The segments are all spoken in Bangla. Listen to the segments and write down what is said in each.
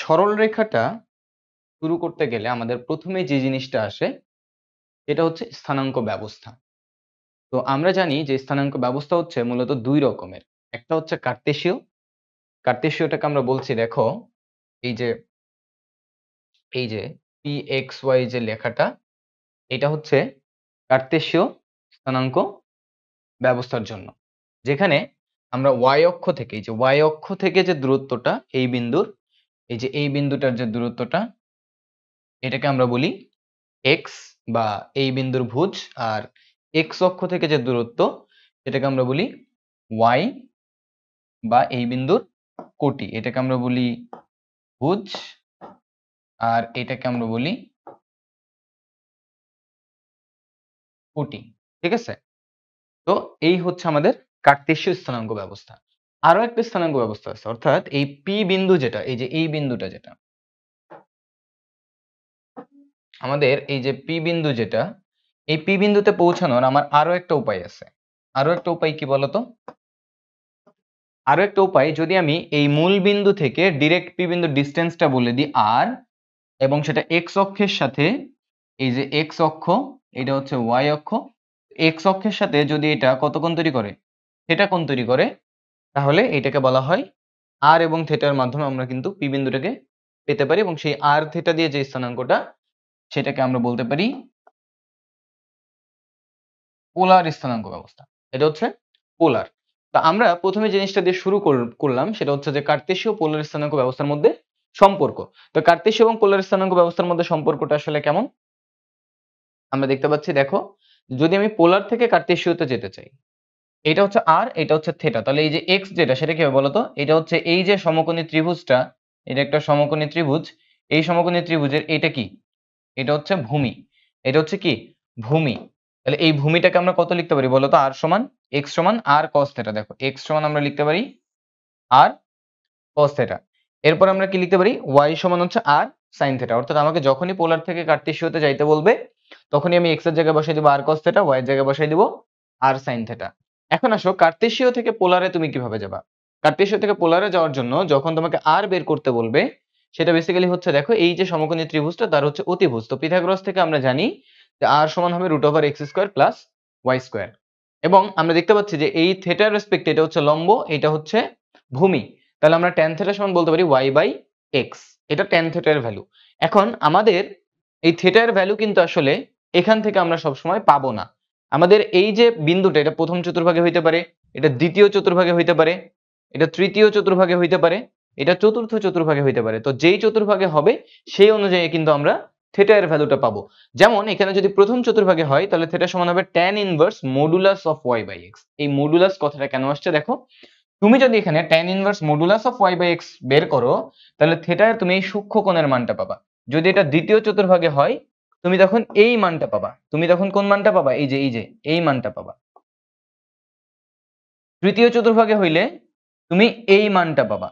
সরল রেখাটা শুরু করতে গেলে আমাদের প্রথমে যে জিনিসটা আসে সেটা হচ্ছে স্থানাঙ্ক ব্যবস্থা। তো আমরা জানি যে স্থানাঙ্ক ব্যবস্থা হচ্ছে মূলত দুই রকমের। একটা হচ্ছে কার্তেশীয়। কার্তেশীয়টাকে আমরা বলছি দেখো এই যে এই যে pxy যে লেখাটা এটা হচ্ছে কার্তেশীয় স্থানাঙ্ক ব্যবস্থার জন্য। যেখানে আমরা y অক্ষ থেকে এই যে y অক্ষ থেকে যে দূরত্বটা এই বিন্দুর এই যে এই বিন্দুটার যে দূরত্বটা এটাকে আমরা বলি x বা এই বিন্দুর ভুজ, আর x অক্ষ থেকে যে দূরত্ব সেটাকে আমরা বলি y বা এই বিন্দুর কোটি, এটাকে আমরা বলি ভুজ, আর এটাকে আমরা বলি কোটি। ঠিক আছে? তো এই হচ্ছে আমাদের কার্তেশীয় স্থানাঙ্ক ব্যবস্থা। আরো একটা স্থানাঙ্ক ব্যবস্থা আছে, অর্থাৎ এই P বিন্দু যেটা এই যে এই বিন্দুটা যেটা আমাদের এই যে P বিন্দু যেটা এই P বিন্দুতে পৌঁছানোর আমার আরো একটা উপায় আছে। আরো একটা উপায় কি বলতো? আরো একটা উপায়, যদি আমি এই মূল বিন্দু থেকে ডিরেক্ট P বিন্দুর ডিসটেন্সটা বলে দিই r, এবং সেটা x অক্ষের সাথে এই যে x অক্ষ এটা হচ্ছে y অক্ষ, x অক্ষের সাথে যদি এটা কত কোণ তৈরি করে, থিটা কোণ তৈরি করে, তাহলে এটাকে বলা হয় r এবং থিটার মাধ্যমে আমরা কিন্তু P বিন্দুটাকে পেতে পারি, এবং সেই r থিটা দিয়ে যে স্থানাঙ্কটা সেটাকে আমরা বলতে পারি পোলার স্থানাঙ্ক ব্যবস্থা। এটা হচ্ছে পোলার। তো আমরা প্রথমে জিনিসটা দিয়ে শুরু করলাম সেটা হচ্ছে যে কার্তেশীয় পোলার স্থানাঙ্ক ব্যবস্থার মধ্যে সম্পর্ক। তো কার্তেশীয় এবং পোলার স্থানাঙ্ক ব্যবস্থার মধ্যে সম্পর্কটা আসলে কেমন আমরা দেখতে পাচ্ছি দেখো, যদি আমি পোলার থেকে কার্তেশীয়তে যেতে চাই, এটা হচ্ছে আর, এটা হচ্ছে থিটা, তাহলে এই যে এক্স যেটা সেটা কি হবে বলতো? এটা হচ্ছে এই যে সমকোণী ত্রিভুজটা, এটা একটা সমকোণী ত্রিভুজ, এই সমকোণী ত্রিভুজের এটা কি, এটা হচ্ছে ভূমি, এটা হচ্ছে কি ভূমি। তাহলে এই ভূমিটাকে আমরা কত লিখতে পারি বলতো? আর সমান এক্স সমান আর কস থিটা। দেখো এক্স সমান আমরা লিখতে পারি আর কস থিটা। এরপর আমরা কি লিখতে পারি? ওয়াই সমান হচ্ছে আর সাইন থিটা। অর্থাৎ আমাকে যখনই পোলার থেকে কার্তেশীয়তে যাইতে বলবে তখনই আমি এক্স এর জায়গায় বসাই দিব আর কস থিটা, ওয়াই এর জায়গায় বসাই দিব আর সাইন থিটা। এখন আসো কার্তেশীয় থেকে পোলারে তুমি কিভাবে যাবা? কার্তেশীয় থেকে পোলারে যাওয়ার জন্য যখন তোমাকে আর বের করতে বলবে সেটা বেসিক্যালি হচ্ছে দেখো এই যে সমকোণী ত্রিভুজটা তার হচ্ছে অতিভুজ। তো পিথাগোরাস থেকে আমরা জানি যে আর সমান হবে √x² প্লাস y²। এবং আমরা দেখতে পাচ্ছি যে এই থিটার রেসপেক্টে এটা হচ্ছে লম্ব, এটা হচ্ছে ভূমি। তাহলে আমরা tan থিটা সমান বলতে পারি y/x। এটা tan থিটার ভ্যালু। এখন আমাদের এই থিটার ভ্যালু কিন্তু আসলে এখান থেকে আমরা সব সময় পাবো না। আমাদের এই যে বিন্দুটা এটা প্রথম চতুর্ভাগে হইতে পারে, এটা দ্বিতীয় চতুর্ভাগে হইতে পারে, এটা তৃতীয় চতুর্ভাগে হইতে পারে, এটা চতুর্থ চতুর্ভাগে হইতে পারে। তো যেই চতুর্ভাগে হবে সেই অনুযায়ী কিন্তু আমরা থিটা এর ভ্যালুটা পাবো। যেমন এখানে যদি প্রথম চতুর্ভাগে হয় তাহলে থিটা সমান হবে tan inverse modulus of y/x। এই মডুলাস কথাটা কেন আসছে দেখো, তুমি যদি এখানে tan inverse modulus of y/x বের করো তাহলে থিটার তুমি এই সূক্ষ্ম কোণের মানটা পাবা। যদি এটা দ্বিতীয় চতুর্ভাগে হয় তুমি তখন এই মানটা পাবা। তুমি তখন কোন মানটা পাবা? এই যে এই মানটা পাবা। তৃতীয় চতুর্ভাগে হইলে তুমি এই মানটা পাবা।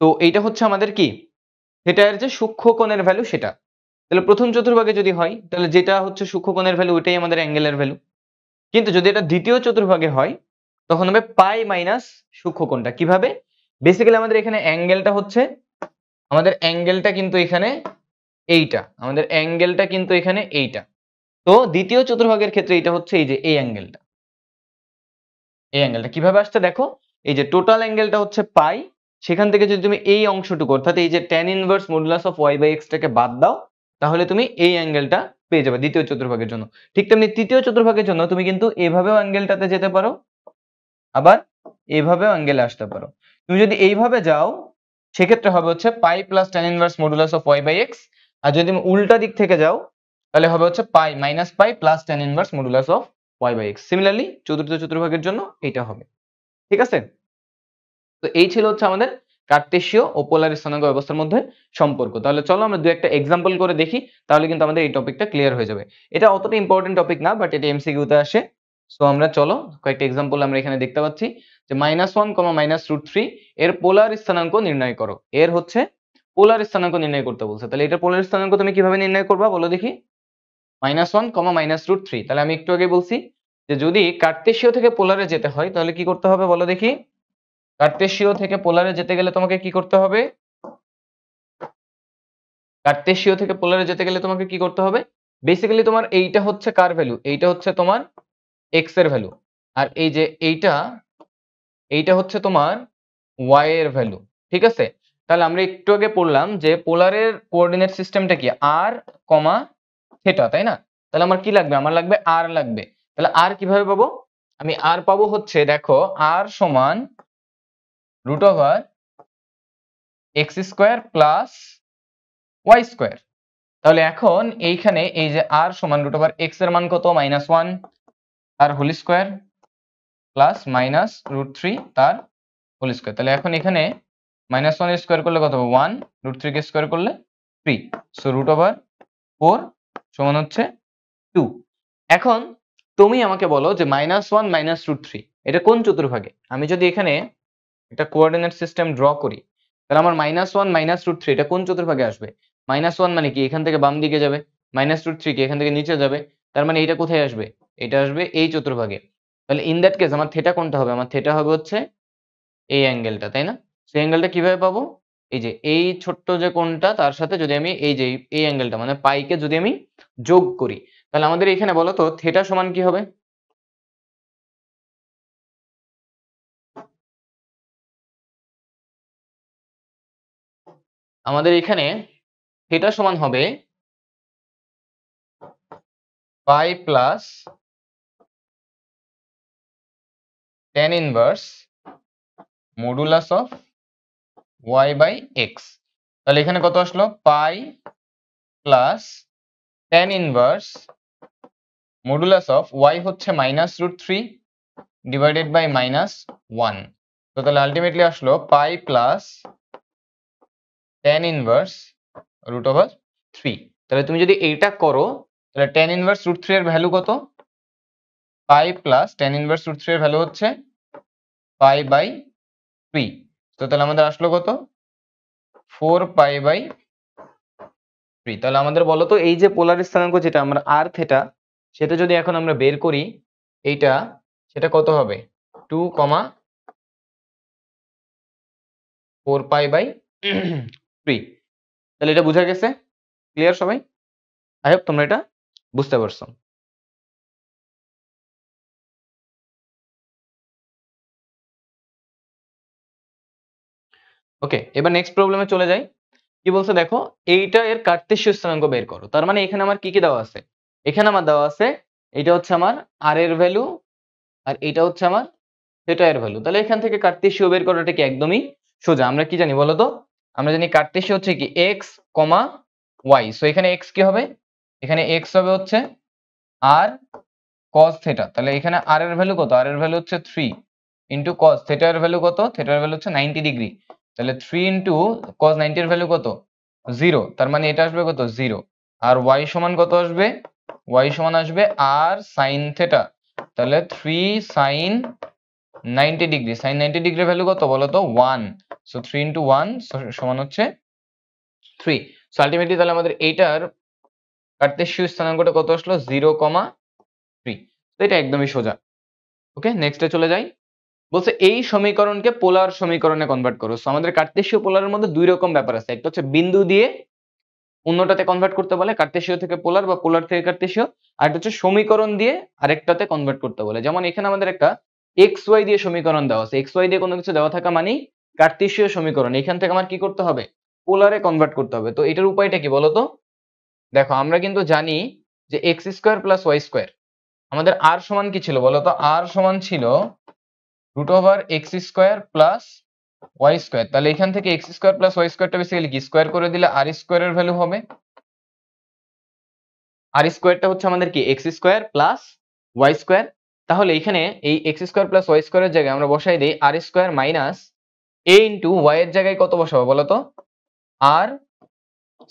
তো এইটা হচ্ছে আমাদের কি থিটার যে সূক্ষ্ম কোণের ভ্যালু সেটা। তাহলে প্রথম চতুর্ভাগে যদি হয় তাহলে যেটা হচ্ছে সূক্ষ্ম কোণের ভ্যালু ওইটাই আমাদের অ্যাঙ্গেলের ভ্যালু। কিন্তু যদি এটা দ্বিতীয় চতুর্ভাগে হয় তখন হবে পাই মাইনাস সূক্ষ্ম কোণটা। কিভাবে? বেসিক্যালি আমাদের এখানে অ্যাঙ্গেলটা হচ্ছে আমাদের অ্যাঙ্গেলটা কিন্তু এখানে এইটা, আমাদের অ্যাঙ্গেলটা কিন্তু এখানে এইটা। তো দ্বিতীয় চতুর্ভাগের ক্ষেত্রে এটা হচ্ছে এই যে এই অ্যাঙ্গেলটা। এই অ্যাঙ্গেলটা কিভাবে আসছে দেখো, এই যে টোটাল অ্যাঙ্গেলটা হচ্ছে পাই, সেখান থেকে যদি তুমি এই অংশটুকু অর্থাৎ এই যে tan inverse modulus of y/x টাকে বাদ দাও তাহলে তুমি এই অ্যাঙ্গেলটা পেয়ে যাবে দ্বিতীয় চতুর্ভাগের জন্য। ঠিক তেমনি তৃতীয় চতুর্ভাগের জন্য তুমি কিন্তু এভাবেও অ্যাঙ্গেলটাতে যেতে পারো, আবার এইভাবেও অ্যাঙ্গেলে আসতে পারো। তুমি যদি এইভাবে যাও সেক্ষেত্রে হবে হচ্ছে pi plus tan inverse modulus of y/x, আর যদি তুমি উল্টা দিক থেকে যাও তাহলে হবে হচ্ছে pi minus pi plus tan inverse modulus of y/x। Similarly চতুর্থ চতুর্ভাগের জন্য এটা হবে। ঠিক আছে? তো এই ছিল হচ্ছে আমাদের কার্তেশীয় ও পোলার স্থানাঙ্ক ব্যবস্থার মধ্যে সম্পর্ক। তাহলে চলো আমরা দু একটা এক্সাম্পল করে দেখি, তাহলে কিন্তু আমাদের এই টপিকটা ক্লিয়ার হয়ে যাবে। এটা অতটা ইম্পর্টেন্ট টপিক না, বাট এটা এমসিকিউ তে আসে। সো আমরা চলো কয়েকটা এক্সাম্পল আমরা এখানে দেখতে পাচ্ছি যে -1, -√3 এর পোলার স্থানাঙ্ক নির্ণয় করো। এর হচ্ছে পোলার স্থানাঙ্ক নির্ণয় করতে বলছে। তাহলে এটা পোলার স্থানাঙ্ক তুমি কিভাবে নির্ণয় করবা বলো দেখি? -1, -√3। তাহলে আমি একটু আগে বলছি যে যদি কার্তেশীয় থেকে পোলারে যেতে হয় তাহলে কি করতে হবে বলো দেখি? কার্তেশীয় থেকে পোলারে যেতে গেলে তোমাকে কি করতে হবে? কার্তেশীয় থেকে পোলারে যেতে গেলে তোমাকে কি করতে হবে? বেসিক্যালি তোমার এইটা হচ্ছে কার ভ্যালু? এইটা হচ্ছে তোমার এক্স এর ভ্যালু, আর এই যে এইটা হচ্ছে তোমার ওয়াই এর ভ্যালু। ঠিক আছে, তাহলে আমরা একটু আগে পড়লাম যে পোলারের কোঅর্ডিনেট সিস্টেমটা কি আর কমা থেটা, তাই না? তাহলে আমার কি লাগবে? আমার লাগবে আর লাগবে। তাহলে আর কিভাবে পাবো? আমি আর পাবো হচ্ছে, দেখো, আর সমান root over x square plus y square. তাহলে এখন এইখানে এই যে আর সমান রুট ওভার এক্স এর মান কত? -1 তার হোল স্কোয়ার প্লাস মাইনাস √3 তার হোল স্কোয়ার। তাহলে এখন এখানে -1 এর স্কোয়ার করলে কত হবে? 1, √3 কে স্কোয়ার করলে 3, সো রুট ওভার 4 সমান হচ্ছে 2। এখন তুমি আমাকে বলো যে -1 -√3 এটা কোন চতুর্ভাগে? আমি যদি এখানে একটা কোঅর্ডিনেট সিস্টেম ড্র করি, তাহলে আমার -1 -√3 এটা কোন চতুর্ভাগে আসবে? -1 মানে কি এখান থেকে বাম দিকে যাবে, -√3 কি এখান থেকে নিচে যাবে, তার মানে এটা কোথায় আসবে? এটা আসবে এই চতুর্ভাগে। তাহলে ইন দ্যাট কেস আমার থেটা কোনটা হবে? আমার থেটা হবে হচ্ছে এই অ্যাঙ্গেলটা, তাই না? সেই অ্যাঙ্গেলটা কিভাবে পাবো? এই যে এই ছোট্ট যে কোণটা তার সাথে যদি আমি এই যে এই অ্যাঙ্গেলটা মানে পাইকে যদি আমি যোগ করি, তাহলে আমাদের এখানে বলো তো থেটা সমান কি হবে? আমাদের এখানে থেটা সমান হবে pi plus tan inverse modulus of y by x. তাহলে এখানে কত আসলো? Pi plus tan inverse modulus of y হচ্ছে -√3 ডিভাইডেড বাই -1। তো তাহলে আলটিমেটলি আসলো pi plus tan inverse root over 3। তাহলে তুমি যদি এইটা করো, তাহলে tan ইনভার্স √3 এর ভ্যালু কত? পাই প্লাস tan ইনভার্স √3 এর ভ্যালু হচ্ছে পাই বাই 3। তো তাহলে আমাদের আসলো কত? 4 পাই বাই 3। তাহলে আমাদের বলো তো এই যে পোলার স্থানাঙ্ক যেটা আমরা আর থেটা, সেটা যদি এখন আমরা বের করি এইটা, সেটা কত হবে? 2, 4 পাই বাই 3। তাহলে এটা বোঝা গেছে? ক্লিয়ার সবাই? আই হোপ তোমরা এটা বুঝতে পারছো। ওকে, এবার নেক্সট প্রবলেমে চলে যাই। কি বলছে দেখো, এইটা এর কার্তেশীয় স্থানাঙ্ক বের করো। তার মানে এখানে আমার কি কি দেওয়া আছে? এখানে আমার দেওয়া আছে এটা হচ্ছে আমার আর এর ভ্যালু, আর এটা হচ্ছে আমার থেটা এর ভ্যালু। তাহলে এখান থেকে কার্তেশীয় বের করাটা কি একদমই সোজা। আমরা কি জানি বলো তো? আমরা জানি কার্তেশীয় হচ্ছে কি x, y। সো এখানে x কি হবে? এখানে x হবে হচ্ছে r cos থিটা। তাহলে এখানে r এর ভ্যালু কত? r এর ভ্যালু হচ্ছে 3 ইনটু cos থিটা এর ভ্যালু কত? থিটা এর ভ্যালু হচ্ছে 90 ডিগ্রি। তাহলে 3 ইনটু cos 90 এর ভ্যালু কত? 0। তার মানে এটা আসবে কত? 0। আর y সমান কত আসবে? y সমান আসবে r sin থিটা। তাহলে 3 sin 90 ডিগ্রি। sin 90 ডিগ্রির ভ্যালু কত বলো তো? 1। সো 3 ইনটু 1 সমান হচ্ছে 3। সো আলটিমেটলি তাহলে আমাদের এইটার কার্তেশীয় স্থানাঙ্কটা কত আসলো? 0, 3। তো এটা একদমই সোজা। ওকে, নেক্সটে চলে যাই। বলছে এই সমীকরণকে পোলার সমীকরণে কনভার্ট করো। সো আমাদের কার্তেশীয় পোলারের মধ্যে দুই রকম ব্যাপার আছে। একটা হচ্ছে বিন্দু দিয়ে অন্যটাতে কনভার্ট করতে বলে, কার্তেশীয় থেকে পোলার বা পোলার থেকে কার্তেশীয়। আর একটা হচ্ছে সমীকরণ দিয়ে আরেকটাতে কনভার্ট করতে বলে। যেমন এখানে আমাদের একটা এক্স ওয়াই দিয়ে সমীকরণ দেওয়া আছে। এক্স ওয়াই দিয়ে কোনো কিছু দেওয়া থাকা মানেই কার্তেশীয় সমীকরণ। এখান থেকে আমার কি করতে হবে? পোলারে কনভার্ট করতে হবে। তো এটার উপায়টা কি বলো তো? দেখো, আমরা কিন্তু জানি যে x square plus y square, আমাদের আর সমান কি ছিল বলো তো? আর সমান ছিল root over x square plus y square. তাহলে এখান থেকে এক্স স্কোয়ার প্লাস ওয়াই স্কোয়ারটা বেসিক্যালি কি স্কোয়ার করে দিলে আর স্কোয়ারের ভ্যালু হবে। আর স্কোয়ারটা হচ্ছে আমাদের কি x square plus y square. তাহলে এখানে এই এক্স স্কোয়ার প্লাস ওয়াই স্কোয়ারের জায়গায় আমরা বসাই দিই আর স্কোয়ার মাইনাস এ ইন্টু ওয়াই এর জায়গায় কত বসাবো বলো তো? আর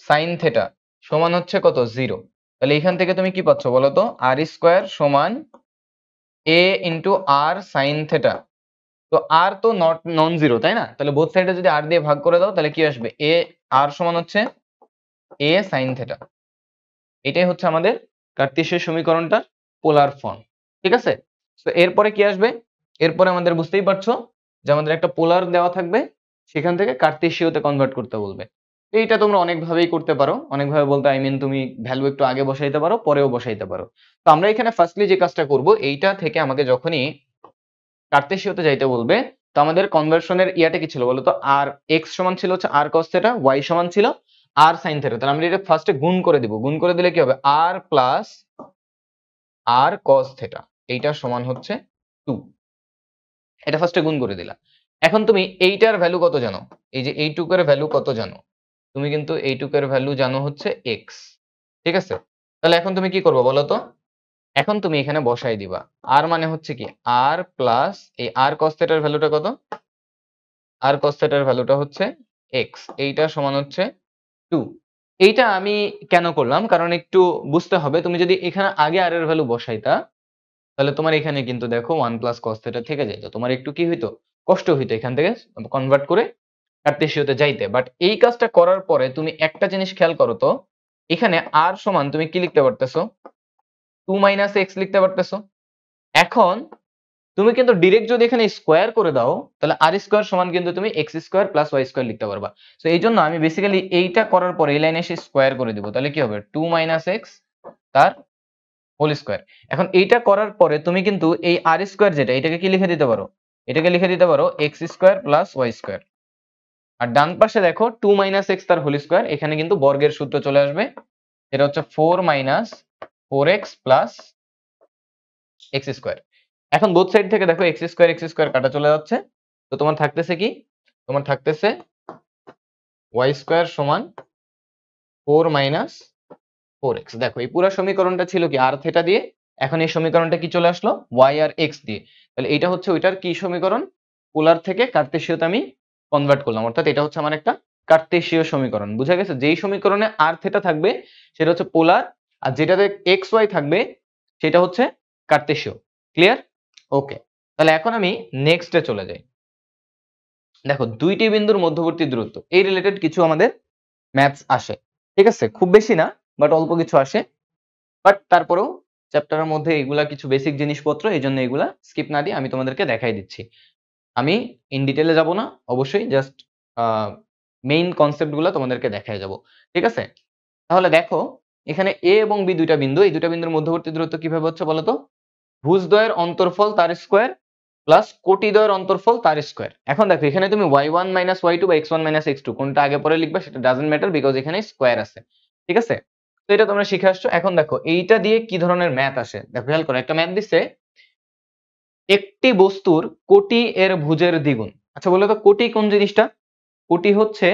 সাইন থেটা সমান হচ্ছে কত? 0। তাহলে এখান থেকে তুমি কি পাচ্ছ বলো তো? আর স্কোয়ার সমান এ ইন্টু আর সাইন থেটা। তো আর তো নন জিরো, তাই না? তাহলে বোথ সাইডে যদি আর দিয়ে ভাগ করে দাও তাহলে কি আসবে? এ আর সমান হচ্ছে এ সাইন থেটা। এটাই হচ্ছে আমাদের কার্তেশীয় সমীকরণটার পোলার ফর্ম। ঠিক আছে? তো এরপরে কি আসবে? এরপরে আমাদের বুঝতেই পারছো যে আমাদের একটা পোলার দেওয়া থাকবে, সেখান থেকে কার্তেশীয়তে কনভার্ট করতে বলবে। এইটা তোমরা অনেকভাবেই করতে পারো, অনেকভাবে বলতে আই মিন তুমি ভ্যালু একটু আগে বসাইতে পারো, পরেও বসাইতে পারো। তো আমরা এখানে ফার্স্টলি যে কাজটা করব, এইটা থেকে আমাকে যখনই কার্তেশীয়তে যাইতে বলবে, তো আমাদের কনভার্সনের ইয়াটা কি ছিল বলতো? আর এক্স সমান ছিল হচ্ছে আর কস থিটা, ওয়াই সমান ছিল আর সাইন থিটা। তাহলে আমরা এটা ফার্স্টে গুণ করে দিব। গুণ করে দিলে কি হবে? আর প্লাস আর কস থিটা, এইটা সমান হচ্ছে 2। এটা ফার্স্টে গুণ করে দিলা। এখন তুমি এইটার ভ্যালু কত জানো? এই যে এইটুকের ভ্যালু কত জানো? তুমি কিন্তু এইটুকের ভ্যালু জানো হচ্ছে এক্স। ঠিক আছে? তাহলে এখন তুমি কি করবে বলো তো? এখন তুমি এখানে বসাই দিবা। আর মানে হচ্ছে কি? আর প্লাস এই আর কস থিটার ভ্যালুটা কত? আর cos θ এর ভ্যালুটা হচ্ছে x, এইটা সমান হচ্ছে 2। এইটা আমি কেন করলাম? কারণ একটু বুঝতে হবে, তুমি যদি এখানে আগে আর এর ভ্যালু বসাইতা, তাহলে তোমার এখানে কিন্তু দেখো 1 প্লাস cos θ থেকে যেত। তোমার একটু কি হইতো? কষ্ট হইতো এখান থেকে কনভার্ট করে কার্তেশীয়তে যাইতে। বাট এই কাজটা করার পরে তুমি একটা জিনিস খেয়াল করো তো, এখানে আর সমান তুমি কি লিখতে পারতেছো? 2 মাইনাস x লিখতে পারতেছো। এখন তুমি কিন্তু ডিরেক্ট যদি এখানে স্কোয়ার করে দাও, তাহলে আর স্কোয়ার সমান কিন্তু তুমি x square plus y square লিখতে পারবা। তো এই জন্য আমি বেসিক্যালি এইটা করার পরে এই লাইনে এসে স্কোয়ার করে দিব। তাহলে কি হবে? 2 মাইনাস এক্স তার হোল স্কোয়ার। এখন এইটা করার পরে তুমি কিন্তু এই আর স্কোয়ার যেটা, এটাকে কি লিখে দিতে পারো? এটাকে লিখে দিতে পারো x square plus y square. আর ডান পাশে দেখো 2 মাইনাস এক্স তার হোল স্কোয়ার, এখানে কিন্তু বর্গের সূত্র চলে আসবে। এটা হচ্ছে 4 minus 4x plus x square. এখন বোথ সাইড থেকে দেখো এক্স স্কোয়ার কাটা চলে যাচ্ছে। তো তোমার থাকতেছে কি? তোমার থাকতেছে ওয়াই স্কোয়ার সমান 4 মাইনাস 4x। দেখো এই পুরো সমীকরণটা ছিল কি? আর থিটা দিয়ে। এখন এই সমীকরণটা কি চলে আসলো? ওয়াই আর এক্স দিয়ে। তাহলে এটা হচ্ছে ওইটার কি সমীকরণ? পোলার থেকে কার্তেশীয়তে আমি কনভার্ট করলাম, অর্থাৎ এটা হচ্ছে আমার একটা কার্তেশীয় সমীকরণ। বুঝা গেছে? যেই সমীকরণে আর থিটা থাকবে সেটা হচ্ছে পোলার, আর যেটাতে এক্স ওয়াই থাকবে সেটা হচ্ছে কার্তেশীয়। ক্লিয়ার? ওকে, তাহলে এখন আমি নেক্সটে চলে যাই। দেখো দুইটি বিন্দুর মধ্যবর্তী দূরত্ব, এই রিলেটেড কিছু আমাদের ম্যাথস আসে। ঠিক আছে? খুব বেশি না, বাট অল্প কিছু আসে। বাট তারপরেও চ্যাপ্টারের মধ্যে এগুলা কিছু বেসিক জিনিসপত্র, এই জন্য এগুলা স্কিপ না দিয়ে আমি তোমাদেরকে দেখাই দিচ্ছি। আমি ইন ডিটেলে যাব না, অবশ্যই জাস্ট মেইন কনসেপ্ট গুলা তোমাদেরকে দেখাই যাব। ঠিক আছে? তাহলে দেখো এখানে এ এবং বি দুইটা বিন্দু, এই দুইটা বিন্দুর মধ্যবর্তী দূরত্ব কিভাবে হচ্ছে বলো তো? ভুজদ্বয়ের অন্তর্ফল তার স্কোয়ার প্লাস কোটিদ্বয়ের অন্তর্ফল তার স্কোয়ার। এখন দেখো এখানে তুমি y1 মাইনাস y2 বা x1 মাইনাস x2 কোনটা আগে পরে লিখবা সেটা ডাজন্ট ম্যাটার, বিকজ এখানে স্কোয়ার আছে। ঠিক আছে? তো এটা তোমরা শিখে আসছো। এখন দেখো এইটা দিয়ে কি ধরনের ম্যাথ আসে, দেখো খেয়াল করো। একটা ম্যাথ দিচ্ছে, একটি বস্তুর কোটি এর ভুজের দ্বিগুণ। আচ্ছা বলো তো কোটি কোন জিনিসটা? কোটি হচ্ছে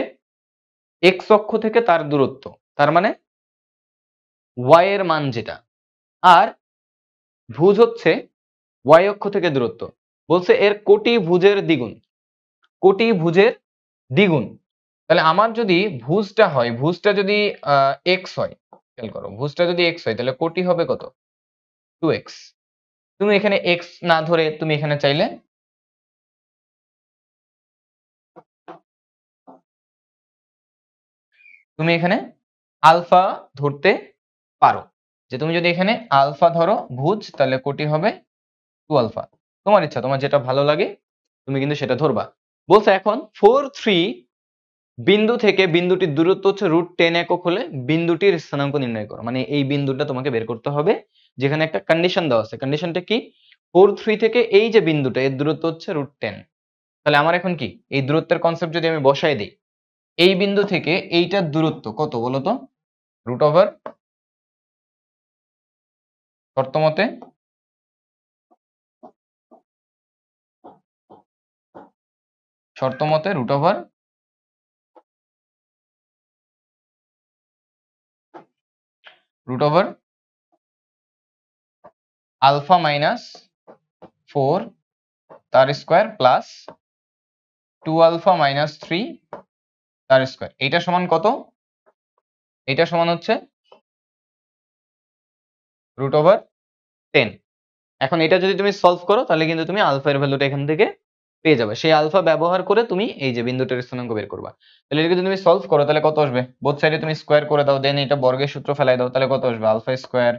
x অক্ষ থেকে তার দূরত্ব, তার মানে y এর মান যেটা। আর ভুজ হচ্ছে y অক্ষ থেকে দূরত্ব। বলছে এর কোটি ভুজের দ্বিগুণ। কোটি ভুজের দ্বিগুণ। তাহলে আমার যদি ভুজটা হয়, ভুজটা যদি এক্স হয়, খেয়াল করো ভুজটা যদি এক্স হয় তাহলে কোটি হবে কত? 2x। তুমি এখানে এক্স না ধরে তুমি এখানে চাইলে তুমি এখানে আলফা ধরতে পারো। যে তুমি যদি এখানে আলফা ধরো ভুজ, তাহলে কোটি হবে 2 আলফা। তোমার ইচ্ছা, তোমার যেটা ভালো লাগে তুমি কিন্তু সেটা ধরবা। বলছে এখন 4 3 বিন্দু থেকে বিন্দুটির দূরত্ব হচ্ছে √10 একক হলে বিন্দুটির স্থানাঙ্ক নির্ণয় করো। মানে এই বিন্দুটা তোমাকে বের করতে হবে, যেখানে একটা কন্ডিশন দেওয়া আছে। কন্ডিশনটা কি? 4 3 থেকে এই যে বিন্দুটা এর দূরত্ব হচ্ছে √10। তাহলে আমার এখন কি এই দূরত্বের কনসেপ্ট যদি আমি বসাই দিই, এই বিন্দু থেকে এইটার দূরত্ব কত বলতো? রুট ওভার শর্তমতে রুট ওভার আলফা মাইনাস 4 তার স্কোয়ার প্লাস 2 আলফা মাইনাস 3 তার স্কোয়ার। এইটা সমান কত? এইটা সমান হচ্ছে √10। এখন এটা যদি তুমি সলভ করো তাহলে কিন্তু তুমি আলফা এর ভ্যালুটা এখান থেকে পেয়ে যাবে। সেই আলফা ব্যবহার করে তুমি এই যে বিন্দুটার স্থানাঙ্ক বের করবা। তাহলে এটা যদি তুমি সলভ করো তাহলে কত আসবে? বোথ সাইডে তুমি স্কোয়ার করে দাও, দেন এটা বর্গের সূত্র ফেলাই দাও, তাহলে কত আসবে? Alpha square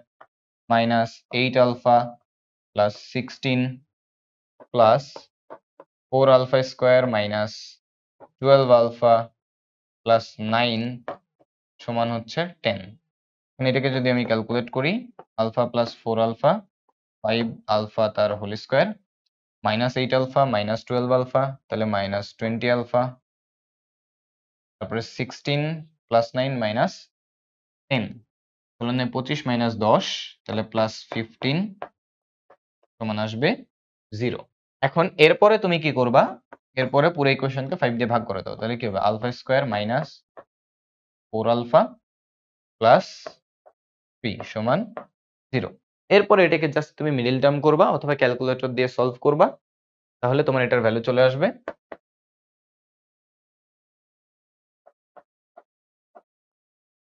minus 8 alpha plus 16 plus 4 alpha square minus 12 alpha plus 9 সমান হচ্ছে 10। এটাকে যদি আমি ক্যালকুলেট করি, আলফা প্লাস 4 আলফা 5 আলফা তার whole square minus 8 alpha minus 12 alpha, তাহলে মাইনাস 20 আলফা, তারপরে 16 প্লাস 9 মাইনাস 10, তাহলে 25 মাইনাস 10, তাহলে প্লাস 15 সমান আসবে 0। এখন এরপরে তুমি কি করবা, এরপরে পুরো ইকুয়েশনকে 5 দিয়ে ভাগ করে দাও, তাহলে কি হবে alpha square minus 4 alpha plus 3 সমান 0। এরপরে এটাকে জাস্ট তুমি মিডল টার্ম করবা অথবা ক্যালকুলেটর দিয়ে সলভ করবা, তাহলে তোমার এটার ভ্যালু চলে আসবে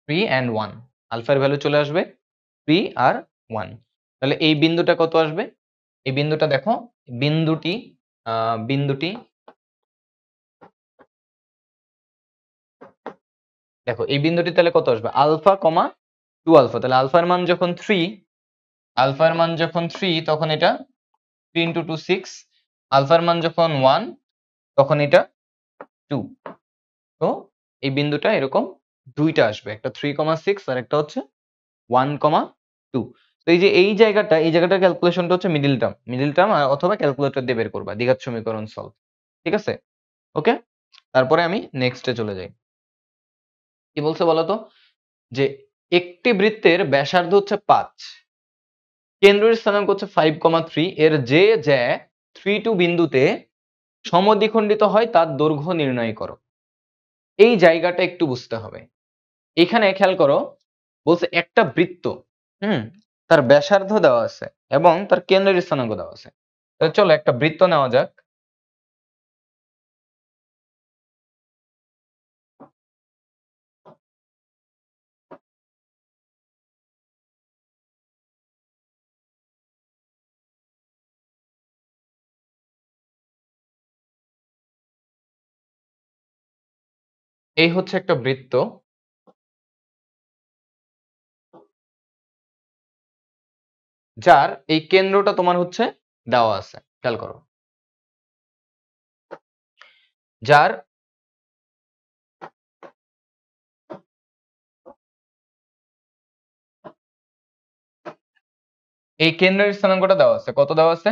3 and 1। আলফার ভ্যালু চলে আসবে 3 আর 1। তাহলে এই বিন্দুটা কত আসবে, এই বিন্দুটা দেখো, বিন্দুটি দেখো এই বিন্দুটি তাহলে কত আসবে আলফা কমা 2 আলফা, তাহলে আলফার মান যখন 3 তখন এটা 3 into 2 6, আলফার মান যখন 1 তখন এটা 2। তো এই বিন্দুটা এরকম দুইটা আসবে, একটা 3,6 আর একটা হচ্ছে 1,2। তো এই যে এই জায়গাটার ক্যালকুলেশনটা হচ্ছে মিডল টার্ম অথবা ক্যালকুলেটর দিয়ে বের করবা, দ্বিঘাত সমীকরণ সলভ। ঠিক আছে, ওকে। তারপরে আমি নেক্সটে চলে যাই। কি বলছে বলতো, যে একটি বৃত্তের ব্যাসার্ধ হচ্ছে 5, কেন্দ্রের স্থানাঙ্ক হচ্ছে 5,3, এর যে 3 2 বিন্দুতে সমদ্বিখণ্ডিত হয় তার দৈর্ঘ্য নির্ণয় করো। এই জায়গাটা একটু বুঝতে হবে। এখানে খেয়াল করো, বলছে একটা বৃত্ত, তার ব্যাসার্ধ দেওয়া আছে এবং তার কেন্দ্রের স্থানাঙ্ক দেওয়া আছে। তাহলে চলো একটা বৃত্ত নেওয়া যাক। এই হচ্ছে একটা বৃত্ত, যার এই কেন্দ্রটা তোমার হচ্ছে দেওয়া আছে। খেয়াল করো, যার এই কেন্দ্রের স্থানাঙ্কটা দেওয়া আছে, কত দেওয়া আছে,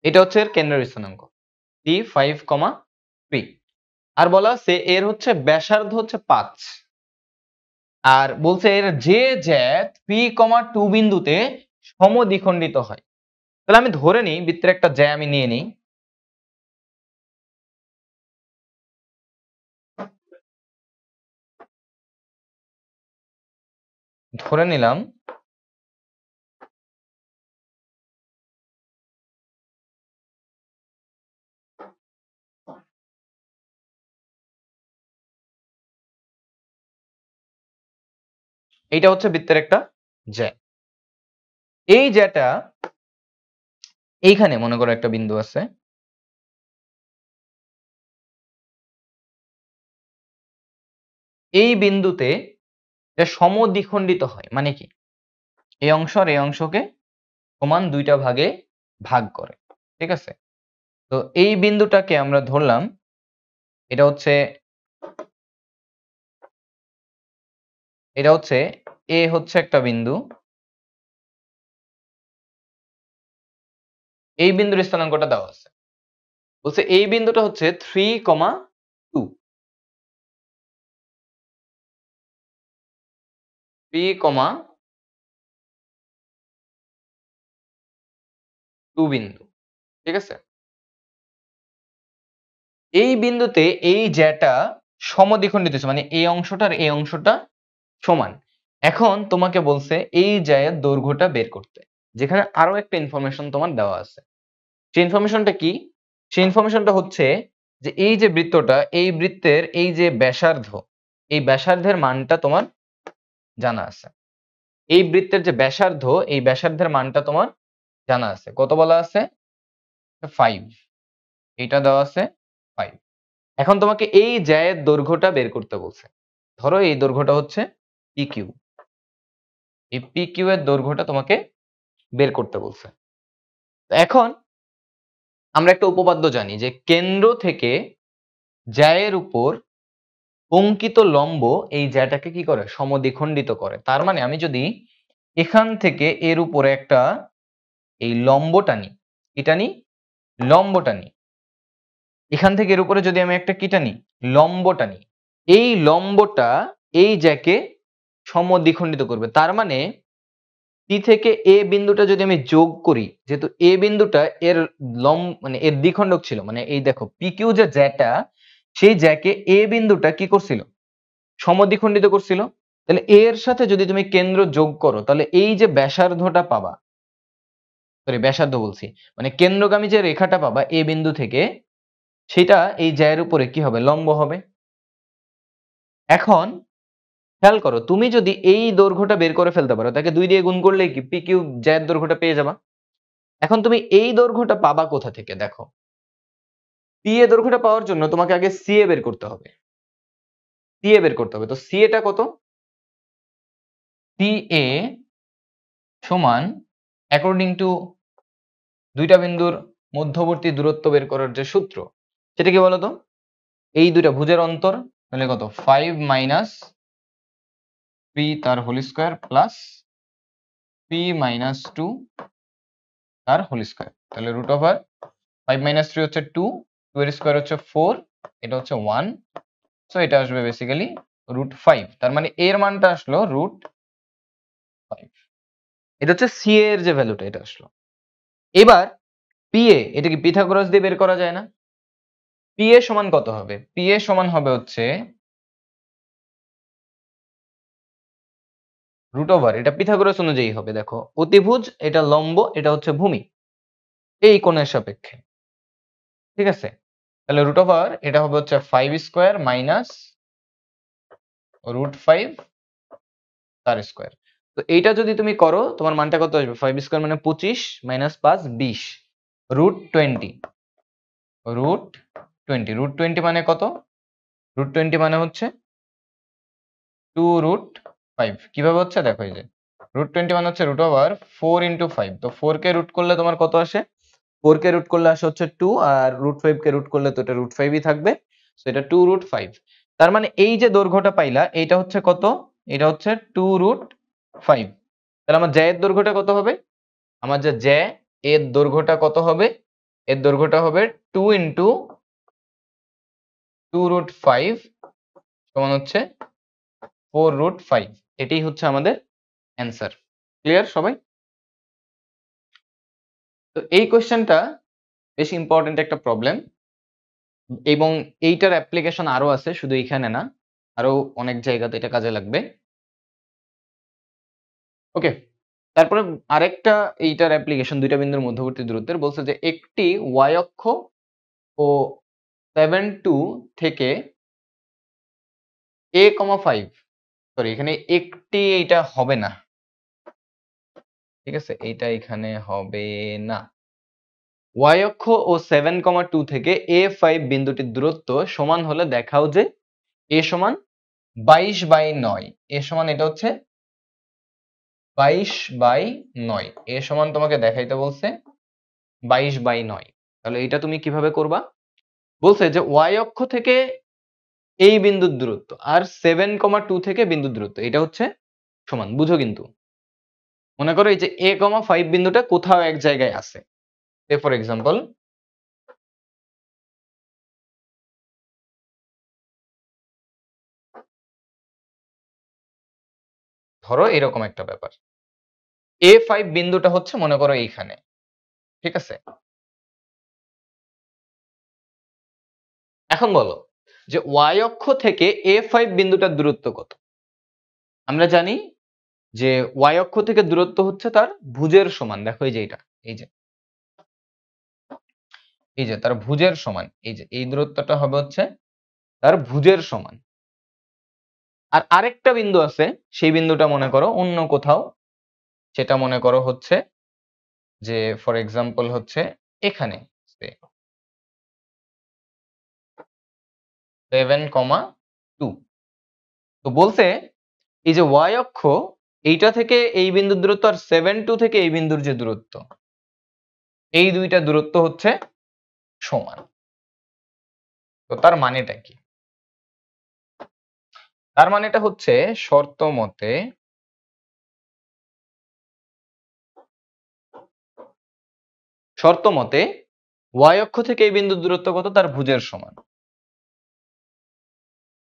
এটা হচ্ছে এর কেন্দ্রের স্থানাঙ্ক T5,3। আর বলা আছে এর হচ্ছে ব্যাসার্ধ হচ্ছে 5, আর বলছে এর যে 3,2 বিন্দুতে সমদ্বিখণ্ডিত হয়। তাহলে আমি ধরে নিই বৃত্তের একটা জ্যা আমি নিয়ে নিই। ধরে নিলাম এইটা হচ্ছে বৃত্তের একটা জ্যা। এই জ্যাটা এইখানে মনে করো একটা বিন্দু আছে, এই বিন্দুতে সমদ্বিখণ্ডিত হয় মানে কি, এই অংশ আর এই অংশকে সমান দুইটা ভাগে ভাগ করে। ঠিক আছে, তো এই বিন্দুটাকে আমরা ধরলাম এটা হচ্ছে এ হচ্ছে একটা বিন্দু, এই বিন্দুর স্থানাঙ্কটা দেওয়া আছে। বলছে এই বিন্দুটা হচ্ছে 3,2 বিন্দু। ঠিক আছে, এই বিন্দুতে এই জ্যাটা সমদ্বিখণ্ডিত হচ্ছে, মানে এই অংশটা আর এই অংশটা সমান। এখন তোমাকে বলছে এই জ্যায়ের দৈর্ঘ্যটা বের করতে, যেখানে আরো একটা ইনফরমেশন তোমার দেওয়া আছে। সেই ইনফরমেশনটা কি, সেই ইনফরমেশনটা হচ্ছে যে এই যে বৃত্তটা, এই বৃত্তের এই যে ব্যাসার্ধ, এই ব্যাসার্ধের মানটা তোমার জানা আছে। এই বৃত্তের যে ব্যাসার্ধ, এই ব্যাসার্ধের মানটা তোমার জানা আছে। কত বলা আছে, 5, এইটা দেওয়া আছে 5। এখন তোমাকে এই জ্যায়ের দৈর্ঘ্যটা বের করতে বলছে। ধরো এই দৈর্ঘ্যটা হচ্ছে PQ, এই PQ এর দৈর্ঘ্যটা তোমাকে বের করতে বলছে। এখন আমরা একটা উপপাদ্য জানি যে কেন্দ্র থেকে জ্যায়ের উপর অঙ্কিত লম্ব এই জ্যাটাকে কি করে সমদ্বিখণ্ডিত করে। তার মানে আমি যদি এখান থেকে এর উপরে একটা এই লম্বটা নিই, এটা নিই, লম্বটা নিই, এখান থেকে এর উপরে যদি আমি একটা কিটা নিই, লম্বটা নিই, এই লম্বটা এই জ্যাকে সমদ্বিখণ্ডিত করবে। তার মানে পি থেকে এ বিন্দুটা যদি আমি যোগ করি, যেহেতু এ বিন্দুটা এর মানে এর দ্বিখণ্ডক ছিল, মানে এই দেখো পি কিউ যে জ্যাটা, সেই জ্যাকে এ বিন্দুটা কি করছিল, সমদ্বিখণ্ডিত করছিল। তাহলে এর সাথে যদি তুমি কেন্দ্র যোগ করো তাহলে এই যে ব্যাসার্ধটা পাবা, সরি ব্যাসার্ধ বলছি, মানে কেন্দ্রগামী যে রেখাটা পাবা এ বিন্দু থেকে, সেটা এই জ্যায়ের উপরে কি হবে, লম্ব হবে। এখন খেয়াল করো, তুমি যদি এই দৈর্ঘ্যটা বের করে ফেলতে পারো, তাকে 2 দিয়ে গুণ করলেই কি পি কিউ জ্যায়ের দৈর্ঘ্যটা পেয়ে যাবা। এখন তুমি এই দৈর্ঘ্যটা পাবা কোথা থেকে, দেখো পি এ দৈর্ঘ্যটা পাওয়ার জন্য তোমাকে আগে সি এ বের করতে হবে, সি এ বের করতে হবে। তো সি এটা কত, সি এ সমান অ্যাকর্ডিং টু দুইটা বিন্দুর মধ্যবর্তী দূরত্ব বের করার যে সূত্র, সেটা কি বলতো, এই দুইটা ভুজের অন্তর, তাহলে কত 5 মাইনাস পি তার whole square plus P minus 2 তার হোল স্কয়ার, তাহলে রুট ওভার 5 মাইনাস 3 হচ্ছে 2, 2 এর স্কয়ার হচ্ছে 4, এটা হচ্ছে 1, সো এটা আসবে বেসিক্যালি রুট 5। তার মানে এর মানটা আসলো রুট 5। এটা হচ্ছে সি এর যে ভ্যালুটা, এটা আসলো। এবার পি এ, এটা কি পিথাগোরাস দিয়ে বের করা যায় না? পি এ সমান কত হবে, পি এ সমান হবে হচ্ছে রুট ওভার, এটা পিথাগোরাস অনুযায়ী হবে, দেখো অতিভুজ, এটা লম্ব, এটা হচ্ছে ভূমি, এই কোণের সাপেক্ষে, ঠিক আছে। তাহলে রুট ওভার এটা হবে হচ্ছে 5 স্কয়ার মাইনাস রুট 5 তার স্কয়ার। তো এইটা যদি তুমি করো তোমার মানটা কত আসবে, 5 স্কয়ার মানে 25 মাইনাস 5 20, রুট 20, রুট 20, রুট 20 মানে কত, রুট 20 মানে হচ্ছে 2 রুট 5। কিভাবে হচ্ছে দেখো, এই যে রুট 20 মানে হচ্ছে রুট ওভার 4 ইন্টু 5, তো 4 কে রুট করলে তোমার কত আসে, 4 কে রুট করলে আসে হচ্ছে 2, আর রুট 5 কে রুট করলে তো এটা রুট 5ই থাকবে, সো এটা 2 রুট 5। তার মানে এই যে দৈর্ঘ্যটা পাইলা, এইটা হচ্ছে কত, এটা হচ্ছে 2 রুট 5। তাহলে আমার জ্যায়ের দৈর্ঘ্যটা কত হবে, আমার যে জ্যা এর দৈর্ঘ্যটা কত হবে, এর দৈর্ঘ্যটা হবে 2 ইন্টু 2 রুট 5 সমান হচ্ছে 4 রুট 5। এটাই হচ্ছে আমাদের অ্যান্সার। ক্লিয়ার সবাই? তো এই কোশ্চেনটা বেশ ইম্পর্টেন্ট একটা প্রবলেম, এবং এইটার অ্যাপ্লিকেশন আরো আছে, শুধু এখানে না, আরো অনেক জায়গাতে এটা কাজে লাগবে। ওকে, তারপরে আরেকটা এইটার অ্যাপ্লিকেশন, দুইটা বিন্দুর মধ্যবর্তী দূরত্বের, বলছে যে একটি y অক্ষ ও 7 2 থেকে a, 5, সরি এখানে একটি, এইটা হবে না, ঠিক আছে, এইটা এখানে হবে না। y অক্ষ ও 7, 2 থেকে a5 বিন্দুটির দূরত্ব সমান হলে দেখাও যে a সমান 22/9, a সমান এটা হচ্ছে 22/9, a সমান তোমাকে দেখাইতে বলছে 22/9। তাহলে এটা তুমি কিভাবে করবা, বলছে যে y অক্ষ থেকে এই বিন্দুর দূরত্ব আর 7, 2 থেকে বিন্দুর দূরত্ব এটা হচ্ছে সমান, বুঝো কিন্তু। মনে করো এই যে a, 5 বিন্দুটা কোথাও এক জায়গায় আছে, ফর এক্সাম্পল ধরো এরকম একটা ব্যাপার, a5 বিন্দুটা হচ্ছে মনে করো এইখানে, ঠিক আছে। এখন বলো যে y অক্ষ থেকে a5 বিন্দুটার দূরত্ব কত। আমরা জানি যে y অক্ষ থেকে দূরত্ব হচ্ছে তার ভুজের সমান, দেখো এই যে এটা, এই যে এই যে তার ভুজের সমান, এই যে এই দূরত্বটা হবে হচ্ছে তার ভুজের সমান। আর আরেকটা বিন্দু আছে, সেই বিন্দুটা মনে করো অন্য কোথাও, সেটা মনে করো হচ্ছে যে ফর এক্সাম্পল হচ্ছে এখানে 7, 2। তো বলছে এই যে y অক্ষ, এইটা থেকে এই বিন্দুর দূরত্ব আর 7 2 থেকে এই বিন্দুর যে দূরত্ব, এই দুইটা দূরত্ব হচ্ছে সমান। তো তার মানেটা কি? তার মানেটা হচ্ছে শর্ত মতে y অক্ষ থেকে এই বিন্দুর দূরত্ব কত? তার ভুজের সমান।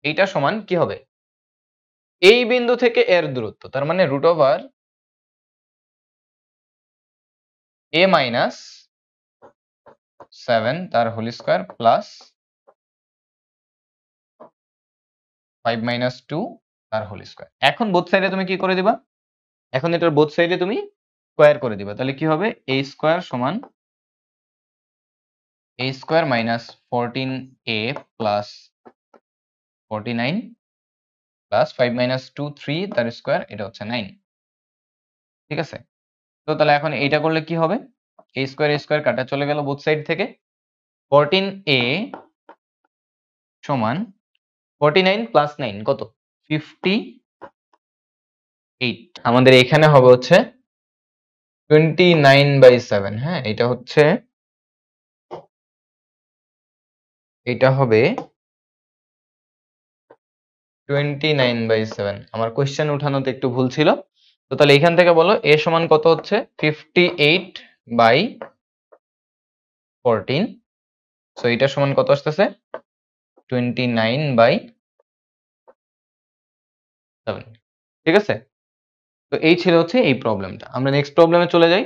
এইটা সমান কি হবে? এই বিন্দু থেকে এর দূরত্ব, তার মানে √a মাইনাস 7 তার হোল স্কয়ার প্লাস 5 মাইনাস 2 তার হোল স্কয়ার। এখন বোথ সাইডে তুমি কি করে দিবা? এখন এটার বোথ সাইডে তুমি স্কয়ার করে দিবা। তাহলে কি হবে? a স্কয়ার সমান a square minus 14a plus 49 plus 5 minus 2 3 তার স্কয়ার, এটা হচ্ছে 9। ঠিক আছে? তো তাহলে এখন এইটা করলে কি হবে? a স্কয়ার কাটা চলে গেল বোথ সাইড থেকে। 14a সমান 49 প্লাস 9 কত? 58। আমাদের এখানে হবে হচ্ছে 29/7। হ্যাঁ, এটা হবে 29/7। আমার কোশ্চেন উঠানোতে একটু ভুল ছিল। তো তাহলে এখান থেকে বলো a সমান কত হচ্ছে? 58/14। সো এটা সমান কত আসতেছে? 29/7। ঠিক আছে? তো এই ছিল এই প্রবলেমটা। আমরা নেক্সট প্রবলেমে চলে যাই।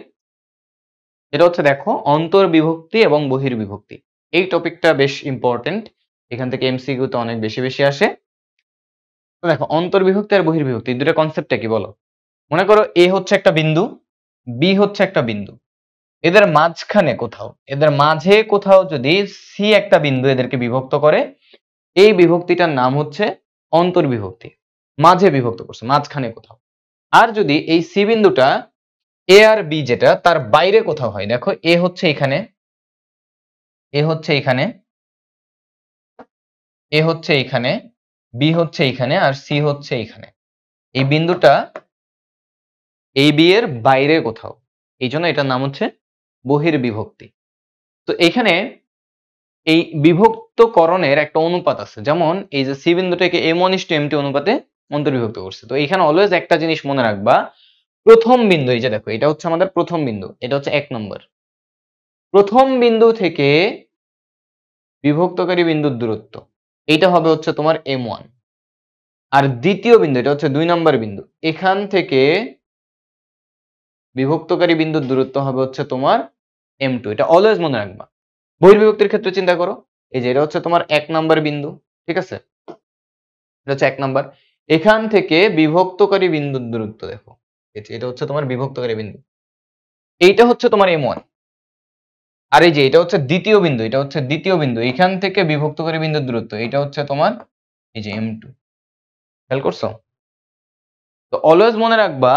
এটা দেখো অন্তর্বিভক্তি এবং বহির্বিভক্তি। এই টপিকটা বেশ ইম্পর্টেন্ট। এখান থেকে এমসিকিউ তে অনেক বেশি বেশি আসে। তো দেখো অন্তর্বিভক্তি আর বহির্বিভক্তি দুটো কনসেপ্টটা কি বলো? মনে করো এ হচ্ছে একটা বিন্দু, বি হচ্ছে একটা বিন্দু। এদের মাঝখানে কোথাও, এদের মাঝে কোথাও যদি সি একটা বিন্দু এদেরকে বিভক্ত করে, এই বিভক্তিটার নাম হচ্ছে অন্তর্বিভক্তি। মাঝে বিভক্ত করছে, মাঝখানে কোথাও। আর যদি এই সি বিন্দুটা এ আর বি যেটা তার বাইরে কোথাও হয়, দেখো এ হচ্ছে এখানে, এ হচ্ছে এখানে, এ হচ্ছে এখানে, বি হচ্ছে এখানে আর সি হচ্ছে এখানে। এই বিন্দুটা এই বি এর বাইরে কোথাও, এই জন্য এটার নাম হচ্ছে বহির্বিভক্তি। তো এখানে এই বিভক্তকরণের একটা অনুপাত আছে, যেমন এই যে সি বিন্দুটাকে m1:m2 অনুপাতে অন্তর্বিভক্ত করছে। তো এখানে অলওয়েজ একটা জিনিস মনে রাখবা, প্রথম বিন্দু, এই যে দেখো এটা হচ্ছে আমাদের প্রথম বিন্দু, এটা হচ্ছে 1 নম্বর। প্রথম বিন্দু থেকে বিভক্তকারী বিন্দুর দূরত্ব এটা হবে হচ্ছে তোমার m1। আর দ্বিতীয় বিন্দু এটা হচ্ছে 2 নম্বর বিন্দু, এখান থেকে বিভক্তকারী বিন্দুর দূরত্ব হবে হচ্ছে তোমার m2। এটা অলওয়েজ মনে রাখবা। বহির্বিভক্তির ক্ষেত্রে চিন্তা করো, এই যে এটা হচ্ছে তোমার 1 নম্বর বিন্দু, ঠিক আছে? এটা হচ্ছে 1 নম্বর। এখান থেকে বিভক্তকারী বিন্দুর দূরত্ব দেখো, এটা হচ্ছে তোমার বিভক্তকারী বিন্দু, এইটা হচ্ছে তোমার m1। আর এই যে এটা হচ্ছে দ্বিতীয় বিন্দু, এটা হচ্ছে দ্বিতীয় বিন্দু, এখান থেকে বিভক্তকারী বিন্দুর দূরত্ব এটা হচ্ছে তোমার এই যে m2। খেয়াল করছো? তো অলওয়েজ মনে রাখবা,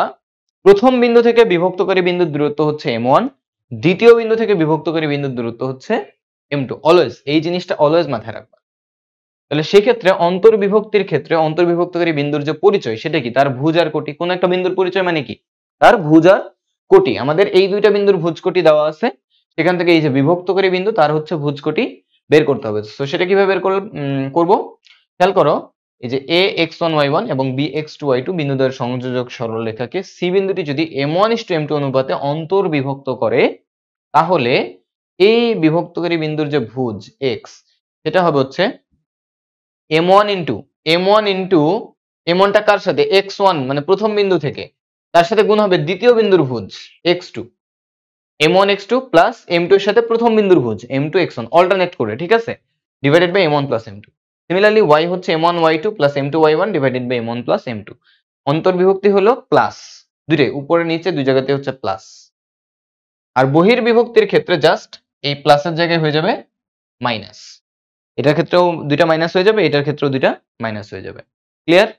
প্রথম বিন্দু থেকে বিভক্তকারী বিন্দুর দূরত্ব হচ্ছে m1, দ্বিতীয় বিন্দু থেকে বিভক্তকারী বিন্দুর দূরত্ব হচ্ছে m2। অলওয়েজ এই জিনিসটা অলওয়েজ মাথায় রাখবা। তাহলে সেক্ষেত্রে অন্তর্বিভক্তির ক্ষেত্রে অন্তর্বিভক্তকারী বিন্দুর যে পরিচয় সেটা কি? তার ভুজ আর কোটি। কোন একটা বিন্দুর পরিচয় মানে কি? তার ভুজ আর কোটি। আমাদের এই দুইটা বিন্দুর ভুজ কোটি দেওয়া আছে, সেখান থেকে এই যে বিভক্তকারী বিন্দু তার হচ্ছে ভুজ কোটি বের করতে হবে। তো সেটা কিভাবে বের করব? খেয়াল করো, এই যে ax1y1 এবং bx2y2 বিন্দুদ্বয়ের সংযোজক সরলরেখাকে সি বিন্দুটি যদি m1:m2 অনুপাতে অন্তর্বিভক্ত করে, তাহলে এই বিভক্তকারী বিন্দুর যে ভুজ x সেটা হবে হচ্ছে m1 টা কার সাথে? x1 মানে প্রথম বিন্দু থেকে, তার সাথে গুণ হবে দ্বিতীয় বিন্দুর ভুজ x2। m1 x2 plus m2 এর সাথে প্রথম বিন্দুর ভুজ m2 x1 অল্টারনেট করে, ঠিক আছে? Divided by m1 plus m2। Similarly y হচ্ছে m1 y2 plus m2 y1 divided by m1 plus m2। অন্তর্বিভক্তি হলো প্লাস, দুইটাই উপরে নিচে দুই জায়গাতে হচ্ছে প্লাস। আর বহির্বিভক্তির ক্ষেত্রে জাস্ট এই প্লাসের জায়গায় হয়ে যাবে মাইনাস। এটার ক্ষেত্রেও দুইটা মাইনাস হয়ে যাবে, এটার ক্ষেত্রেও দুইটা মাইনাস হয়ে যাবে। ক্লিয়ার?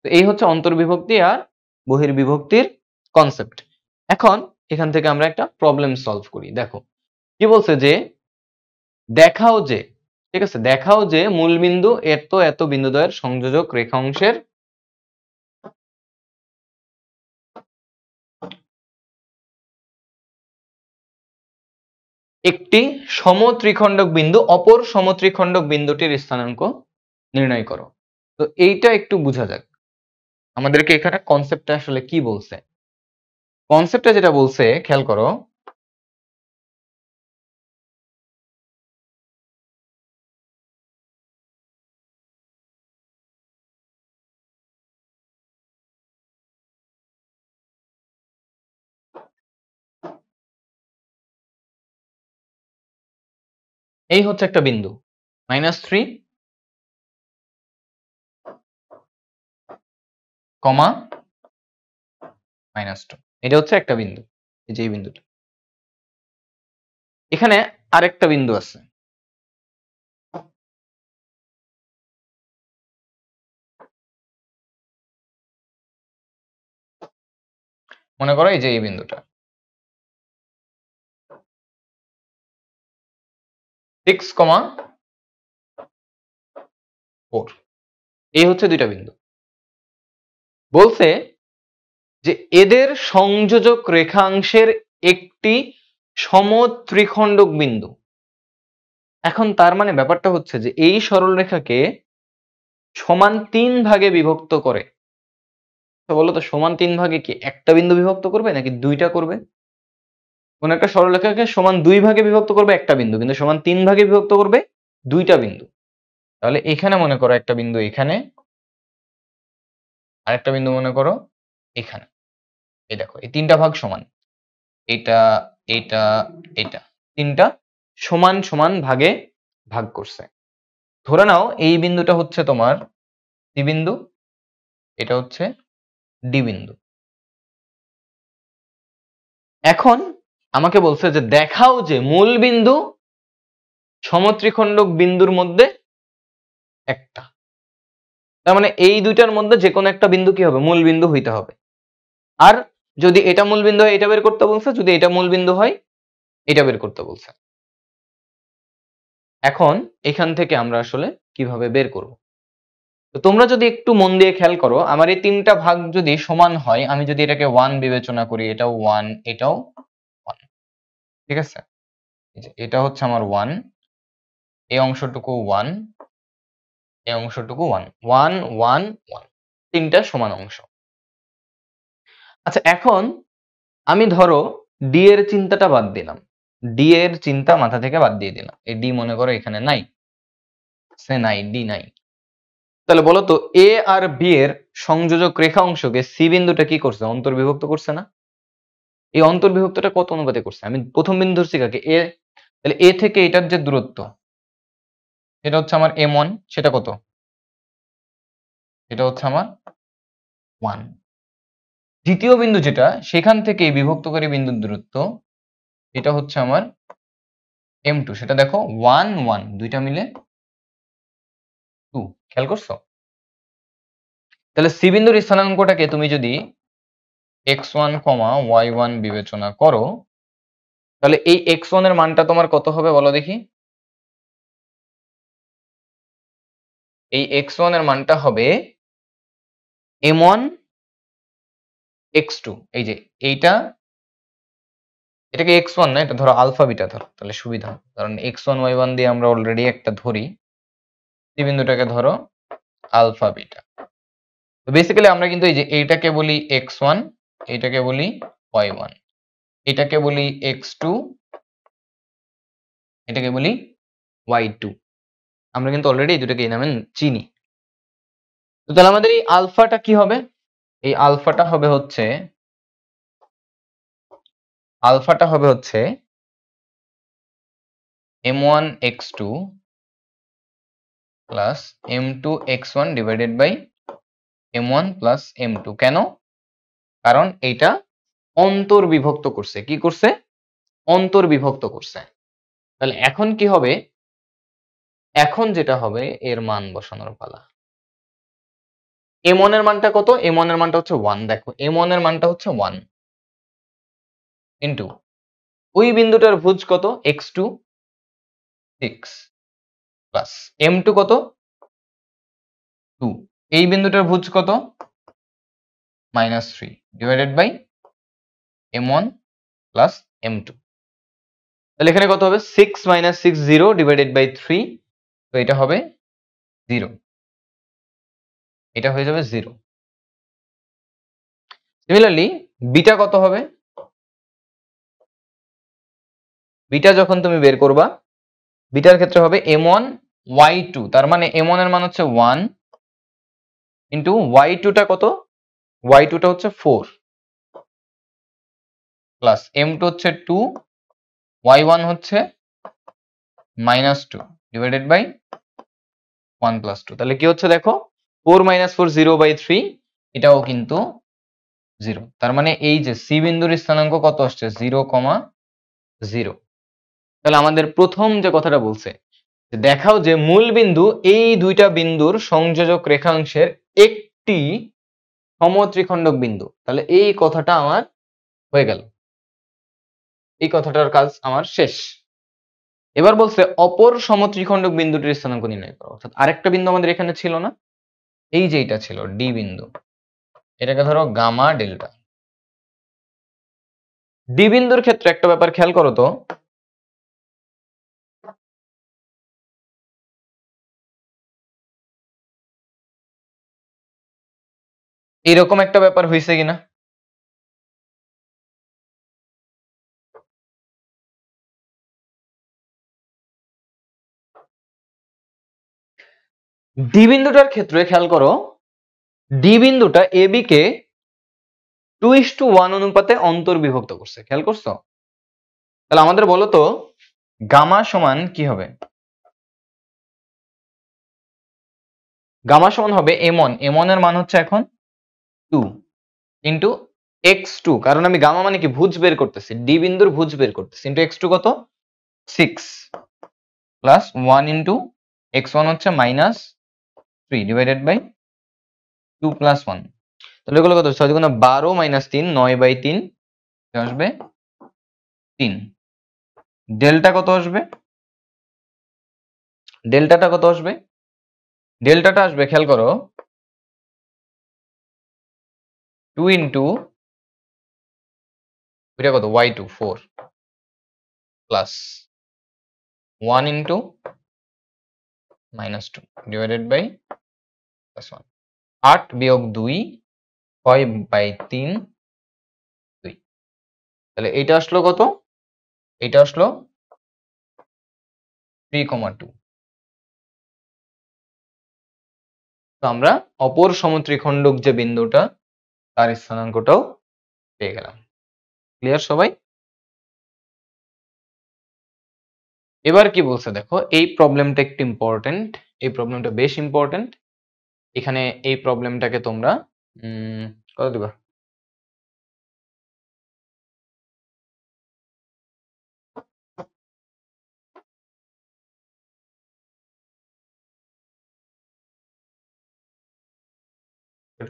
তো এই হচ্ছে অন্তর্বিভক্তি আর বহির্বিভক্তির কনসেপ্ট। এখন এখান থেকে আমরা একটা প্রবলেম সলভ করি। দেখো কি বলছে যে দেখাও যে, ঠিক আছে, দেখাও যে মূলবিন্দু এত এত বিন্দুদ্বয়ের সংযোজক রেখা অংশের একটি সমত্রিখণ্ডক বিন্দু অপর সমত্রিখণ্ডক বিন্দুটির স্থানাঙ্ক নির্ণয় করো। তো এইটা একটু বোঝা যাক আমাদেরকে এখানে কনসেপ্টটা আসলে কি বলছে। কনসেপ্টটা যেটা বলছে খেয়াল করো, এই হচ্ছে একটা বিন্দু -3, -2, এটা হচ্ছে একটা বিন্দু, এই যে এই বিন্দুটা। এখানে আরেকটা বিন্দু আছে, মনে করো এই যে এই বিন্দুটা 6,4, এই হচ্ছে দুইটা বিন্দু। বলছে যে এদের সংযোজক রেখাংশের একটি সমত্রিখণ্ডক বিন্দু। এখন তার মানে ব্যাপারটা হচ্ছে যে এই সরলরেখাকে সমান 3 ভাগে বিভক্ত করে। তো বলো তো সমান 3 ভাগে কি একটা বিন্দু বিভক্ত করবে নাকি দুইটা করবে? কোন একটা সরলরেখাকে সমান 2 ভাগে বিভক্ত করবে একটা বিন্দু, কিন্তু সমান 3 ভাগে বিভক্ত করবে দুইটা বিন্দু। তাহলে এখানে মনে করো একটা বিন্দু এখানে, আরেকটা বিন্দু মনে করো এখানে। এই দেখো এই তিনটা ভাগ সমান, এটা এটা এটা, তিনটা সমান সমান ভাগে ভাগ করছে। ধরে নাও এই বিন্দুটা হচ্ছে তোমার সি বিন্দু, এটা হচ্ছে ডি বিন্দু। এখন আমাকে বলছে যে দেখাও যে মূল বিন্দু সমত্রিখণ্ডক বিন্দুর মধ্যে একটা। তার মানে এই দুইটার মধ্যে যে কোনো একটা বিন্দু কি হবে, মূল বিন্দু হইতে হবে। আর যদি এটা মূল বিন্দু হয় এটা বের করতে বলছে, যদি এটা মূল বিন্দু হয় এটা বের করতে বলছে। এখন এখান থেকে আমরা আসলে কিভাবে বের করব? তো তোমরা যদি একটু মন দিয়ে খেয়াল করো, আমার এই তিনটা ভাগ যদি সমান হয়, আমি যদি এটাকে 1 বিবেচনা করি, এটাও 1, এটাও 1, ঠিক আছে? এই যে এটা হচ্ছে আমার 1, এই অংশটুকু 1, এই অংশটুকু 1, 1 1 1, তিনটা সমান অংশ। আচ্ছা এখন আমি ধরো ডি এর চিন্তাটা বাদ দিলাম, ডি এর চিন্তা মাথা থেকে বাদ দিয়ে দিলাম। এই ডি মনে করো এখানে নাই, সে নাই, ডি নাই। তাহলে বলো তো এ আর বি এর সংযোজক রেখা অংশকে সি বিন্দুটা কি করছে, অন্তর্বিভক্ত করছে না? এই অন্তর্বিভক্তটা কত অনুপাতে করছে? আমি প্রথম বিন্দু ধরছি কাকে, এ। তাহলে এ থেকে এটার যে দূরত্ব এটা হচ্ছে আমার m1, সেটা কত? এটা হচ্ছে আমার 1। দ্বিতীয় বিন্দু যেটা, সেখান থেকে এই বিভক্তকারী বিন্দুর দূরত্ব এটা হচ্ছে আমার m2, সেটা দেখো 1 1, দুইটা মিলে 2, খেয়াল করছো? তাহলে সি বিন্দুর স্থানাঙ্কটাকে তুমি যদি x1, y1 বিবেচনা করো, তাহলে এই x1 এর মানটা তোমার কত হবে বলো দেখি? এই x1 এর মানটা হবে m1 x2। এই যে এইটা, এটাকে x1 না, এটা ধরো আলফা বিটা ধরো, তাহলে সুবিধা হবে। কারণ x1 y1 দিয়ে আমরা অলরেডি একটা ধরি, সি বিন্দুটাকে ধরো আলফা বিটা। তো বেসিক্যালি আমরা কিন্তু এই যে এইটাকে বলি x1, এইটাকে বলি y1, এটাকে বলি x2, এটাকে বলি y2। আমরা কিন্তু অলরেডি এই দুটাকে এই নামে চিনি। তো তাহলে আমাদের এই আলফাটা কি হবে? এই আলফাটা হবে হচ্ছে m1 x2 plus m2 x1 divided by m1 plus m2। কেন? কারণ এইটা অন্তর্বিভক্ত করছে। কি করছে? অন্তর্বিভক্ত করছে। তাহলে এখন কি হবে? এখন যেটা হবে এর মান বসানোর পালা। m1 এর মানটা কত? m1 এর মানটা হচ্ছে 1। দেখো m1 এর মানটা হচ্ছে 1 ইন্টু ওই বিন্দুটার ভুজ কত? x2 6 প্লাস m2 কত? 2। এই বিন্দুটার ভুজ কত? -3 divided by m1 plus m2। তাহলে এখানে কত হবে 6 - 6 0 ডিভাইডেড বাই 3, তো এটা হবে 0, এটা হয়ে যাবে 0। সিমিলারলি বিটা কত হবে? বিটা যখন তুমি বের করবা, বিটার ক্ষেত্রে হবে m1 y2, তার মানে m1 এর মান হচ্ছে 1 ইন্টু y2 টা কত? y2 টা হচ্ছে 4 প্লাস m2 হচ্ছে 2, y1 হচ্ছে -2 ডিভাইডেড বাই 1 প্লাস 2। তাহলে কি হচ্ছে দেখো, 4 - 4 0/3, এটাও কিন্তু 0। তার মানে এই যে সি বিন্দুর স্থানাঙ্ক কত আসছে? 0,0। তাহলে আমাদের প্রথম যে কথাটা বলছে, যে দেখাও যে মূল বিন্দু এই দুইটা বিন্দুর সংযোজক রেখাংশের একটি সমত্রিখণ্ডক বিন্দু। তাহলে এই কথাটা আমার হয়ে গেল, এই কথাটার কাজ আমার শেষ। এবার বলছে অপর সমত্রিখণ্ডক বিন্দুটির স্থানাঙ্ক নির্ণয় করো। অর্থাৎ আরেকটা বিন্দু আমাদের এখানে ছিল না, এই যে এটা ছিল ডি বিন্দু, এটাকে ধরো গামা ডেল্টা। ডি বিন্দুর ক্ষেত্রে একটা ব্যাপার খেয়াল করো তো, এরকম একটা ব্যাপার হয়েছে কিনা? ডি বিন্দুটার ক্ষেত্রে খেয়াল করো, ডি বিন্দুটা এ বি কে 2:1 অনুপাতে অন্তর্বিভক্ত করছে, খেয়াল করছো? তাহলে আমাদের বলো তো গামা সমান কি হবে? গামা সমান হবে m1, m1 এর মান হচ্ছে এখন 2 ইন্টু x2, কারণ আমি গামা মানে কি ভুজ বের করতেছি, ডি বিন্দুর ভুজ বের করতেছি, ইন্টু x2 কত? 6 প্লাস 1 ইন্টু x1 হচ্ছে -3 ডিভাইডেড বাই 2 প্লাস 1। তাহলে এগুলো কত? 6 × 12 - 3, 9/3 আসবে 3। ডেল্টা কত আসবে? ডেল্টাটা কত আসবে? ডেল্টাটা আসবে খেয়াল করো 2 ইন্টু এটা কত? y2 4 plus 1 into -2 divided by +1। 8 বিয়োগ 2 6/3 2। তাহলে এইটা আসলো কত? এটা আসলো 3,2। তো আমরা অপর সমত্রিখণ্ডক যে বিন্দুটা তার স্থানাঙ্কটাও পেয়ে গেলাম। ক্লিয়ার সবাই? এবার কি বলছে দেখো, এই প্রবলেমটা একটু ইম্পর্টেন্ট, এই প্রবলেমটা বেশ ইম্পর্টেন্ট। এখানে এই প্রবলেমটাকে তোমরা কত দিবা?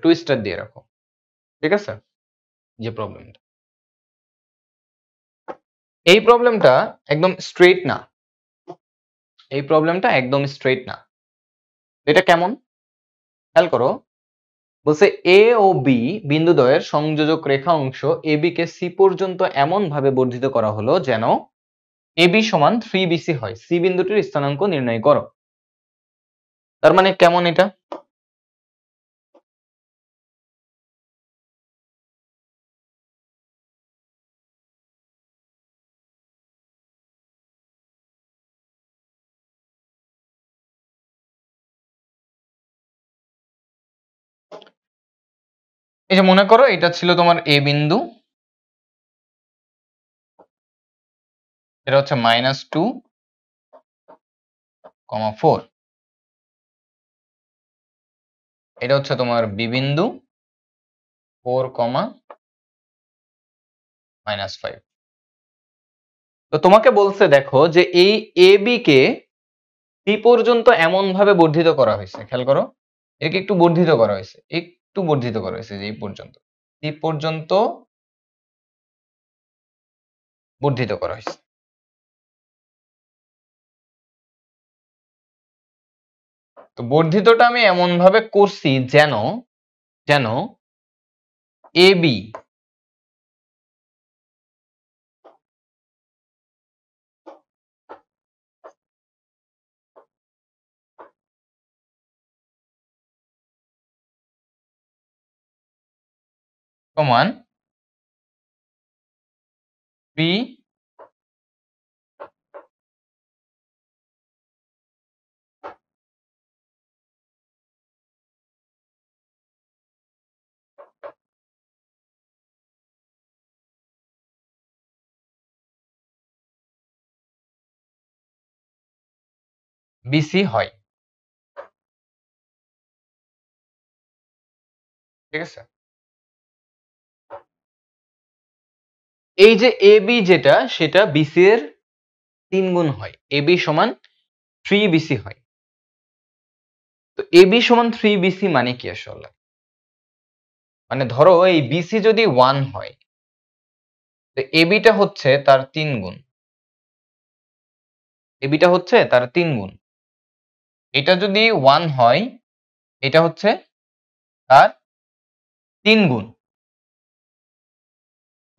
টুইস্টার দিয়ে রাখো, ঠিক আছে? যে প্রবলেমটা, এই প্রবলেমটা একদম স্ট্রেট না, এই প্রবলেমটা একদম স্ট্রেট না। এটা কেমন খেয়াল করো, বলছে এ ও বি বিন্দুদ্বয়ের সংযোজক রেখা অংশ এ বি কে সি পর্যন্ত এমন ভাবে বর্ধিত করা হলো যেন এ বি সমান 3BC হয়। সি বিন্দুটির স্থানাঙ্ক নির্ণয় করো। তার মানে কেমন এটা? এই যে মনে করো এটা ছিল তোমার এ বিন্দু, এটা হচ্ছে -2,4, এটা হচ্ছে তোমার বি বিন্দু 4,-5। তো তোমাকে বলছে দেখো যে এই এ বি কে সি পর্যন্ত এমন ভাবে বর্ধিত করা হয়েছে, খেয়াল করো একে একটু বর্ধিত করা হয়েছে, একটু বর্ধিত করা হয়েছে, যে এই পর্যন্ত সি পর্যন্ত বর্ধিত করা হয়েছে। তো বর্ধিতটা আমি এমন ভাবে করছি যেন যেন এ বি, সমান 3 বিসি হয়। ঠিক আছে, এই যে এবি যেটা সেটা বিসি এর 3 গুণ হয়, এবি সমান 3 বিসি হয়। তো এবি সমান 3 বিসি মানে কি আসলে? মানে ধরো এই বিসি যদি 1 হয়, তো এবিটা হচ্ছে তার 3 গুণ, এবিটা হচ্ছে তার 3 গুণ। এটা যদি 1 হয়, এটা হচ্ছে তার 3 গুণ।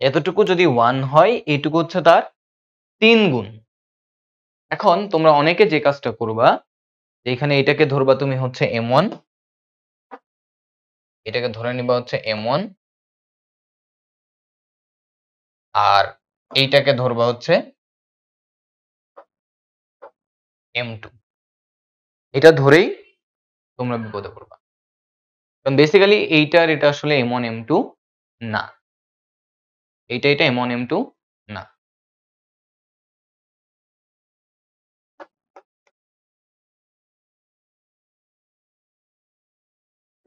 এতটুকু যদি 1 হয়, এইটুকু হচ্ছে তার 3 গুণ। এখন তোমরা অনেকে যে কাজটা করবা, এখানে এটাকে ধরবা তুমি হচ্ছে M1, এটাকে ধরে নিবা হচ্ছে M1, আর এইটাকে ধরবা হচ্ছে M2। এটা ধরেই তোমরা বিপদে পড়বা, কারণ বেসিক্যালি এইটার এটা আসলে M1 M2 না, এটা M1 M2 না।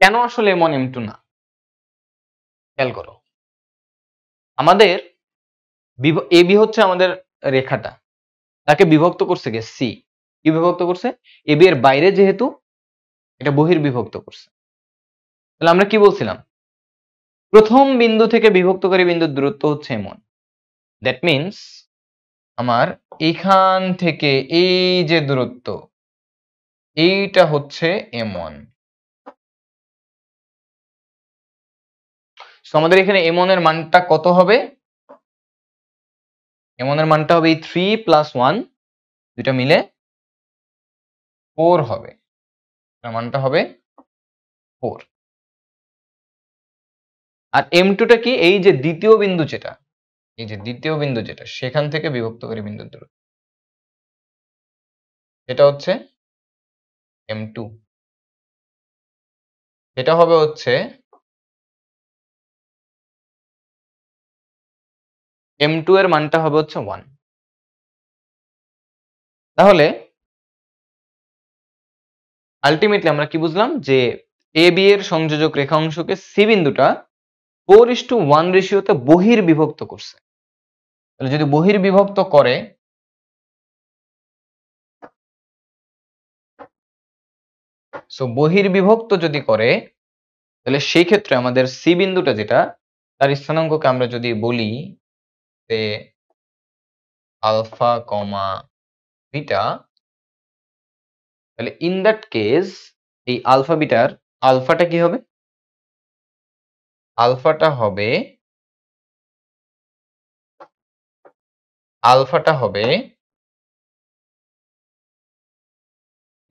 কেন আসলে M1 M2 না? খেয়াল করো, আমাদের এবি হচ্ছে আমাদের রেখাটা, তাকে বিভক্ত করছে কে? সি। কি বিভক্ত করছে? এবি এর বাইরে যেহেতু, এটা বহির্বিভক্ত করছে। তাহলে আমরা কি বলছিলাম? প্রথম বিন্দু থেকে বিভক্তকারী বিন্দুর দূরত্ব হচ্ছে M1। দ্যাট মিন্স আমার এখান থেকে এই যে দূরত্ব, এইটা হচ্ছে M1। সো আমাদের এখানে M1 এর মানটা কত হবে? M1 এর মানটা হবে এই 3 প্লাস 1, দুইটা মিলে 4 হবে। এর মানটা হবে 4। আর M2 টা কি? এই যে দ্বিতীয় বিন্দু যেটা, এই যে দ্বিতীয় বিন্দু যেটা, সেখান থেকে বিভক্তকারী বিন্দুর দূরত্ব, এটা হচ্ছে M2। এটা হবে হচ্ছে M2 এর মানটা হবে হচ্ছে 1। তাহলে আলটিমেটলি আমরা কি বুঝলাম? যে AB এর সংযোজক রেখা অংশকে সি বিন্দুটা 4:1 রেশিওতে বহির্বিভক্ত করছে। তাহলে যদি বহির্বিভক্ত করে, সো বহির্বিভক্ত যদি করে, তাহলে সেই ক্ষেত্রে আমাদের সি বিন্দুটা যেটা, তার স্থানাঙ্ককে আমরা যদি বলি যে আলফা কমা বিটা, তাহলে ইন দ্যাট কেস এই আলফা বিটার আলফাটা কি হবে? আলফাটা হবে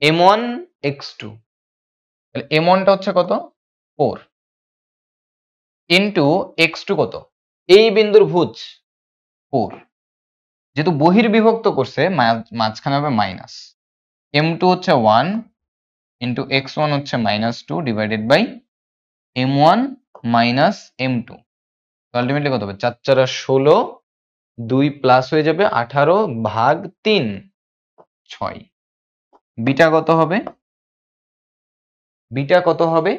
M1 x2। তাহলে M1 টা হচ্ছে কত? 4 ইনটু x2 কত? এই বিন্দুর ভুজ 4, যেহেতু বহির্বিভক্ত করছে মাঝখানে হবে মাইনাস। M2 হচ্ছে 1 ইনটু x1 হচ্ছে -2 divided by M1 minus M2। Ultimately কত হবে? 4 4 16, 2 প্লাস হয়ে যাবে 18 ভাগ 3 6। বিটা কত হবে? বিটা কত হবে?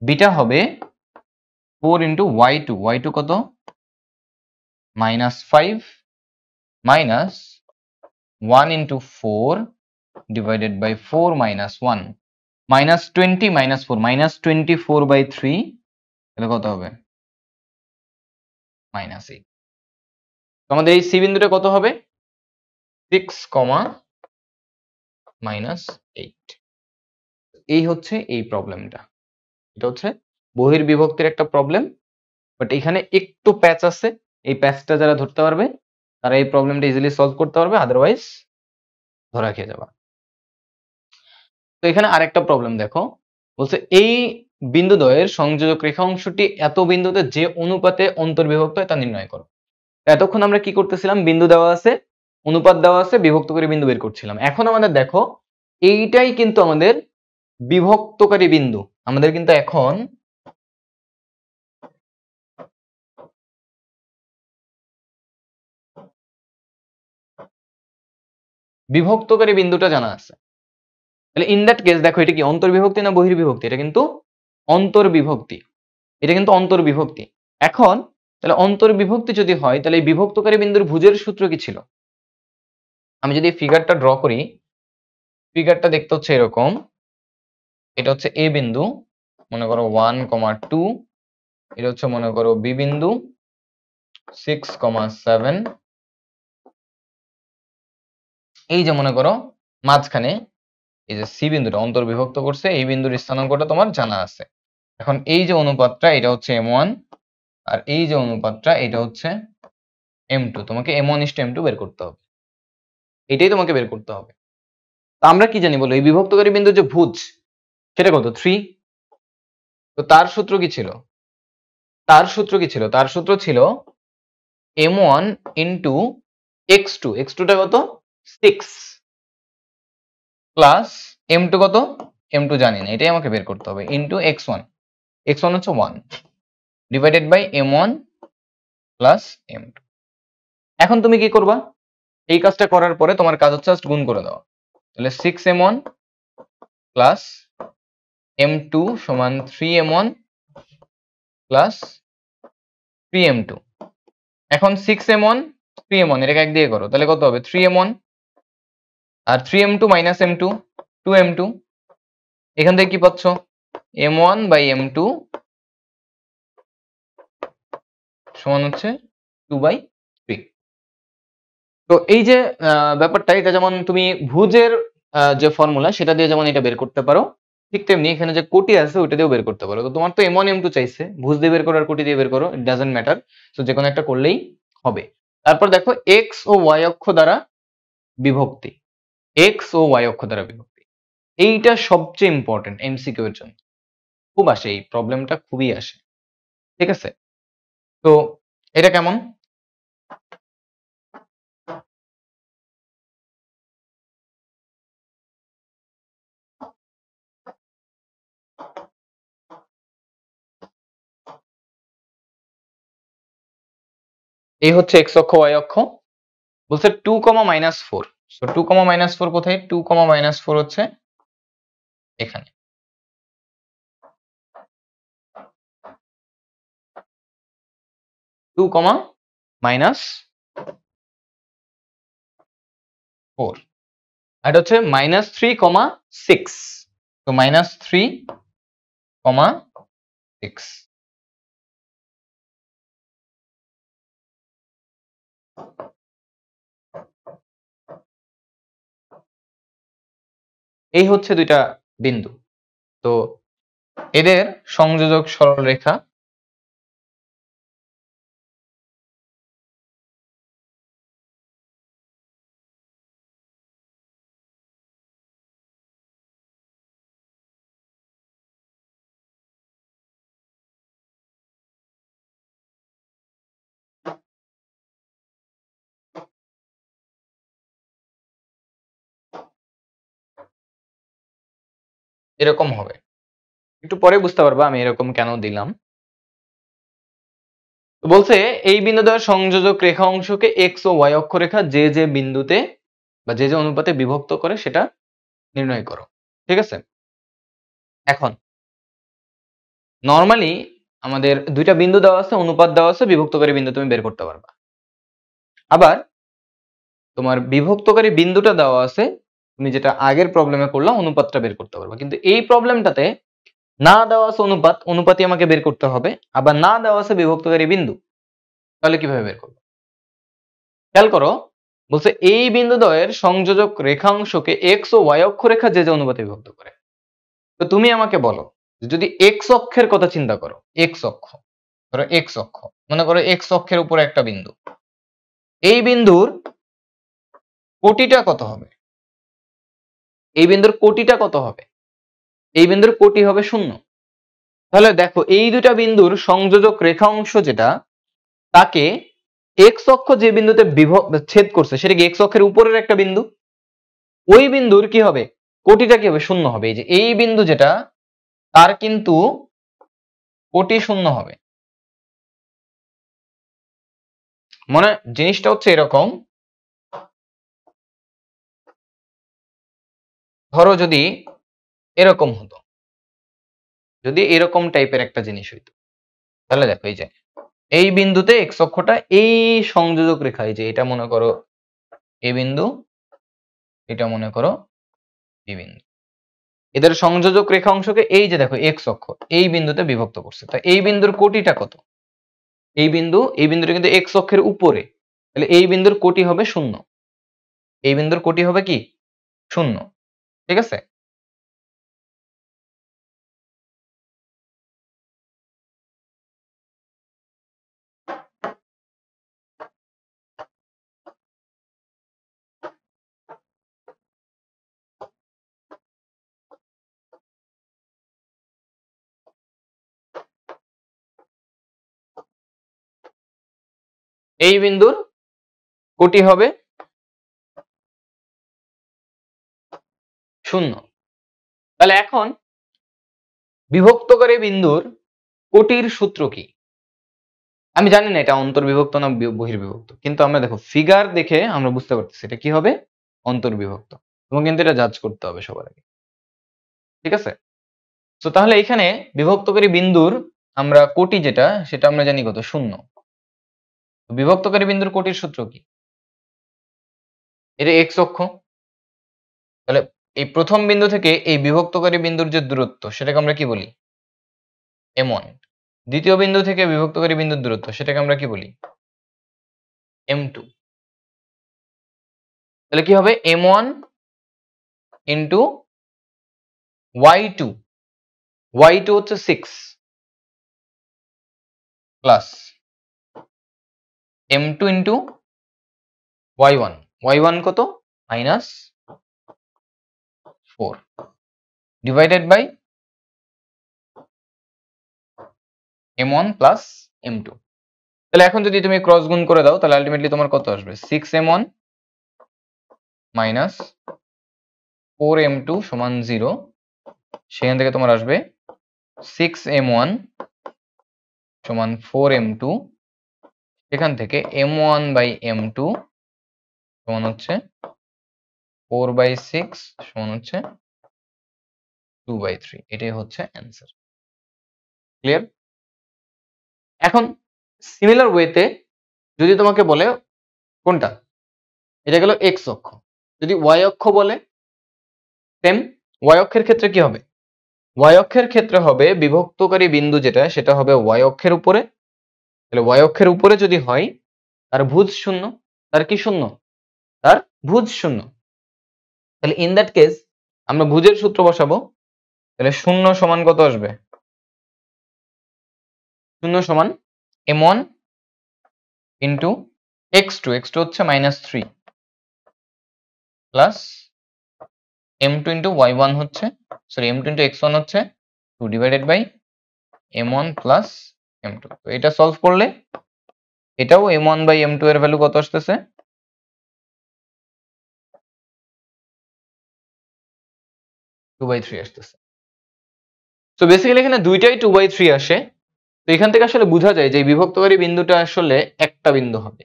বিটা হবে 4 ইনটু y2, y2 কত? -5 minus 1 into 4 divided by 4 minus 1, -20 minus 4, -24/3, তাহলে কত হবে? -8। তো আমাদের এই সি বিন্দুটা কত হবে? 6, -8। এই হচ্ছে এই প্রবলেমটা। এটা হচ্ছে বহির্বিভক্তির একটা প্রবলেম, বাট এখানে একটু প্যাচ আছে। এই প্যাচটা যারা ধরতে পারবে তারা এই প্রবলেমটা ইজিলি সলভ করতে পারবে, আদারওয়াইজ ধরা খেয়ে যাবে। তো এখানে আরেকটা প্রবলেম দেখো, বলছে এই বিন্দুদ্বয়ের সংযোজক রেখা অংশটি এত বিন্দুতে যে অনুপাতে অন্তর্বিভক্ত হয় তা নির্ণয় করো। এতক্ষণ আমরা কি করতেছিলাম, বিন্দু দেওয়া আছে, অনুপাত দেওয়া আছে, বিভক্ত করে বিন্দু বের করছিলাম। এখন আমাদের দেখো এইটাই কিন্তু আমাদের বিভক্তকারী বিন্দু। আমাদের কিন্তু এখন বিভক্তকারী বিন্দুটা জানা আছে। তাহলে ইন দ্যাট কেস দেখো এটা কি অন্তর্বিভক্তি না বহির্বিভক্তি? এটা কিন্তু অন্তর্বিভক্তি। এটা কিন্তু অন্তর্বিভক্তি। এখন তাহলে অন্তর্বিভক্তি যদি হয় তাহলে এই বিভক্তকারী বিন্দুর ভুজের সূত্র কি ছিল? আমি যদি ফিগারটা ড্র করি, ফিগারটা দেখতে হচ্ছে এরকম। এটা হচ্ছে এ বিন্দু, মনে করো 1,2, এটা হচ্ছে মনে করো বি বিন্দু 6,7, এই যে মনে করো মাঝখানে এই যে সি বিন্দুটা অন্তর্বিভক্ত করছে, এই বিন্দুর স্থানাঙ্কটা তোমার জানা আছে। এখন এই যে অনুপাতটা এটা হচ্ছে m1, আর এই যে অনুপাতটা এটা হচ্ছে m2। তোমাকে m1:m2 বের করতে হবে, এটাই তোমাকে বের করতে হবে। তো আমরা কি জানি বলো, এই বিভক্তকারী বিন্দুর যে ভুজ সেটা কত? 3। তো তার সূত্র কি ছিল? তার সূত্র ছিল m1 ইন্টু x2, x2টা কত? 6, প্লাস m2 কত? m2 জানি না, এটাই আমাকে বের করতে হবে, ইন্টু x1, x1 হচ্ছে 1, divided by m1 plus m2। এখন তুমি কি করবা? এই কাজটা করার পরে তোমার কাজ হচ্ছে জাস্ট গুণ করে দেওয়া। তাহলে 6m1 প্লাস m2 সমান 3m1 প্লাস 3m2। এখন 6m1 3m1 এটাকে এক দিয়ে করো, তাহলে কত হবে? 3m1 আর 3m2 মাইনাস m2 2m2। এখান থেকে কি পাচ্ছ? m1 বাই m2 সমান হচ্ছে 2/3। তো এই যে ব্যাপারটা, এটা যেমন তুমি ভুজের যে ফর্মুলা সেটা দিয়ে যেমন এটা বের করতে পারো, ঠিক তেমনি এখানে যে কোটি আছে ওইটা দিয়েও বের করতে পারো। তো তোমার তো m1 m2 চাইছে, ভুজ দিয়ে বের করো আর কোটি দিয়ে বের করো, ইট ডাজন্ট ম্যাটার। তো যে কোনো একটা করলেই হবে। তারপর দেখো x ও y অক্ষ দ্বারা বিভক্তি, x ও y অক্ষ দ্বারা বিভক্তি, এইটা সবচেয়ে ইম্পর্টেন্ট এমসিকিউ এর জন্য। খুব আসে এই প্রবলেমটা, খুবই আসে। ঠিক আছে, তো এটা কেমন? এই হচ্ছে x অক্ষ, y অক্ষ। বলছে 2,-4। সো 2,-4 কোথায়? 2,-4 হচ্ছে এখানে। টু কমা মাইনাস 4, আর এটা হচ্ছে -3,6। তো -3,6। এই হচ্ছে দুইটা বিন্দু। তো এদের সংযোজক সরলরেখা এরকম হবে। একটু পরে বুঝতে পারবা আমি এরকম কেন দিলাম। তো বলছে এই বিন্দুদ্বয়ের সংযোজক রেখা অংশকে এক্স ও ওয়াই অক্ষরেখা যে যে বিন্দুতে বা যে যে অনুপাতে বিভক্ত করে সেটা নির্ণয় করো। ঠিক আছে, এখন নরমালি আমাদের দুইটা বিন্দু দেওয়া আছে, অনুপাত দেওয়া আছে, বিভক্তকারী বিন্দু তুমি বের করতে পারবা। আবার তোমার বিভক্তকারী বিন্দুটা দেওয়া আছে, তুমি যেটা আগের প্রবলেমে করলাম অনুপাতটা বের করতে পারবা। কিন্তু এই প্রবলেমটাতে না দেওয়া আছে অনুপাত, অনুপাতই আমাকে বের করতে হবে, আবার না দেওয়া আছে বিভক্তকারী বিন্দু, তাহলে কিভাবে বের করবো? খেয়াল করো, বলছে এই বিন্দুদ্বয়ের সংযোজক রেখাংশকে এক্স ও ওয়াই অক্ষরেখা যে যে অনুপাতে বিভক্ত করে। তো তুমি আমাকে বলো, যদি এক্স অক্ষের কথা চিন্তা করো, এক্স অক্ষ, ধরো এক্স অক্ষ, মনে করো এক্স অক্ষের উপরে একটা বিন্দু, এই বিন্দুর কোটিটা কত হবে? এই বিন্দুর কোটিটা কত হবে? এই বিন্দুর কোটি হবে 0। তাহলে দেখো এই দুটা বিন্দুর সংযোজক রেখা অংশ যেটা, তাকে এক্স অক্ষ যে বিন্দুতে ছেদ করছে সেটা কি এক্স অক্ষের উপরের একটা বিন্দু, ওই বিন্দুর কি হবে, কোটিটা কি হবে, শূন্য হবে। এই যে এই বিন্দু যেটা, তার কিন্তু কোটি শূন্য হবে। মানে জিনিসটা হচ্ছে এরকম, ধরো যদি এরকম হতো, যদি এরকম টাইপের একটা জিনিস হইতো, তাহলে দেখো এই যে এই বিন্দুতে এক্স অক্ষটা এই সংযোজক রেখা, এই যে এটা মনে করো এ বিন্দু, এটা মনে করো বি বিন্দু, এদের সংযোজক রেখা অংশকে এই যে দেখো এক্স অক্ষ এই বিন্দুতে বিভক্ত করছে। তা এই বিন্দুর কোটিটা কত, এই বিন্দুটা কিন্তু এক্স অক্ষের উপরে, তাহলে এই বিন্দুর কোটি হবে শূন্য, এই বিন্দুর কোটি হবে কি শূন্য, ঠিক আছে। এই বিন্দুর কোটি হবে শূন্য। তাহলে এখন বিভক্তকারী বিন্দুর কোটির সূত্র কি, আমি জানি না এটা অন্তর্বিভক্ত না বহির্বিভক্ত, কিন্তু আমরা দেখো ফিগার দেখে আমরা বুঝতে পারতেছি এটা কি হবে, অন্তর্বিভক্ত, এবং কিন্তু এটা জাজ করতে হবে সবার আগে, ঠিক আছে। তো তাহলে এখানে বিভক্তকারী বিন্দুর আমরা কোটি যেটা, সেটা আমরা জানি কত, শূন্য। বিভক্তকারী বিন্দুর কোটির সূত্র কি, এটা এক্স অক্ষ, তাহলে এই প্রথম বিন্দু থেকে এই বিভক্তকারী বিন্দুর যে দূরত্ব সেটাকে আমরা কি বলি, m1। দ্বিতীয় বিন্দু থেকে বিভক্তকারী বিন্দুর দূরত্ব সেটাকে আমরা কি বলি, m2। তাহলে কি হবে, m1 ইন্টু y2, y2 হচ্ছে 6 plus m2 into y1, y1 কত, minus 4 divided by m1 plus m2। তাহলে এখন যদি তুমি ক্রস গুণ করে দাও তাহলে আলটিমেটলি তোমার কত আসবে, 6m1 মাইনাস 4m2 সমান 0, সেখান থেকে তোমার আসবে 6m1 সমান 4m2, এখান থেকে m1 বাই m2 সমান হচ্ছে 4/6 সমান হচ্ছে 2/3, এটাই হচ্ছে অ্যান্সার। ক্লিয়ার? এখন সিমিলার ওয়েতে যদি তোমাকে বলে কোনটা, এটা গেল এক্স অক্ষ, যদি ওয়াই অক্ষ বলে সেম, ওয়াই অক্ষের ক্ষেত্রে কি হবে, ওয়াই অক্ষের ক্ষেত্রে হবে বিভক্তকারী বিন্দু যেটা সেটা হবে ওয়াই অক্ষের উপরে, তাহলে ওয়াই অক্ষের উপরে যদি হয় তার ভুজ শূন্য, তার কি শূন্য, তার ভুজ শূন্য। তাহলে ইন দ্যাট কেস আমরা ভুজের সূত্র বসাবো, তাহলে শূন্য সমান কত আসবে, শূন্য সমান m1 ইন্টু x2, x2 হচ্ছে -3 প্লাস m2 ইন্টু y1 হচ্ছে, সরি m2 ইন্টু x1 হচ্ছে 2 divided by m1 plus m2। তো এটা সলভ করলে এটাও m1 বাই m2 এর ভ্যালু কত আসতেছে, 2/3 আসতেছে। তো বেসিক্যালি এখানে দুইটাই 2/3 আসে। তো এখান থেকে আসলে বোঝা যায় যে বিভক্তকারী বিন্দুটা আসলে একটা বিন্দু হবে।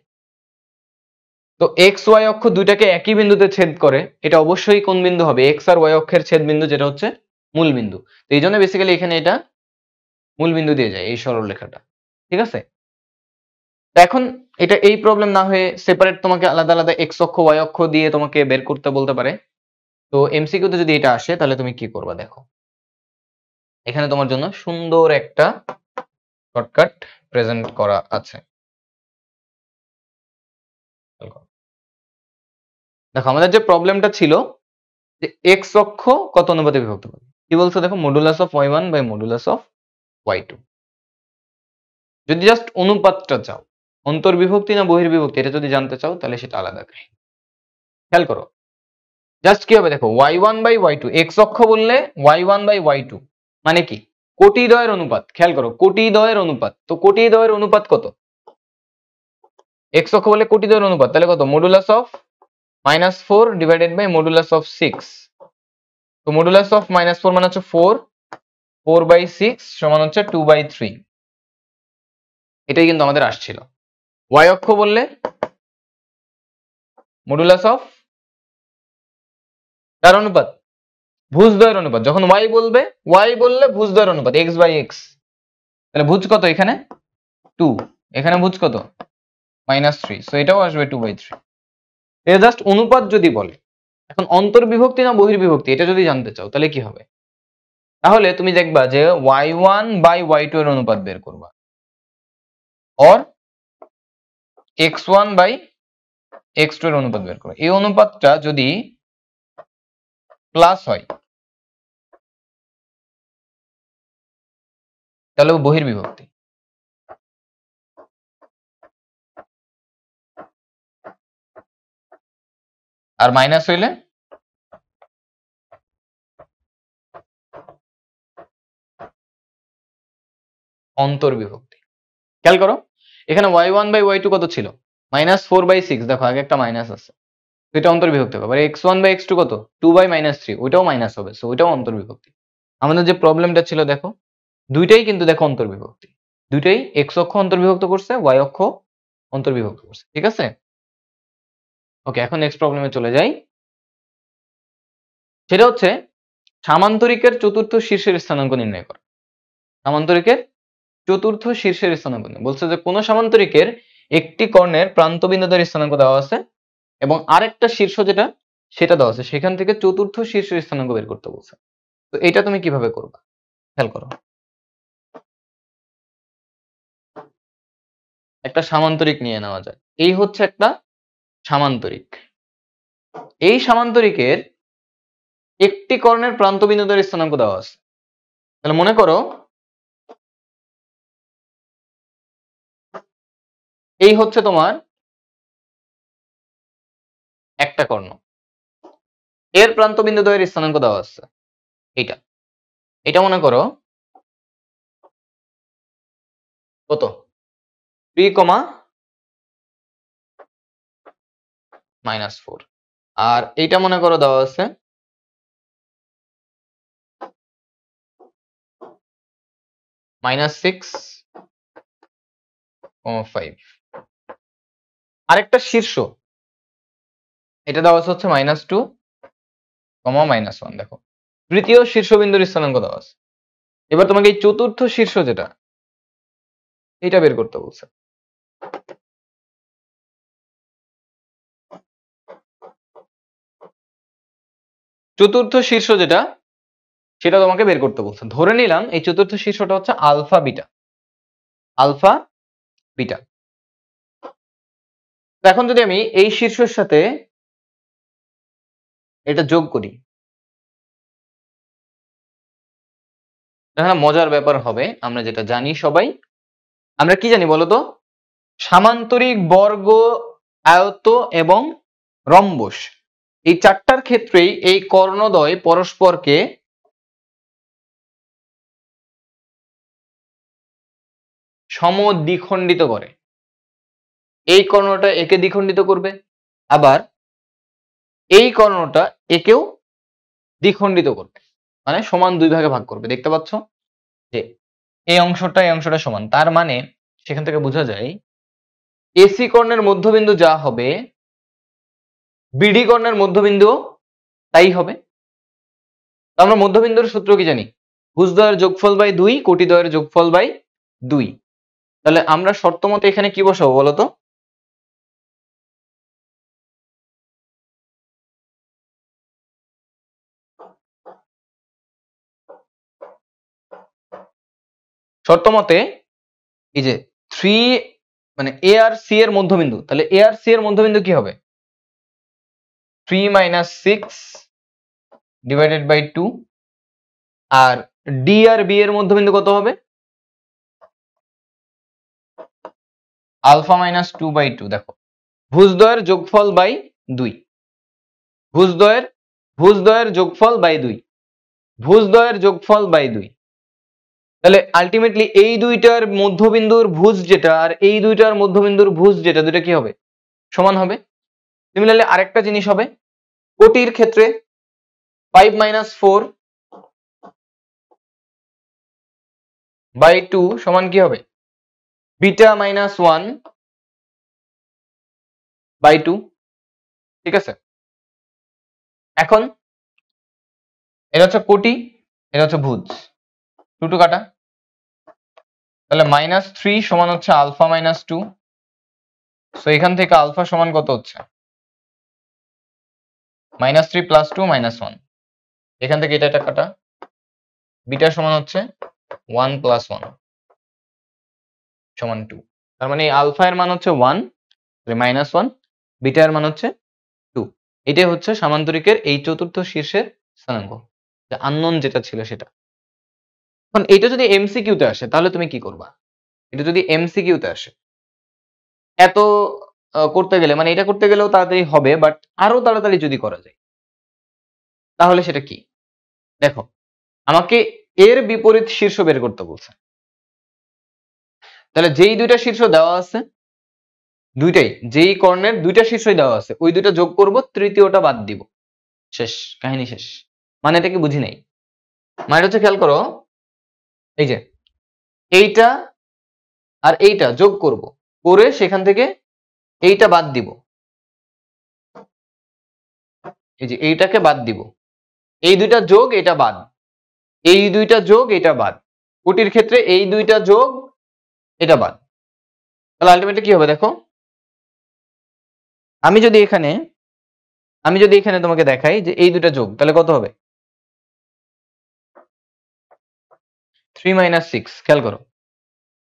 তো এক্স ওয়াই অক্ষ দুইটাকে একই বিন্দুতে ছেদ করে, এটা অবশ্যই কোন বিন্দু হবে, এক্স আর ওয়াই অক্ষের ছেদ বিন্দু, যেটা হচ্ছে মূল বিন্দু। তো এই জন্য বেসিক্যালি এখানে এটা মূল বিন্দু দিয়ে যায় এই সরল রেখাটা, ঠিক আছে। তো এখন এটা এই প্রবলেম না হয়ে সেপারেট তোমাকে আলাদা আলাদা এক্স অক্ষ ওয়াই অক্ষ দিয়ে তোমাকে বের করতে বলতে পারে। তো এমসিকিউতে যদি এটা আসে তাহলে তুমি কি করবা, দেখো এখানে তোমার জন্য সুন্দর একটা শর্টকাট প্রেজেন্ট করা আছে। দেখো আমাদের যে প্রবলেমটা ছিল যে এক্স অক্ষ কত অনুপাতে বিভক্ত করে, কি বলছো দেখো, modulus of y1 by modulus of y2। যদি জাস্ট অনুপাতটা চাও, অন্তর্বিভক্তি না বহির্বিভক্তি এটা যদি জানতে চাও তাহলে সেটা আলাদা কাহিনী। খেয়াল করো জাস্ট কি হবে দেখো, y1 বাই y2, এক্স অক্ষ বললে y1 বাই y2 মানে কি, কোটিদ্বয়ের অনুপাত, খেয়াল করো কোটিদ্বয়ের অনুপাত। তো কোটিদ্বয়ের অনুপাত কত? এক্স অক্ষ বলে কোটিদ্বয়ের অনুপাত, তাহলে কত? Modulus of -4 divided by modulus of 6। তো মডুলাস অফ -4 মানে হচ্ছে 4, 4/6 সমান হচ্ছে 2/3। এটাই কিন্তু আমাদের আসছিল। ওয়াই অক্ষ বললে মডুলাস অফ কার অনুপাত? ভুজদ্বয়ের অনুপাত। যখন ওয়াই বললে ভুজদ্বয়ের অনুপাত x/x। তাহলে ভুজ কত এখানে? 2, এখানে ভুজ কত? -3, সো এটাও আসবে 2/3। এটা জাস্ট অনুপাত যদি বলে। এখন অন্তর্বিভক্তি না বহির্বিভক্তি এটা যদি জানতে চাও তাহলে কি হবে? তাহলে তুমি দেখবা যে y1/y2 এর অনুপাত বের করবা, অর x1/x2 এর অনুপাত বের করবা। এই অনুপাতটা যদি প্লাস হয় তাহলে বহির্বিভক্তি, আর মাইনাস হইলে অন্তর্বিভক্তি। খেয়াল করো এখানে y1/y2 কত ছিল? -4/6। দেখো আগে একটা মাইনাস আছে, এটা অন্তর্বিভক্তি হবে। x1/x2 কত? 2/-3, ওইটাও মাইনাস হবে, সো ওইটাও অন্তর্বিভক্তি। আমাদের যে প্রবলেমটা ছিল দেখো দুইটাই কিন্তু দেখো অন্তর্বিভক্তি, দুইটাই x অক্ষ অন্তর্বিভক্ত করছে, y অক্ষ অন্তর্বিভক্ত করছে। ঠিক আছে, ওকে। এখন নেক্সট প্রবলেমে চলে যাই। সেটা হচ্ছে সামান্তরিকের চতুর্থ শীর্ষের স্থানাঙ্ক নির্ণয় করো। সামান্তরিকের চতুর্থ শীর্ষের স্থানাঙ্ক বলছে যে কোন সামান্তরিকের একটি কর্ণের প্রান্তবিন্দুদের স্থানাঙ্ক দেওয়া আছে এবং আরেকটা শীর্ষ যেটা সেটা দেওয়া আছে, সেখান থেকে চতুর্থ শীর্ষের স্থানাঙ্ক বের করতে বলছে। তো এটা তুমি কিভাবে করবা? খেয়াল করো, একটা সামান্তরিক নিয়ে নেওয়া যায়। এই হচ্ছে একটা সামান্তরিক। এই সামান্তরিকের একটি কর্ণের প্রান্তবিন্দুদের স্থানাঙ্ক দেওয়া আছে। তাহলে মনে করো এই হচ্ছে তোমার একটা কর্ণ, এর প্রান্তবিন্দুদ্বয়ের স্থানাঙ্ক দেওয়া আছে এইটা। এটা মনে করো কত? 3, -4। আর এইটা মনে করো দেওয়া আছে -6,5। আরেকটা শীর্ষ এটা দেওয়া আছে হচ্ছে -2, -1। দেখো তৃতীয় শীর্ষবিন্দুর স্থানাঙ্ক দেওয়া আছে। এবার তোমাকে এই চতুর্থ শীর্ষ যেটা এটা বের করতে বলছে। চতুর্থ শীর্ষ যেটা সেটা তোমাকে বের করতে বলছে। ধরে নিলাম এই চতুর্থ শীর্ষটা হচ্ছে আলফা বিটা, আলফা বিটা। এখন যদি আমি এই শীর্ষের সাথে এটা যোগ করি, তাহলে মজার ব্যাপার হবে। আমরা যেটা জানি সবাই, আমরা কি জানি বলতো? সামান্তরিক, বর্গ, আয়ত এবং রম্বস, এই চারটার ক্ষেত্রেই এই কর্ণদ্বয় পরস্পরকে সমদ্বিখণ্ডিত করে। এই কর্ণটা একে দ্বিখণ্ডিত করবে, আবার এই কর্ণটা একেও দ্বিখণ্ডিত করবে, মানে সমান দুই ভাগে ভাগ করবে। দেখতে পাচ্ছ যে এই অংশটা সমান, তার মানে সেখান থেকে বোঝা যায় এসি কর্ণের মধ্যবিন্দু যা হবে বিডি কর্ণের মধ্যবিন্দু তাই হবে। আমরা মধ্যবিন্দুর সূত্র কি জানি? ভুজদ্বয়ের যোগফল বাই 2, কোটিদ্বয়ের যোগফল বাই 2। তাহলে আমরা শর্ত মতে এখানে কি বসাবো বলতো? শর্ত মতে এই যে 3 মানে এ আর সি এর মধ্যবিন্দু, তাহলে এ আর সি এর মধ্যবিন্দু কি হবে? 3 - 6 ডিভাইডেড বাই 2। আর ডি আর বি এর মধ্যবিন্দু কত হবে? আলফা -2/2। দেখো ভুজদ্বয়ের যোগফল বাই 2, ভুজদ্বয়ের যোগফল বাই 2, ভুজদ্বয়ের যোগফল বাই 2। তাহলে আলটিমেটলি এই দুইটার মধ্যবিন্দুর ভুজ যেটা আর এই দুইটার মধ্যবিন্দুর ভুজ যেটা, দুইটা কি হবে? সমান হবে। সিমিলারলি আরেকটা জিনিস হবে, কোটির ক্ষেত্রে 5 - 4 বাই 2 সমান কি হবে? Beta -1 by 2। ঠিক আছে, এখন এটা হচ্ছে কোটি, এটা হচ্ছে ভুজ, 2 কাটা। তাহলে -3 সমান হচ্ছে আলফা -2। সো এখান থেকে আলফা সমান কত হচ্ছে? -3 + 2 -1। এখান থেকে এটা কাটা, বিটা সমান হচ্ছে 1 + 1 সমান 2। তার মানে আলফা এর মান হচ্ছে 1 -1, বিটা এর মান হচ্ছে 2। এটাই হচ্ছে সামান্তরিকের এই চতুর্থ শীর্ষের স্থানাঙ্ক, যে আননোন যেটা ছিল সেটা। এখন এটা যদি এমসিকিউ তে আসে তাহলে তুমি কি করবা? এটা যদি এমসিকিউ তে আসে, এত করতে গেলে, মানে এটা করতে গেলেও তাড়াতাড়ি হবে, বাট আরো তাড়াতাড়ি যদি করা যায় তাহলে সেটা কি? দেখো, আমাকে এর বিপরীত শীর্ষ বের করতে বলছে। তাহলে যেই দুইটা শীর্ষ দেওয়া আছে, দুইটাই, যেই কর্ণের দুইটা শীর্ষই দেওয়া আছে, ওই দুইটা যোগ করব, তৃতীয়টা বাদ দিব। শেষ, কাহিনী শেষ। মানে এটা কি বুঝি নাই? মানে হচ্ছে, খেয়াল করো, এই যে এইটা আর এইটা যোগ করব, করে সেখান থেকে এইটা বাদ দিব। এই যে এইটাকে বাদ দিব, এই দুইটা যোগ এটা বাদ, এই দুইটা যোগ এটা বাদ। কোটির ক্ষেত্রে এই দুইটা যোগ এটা বাদ। তাহলে আলটিমেটলি কি হবে দেখো, আমি যদি এখানে তোমাকে দেখাই যে এই দুইটা যোগ, তাহলে কত হবে? 3 - 6। খেয়াল করো,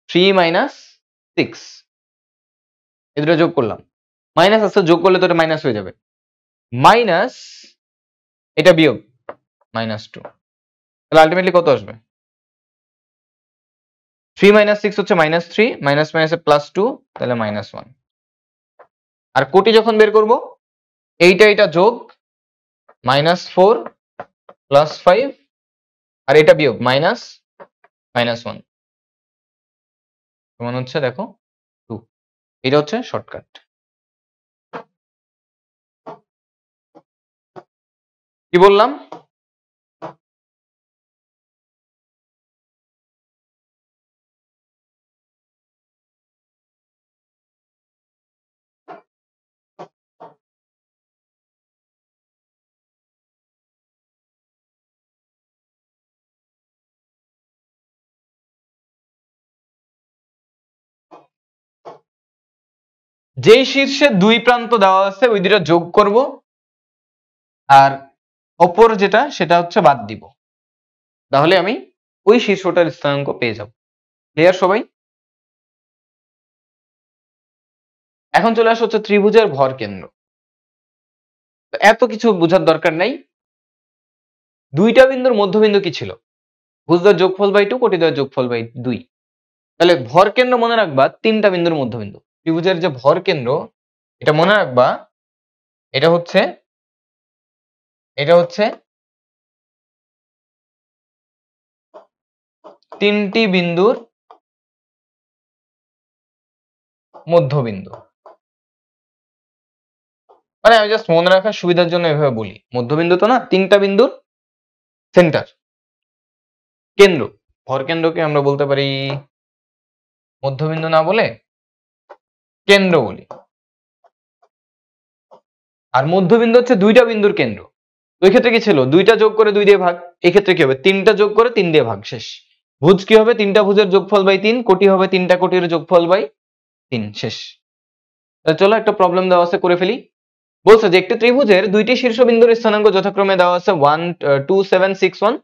3 - 6, এই দুটো যোগ করলাম, মাইনাস আসছে, যোগ করলে তো এটা মাইনাস হয়ে যাবে, মাইনাস এটা বিয়োগ -2। তাহলে আলটিমেটলি কত আসবে? 3 - 6 হচ্ছে -3, মাইনাস মাইনাসে +2, তাহলে -1। আর কোটি যখন বের করব, এইটা এটা যোগ -4 + 5, আর এটা বিয়োগ -1 সমান হচ্ছে দেখো 2। এটা হচ্ছে শর্টকাট। কি বললাম? যেই শীর্ষে দুই প্রান্ত দেওয়া আছে ওই দুটা যোগ করব, আর অপর যেটা সেটা হচ্ছে বাদ দিব, তাহলে আমি ওই শীর্ষটার স্থানাঙ্ক পেয়ে যাব। ক্লিয়ার সবাই? এখন চলে আসা হচ্ছে ত্রিভুজের ভর কেন্দ্র। এত কিছু বোঝার দরকার নাই, দুইটা বিন্দুর মধ্যবিন্দু কি ছিল? ভুজদ্বয়ের যোগফল বাই 2, কোটিদ্বয়ের যোগফল বাই 2। তাহলে ভর কেন্দ্র মনে রাখবা তিনটা বিন্দুর মধ্যবিন্দু। ত্রিভুজের যে ভর কেন্দ্র, এটা মনে রাখবা, এটা হচ্ছে তিনটি বিন্দুর মধ্যবিন্দু। মানে আমি জাস্ট মনে রাখার সুবিধার জন্য এভাবে বলি, মধ্যবিন্দু তো না, তিনটা বিন্দুর সেন্টার, কেন্দ্র। ভর কেন্দ্রকে আমরা বলতে পারি মধ্যবিন্দু না বলে কেন্দ্র বলি। আর মধ্যবিন্দু হচ্ছে দুইটা বিন্দুর কেন্দ্র। ওই ক্ষেত্রে কি ছিল? দুইটা যোগ করে 2 দিয়ে ভাগ। এই ক্ষেত্রে কি হবে? তিনটা যোগ করে 3 দিয়ে ভাগ, শেষ। ভুজ কি হবে? তিনটা ভুজের যোগফল বাই 3। কোটি হবে তিনটা কোটির যোগফল বাই 3, শেষ। তাহলে চলো একটা প্রবলেম দেওয়া আছে, করে ফেলি। বলছে যে একটি ত্রিভুজের দুইটি শীর্ষবিন্দুর স্থানাঙ্ক যথাক্রমে দেওয়া আছে 1, 2, 7, 6, 1,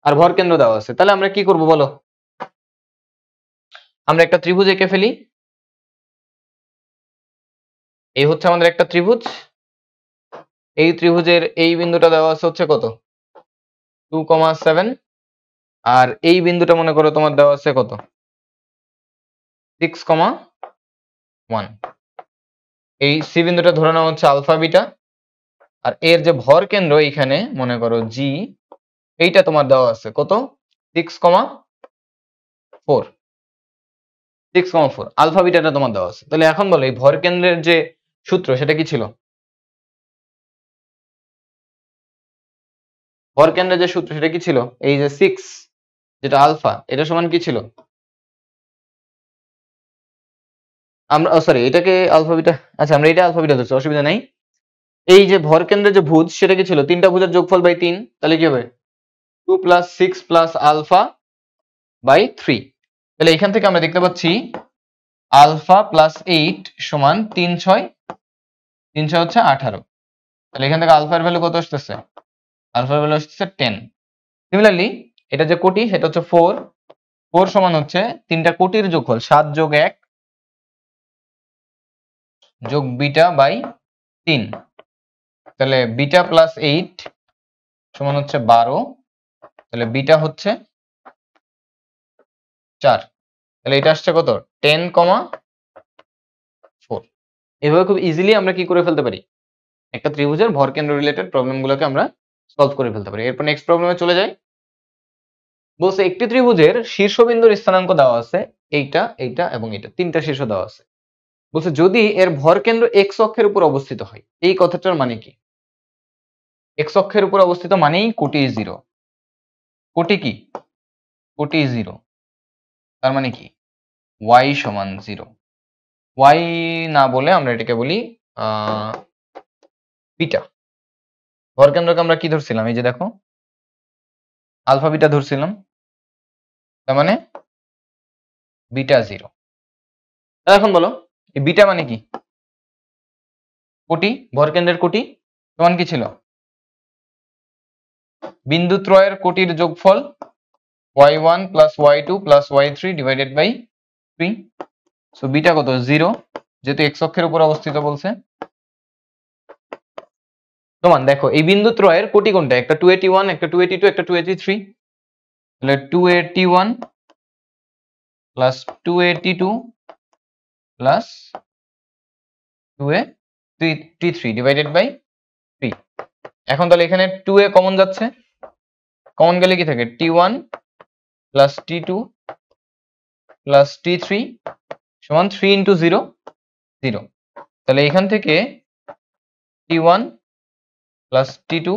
আর ভর কেন্দ্র দেওয়া আছে। তাহলে আমরা কি করব বলো? আমরা একটা ত্রিভুজ এঁকে ফেলি। এই হচ্ছে আমাদের একটা ত্রিভুজ। এই ত্রিভুজের এই বিন্দুটা দেওয়া আছে হচ্ছে কত? 2, 7, আর এই বিন্দুটা মনে করো তোমার দেওয়া আছে কত? 6, 1। এই সি বিন্দুটা ধরে নেওয়া হচ্ছে আলফা বিটা, আর এর যে ভর কেন্দ্র এইখানে মনে করো জি, এইটা তোমার দেওয়া আছে কত? 6, 4, 6,4 আলফা বিটাটা তোমার দেওয়া আছে। তাহলে এখন বলো এই ভর কেন্দ্রের যে সূত্র সেটা কি ছিল? ভর কেন্দ্রের যে সূত্র সেটা কি ছিল? এই যে 6 যেটা আলফা এটা সমান কি ছিল? আমরা সরি এটাকে আলফা বিটা, আচ্ছা আমরা এটা আলফা বিটা ধরছি, অসুবিধা নাই। এই যে ভর কেন্দ্রের যে ভুজ সেটা কি ছিল? তিনটা ভুজের যোগফল বাই 3, তাহলে কি হবে? 2 প্লাস 6 প্লাস আলফা বাই 3। তাহলে এখান থেকে আমরা দেখতে পাচ্ছি আলফা প্লাস 8 সমান 3 6, 3 6 হচ্ছে 18। তাহলে এখান থেকে আলফার ভ্যালু কত আসতেছে? আলফার ভ্যালু আসতেছে 10। সিমিলারলি এটা যে কোটি সেটা হচ্ছে 4, 4 সমান হচ্ছে তিনটা কোটির যোগফল 7 যোগ 1 যোগ বিটা বাই 3। তাহলে বিটা প্লাস 8 সমান হচ্ছে 12, তাহলে বিটা হচ্ছে 4। তাহলে এটা আসছে কত? 10,4। এভাবে খুব ইজিলি আমরা কি করে ফেলতে পারি? একটা ত্রিভুজের ভরকেন্দ্র রিলেটেড প্রবলেমগুলোকে আমরা সলভ করে ফেলতে পারি। এরপর নেক্সট প্রবলেমে চলে যাই। বলছে একটি ত্রিভুজের শীর্ষবিন্দুর স্থানাঙ্ক দেওয়া আছে এইটা, এইটা এবং এটা, তিনটা শীর্ষ দেওয়া আছে। বলছে যদি এর ভরকেন্দ্র এক্স অক্ষের উপর অবস্থিত হয়, এই কথাটার মানে কি? এক্স অক্ষের উপর অবস্থিত মানেই কোটি জিরো। কোটি কি? কোটি জিরো। তার মানে কি? ওয়াই সমান জিরো। ওয়াই না বলে আমরা এটাকে বলি বিটা। ভরকেন্দ্রকে আমরা কি ধরছিলাম? এই যে দেখো আলফা বিটা ধরছিলাম, তার মানে বিটা জিরো। এখন বলো এই বিটা মানে কি? কোটি, ভরকেন্দ্রের কোটি সমান কি ছিল? বিন্দুত্রয়ের কোটির যোগফল y1 plus y2 plus y3 divided by 3। So beta কত? জিরো, যেহেতু এক্স অক্ষের উপর অবস্থিত বলছে। সমান দেখো এই বিন্দুত্রয়ের কোটি কোনটা? একটা 281, একটা 282, একটা 283। তাহলে 281 প্লাস 282 প্লাস 283 ডিভাইডেড বাই 3। এখন তাহলে এখানে 2 এ কমন যাচ্ছে, কমন গেলে কি থাকে? t1 plus t2 plus t3 সমান 3 ইন্টু 0 0। তাহলে এখান থেকে t1 plus t2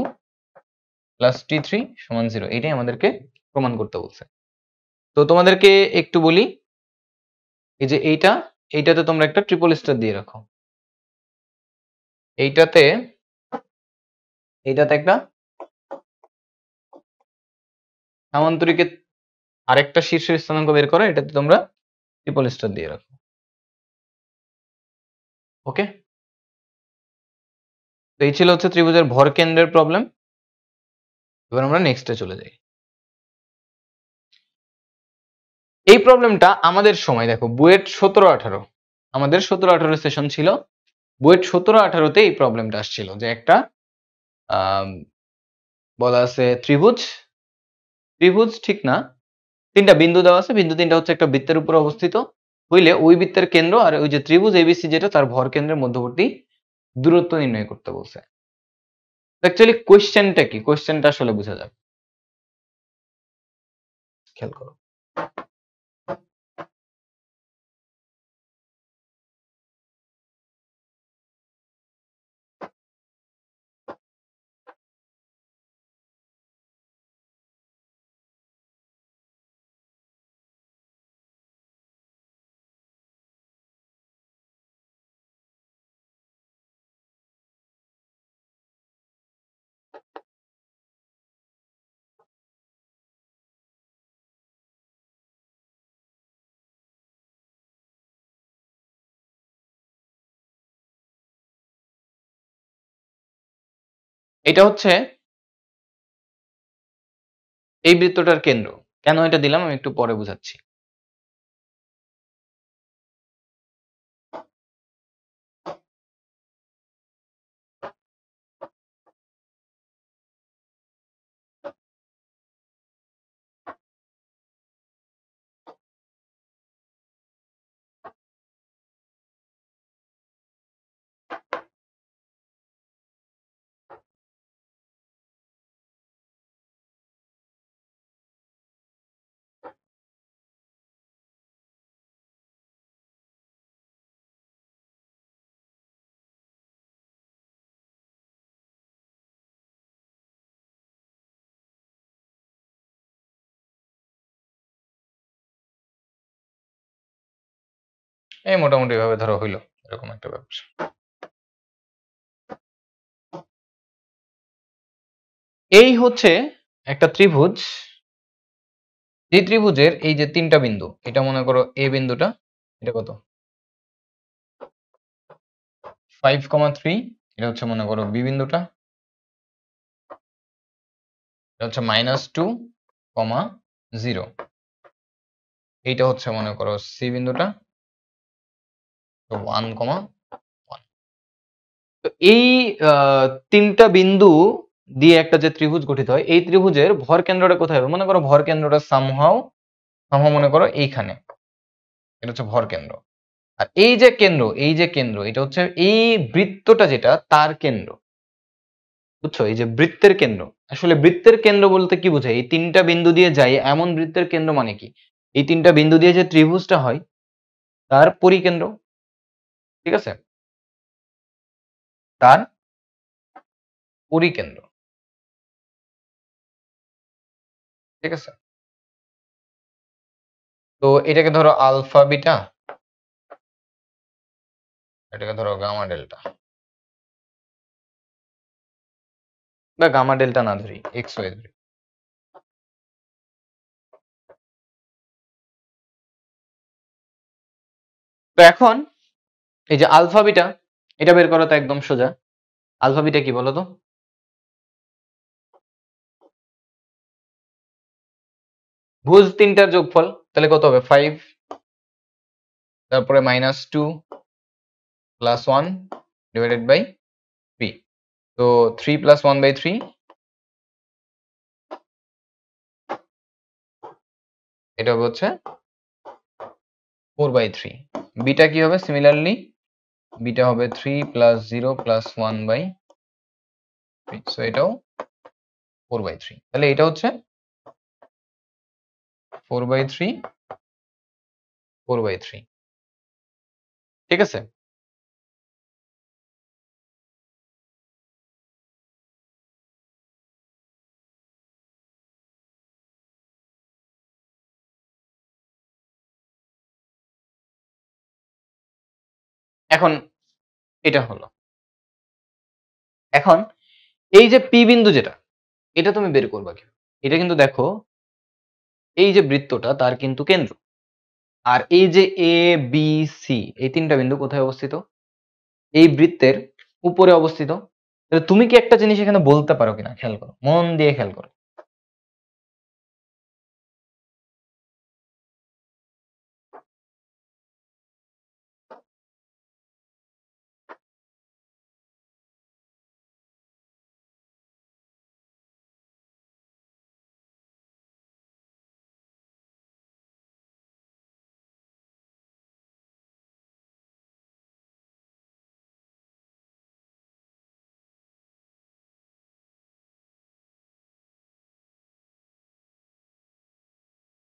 plus t3 সমান 0, এটাই আমাদেরকে প্রমাণ করতে বলছে। তো তোমাদেরকে একটু বলি, এই যে এইটাতে তোমরা একটা ট্রিপল স্টার দিয়ে রাখো। এইটাতে একটা সামান্তরিকের আরেকটা শীর্ষের স্থানাঙ্ক বের করো, এটাতে তোমরা ট্রিপল স্টার দিয়ে রাখো। ওকে, তো এই ছিল হচ্ছে ত্রিভুজের ভরকেন্দ্রের প্রবলেম। এবার আমরা নেক্সটে চলে যাই। এই প্রবলেমটা আমাদের সময় দেখো বুয়েট 17-18, আমাদের 17-18 সেশন ছিল। বুয়েট 17-18তে এই প্রবলেমটা আসছিল যে একটা বলা আছে ত্রিভুজ, ত্রিভুজ ঠিক না, তিনটা বিন্দু দেওয়া আছে, বিন্দু তিনটা হচ্ছে একটা বৃত্তের উপর অবস্থিত হইলে ওই বৃত্তের কেন্দ্র আর ওই যে ত্রিভুজ এবিসি যেটা তার ভর কেন্দ্রের মধ্যবর্তী দূরত্ব নির্ণয় করতে বলছে। অ্যাকচুয়ালি কোশ্চেনটা কি? কোশ্চেনটা আসলে বোঝা যাবে, খেয়াল করো। এটা হচ্ছে এই বৃত্তটার কেন্দ্র। কেন এটা দিলাম আমি একটু পরে বুঝাচ্ছি। এই মোটামুটি ভাবে ধরো হইলো এরকম একটা ব্যাপার। এই হচ্ছে একটা ত্রিভুজ, যে ত্রিভুজের এই যে তিনটা বিন্দু, এটা মনে করো এ বিন্দুটা, এটা কত 5,3, এটা হচ্ছে মনে করো বি বিন্দুটা, এটা হচ্ছে -2,0, এইটা হচ্ছে মনে করো সি বিন্দুটা, তো 1,1। তো এই তিনটা বিন্দু দিয়ে একটা যে ত্রিভুজ গঠিত হয়, এই ত্রিভুজের ভর কেন্দ্রটা কোথায় হবে? মনে করো ভর কেন্দ্রটা সামহাও মনে করো এইখানে, এটা হচ্ছে ভর কেন্দ্র। আর এই যে কেন্দ্র এটা হচ্ছে এই বৃত্তটা যেটা তার কেন্দ্র, বুঝছো? এই যে বৃত্তের কেন্দ্র, আসলে বৃত্তের কেন্দ্র বলতে কি বোঝায়? এই তিনটা বিন্দু দিয়ে যায় এমন বৃত্তের কেন্দ্র মানে কি? এই তিনটা বিন্দু দিয়ে যে ত্রিভুজটা হয় তার পরিকেন্দ্র, ঠিক আছে? তার পরিকেন্দ্র, ঠিক আছে? তো এটাকে ধরো আলফা বিটা, এটাকে ধরো গামা ডেল্টা, বা গামা ডেল্টা না ধরি, এক্স ওয়াই ধরি। তো এখন এই যে আলফা বিটা, এটা বের করা তো একদম সোজা। আলফা বিটা কি বলো তো? ভুজ তিনটার যোগফল, তাহলে কত হবে? 5, তারপরে -2 + 1 ডিভাইডেড বাই 3, তো 3 + 1/3, এটা হবে হচ্ছে 4/3। বিটা কি হবে? সিমিলারলি বিটা হবে 3 + 0 + 1/3, সো এটাও 4/3। তাহলে এটা হচ্ছে 4/3, 4/3, ঠিক আছে? এখন এটা হলো, এখন এই যে পি বিন্দু যেটা, এটা তুমি বের করবা কি? এটা কিন্তু দেখো এই যে বৃত্তটা তার কিন্তু কেন্দ্র, আর এই যে এ বি সি এই তিনটা বিন্দু কোথায় অবস্থিত? এই বৃত্তের উপরে অবস্থিত। তাহলে তুমি কি একটা জিনিস এখানে বলতে পারো কিনা, খেয়াল করো, মন দিয়ে খেয়াল করো।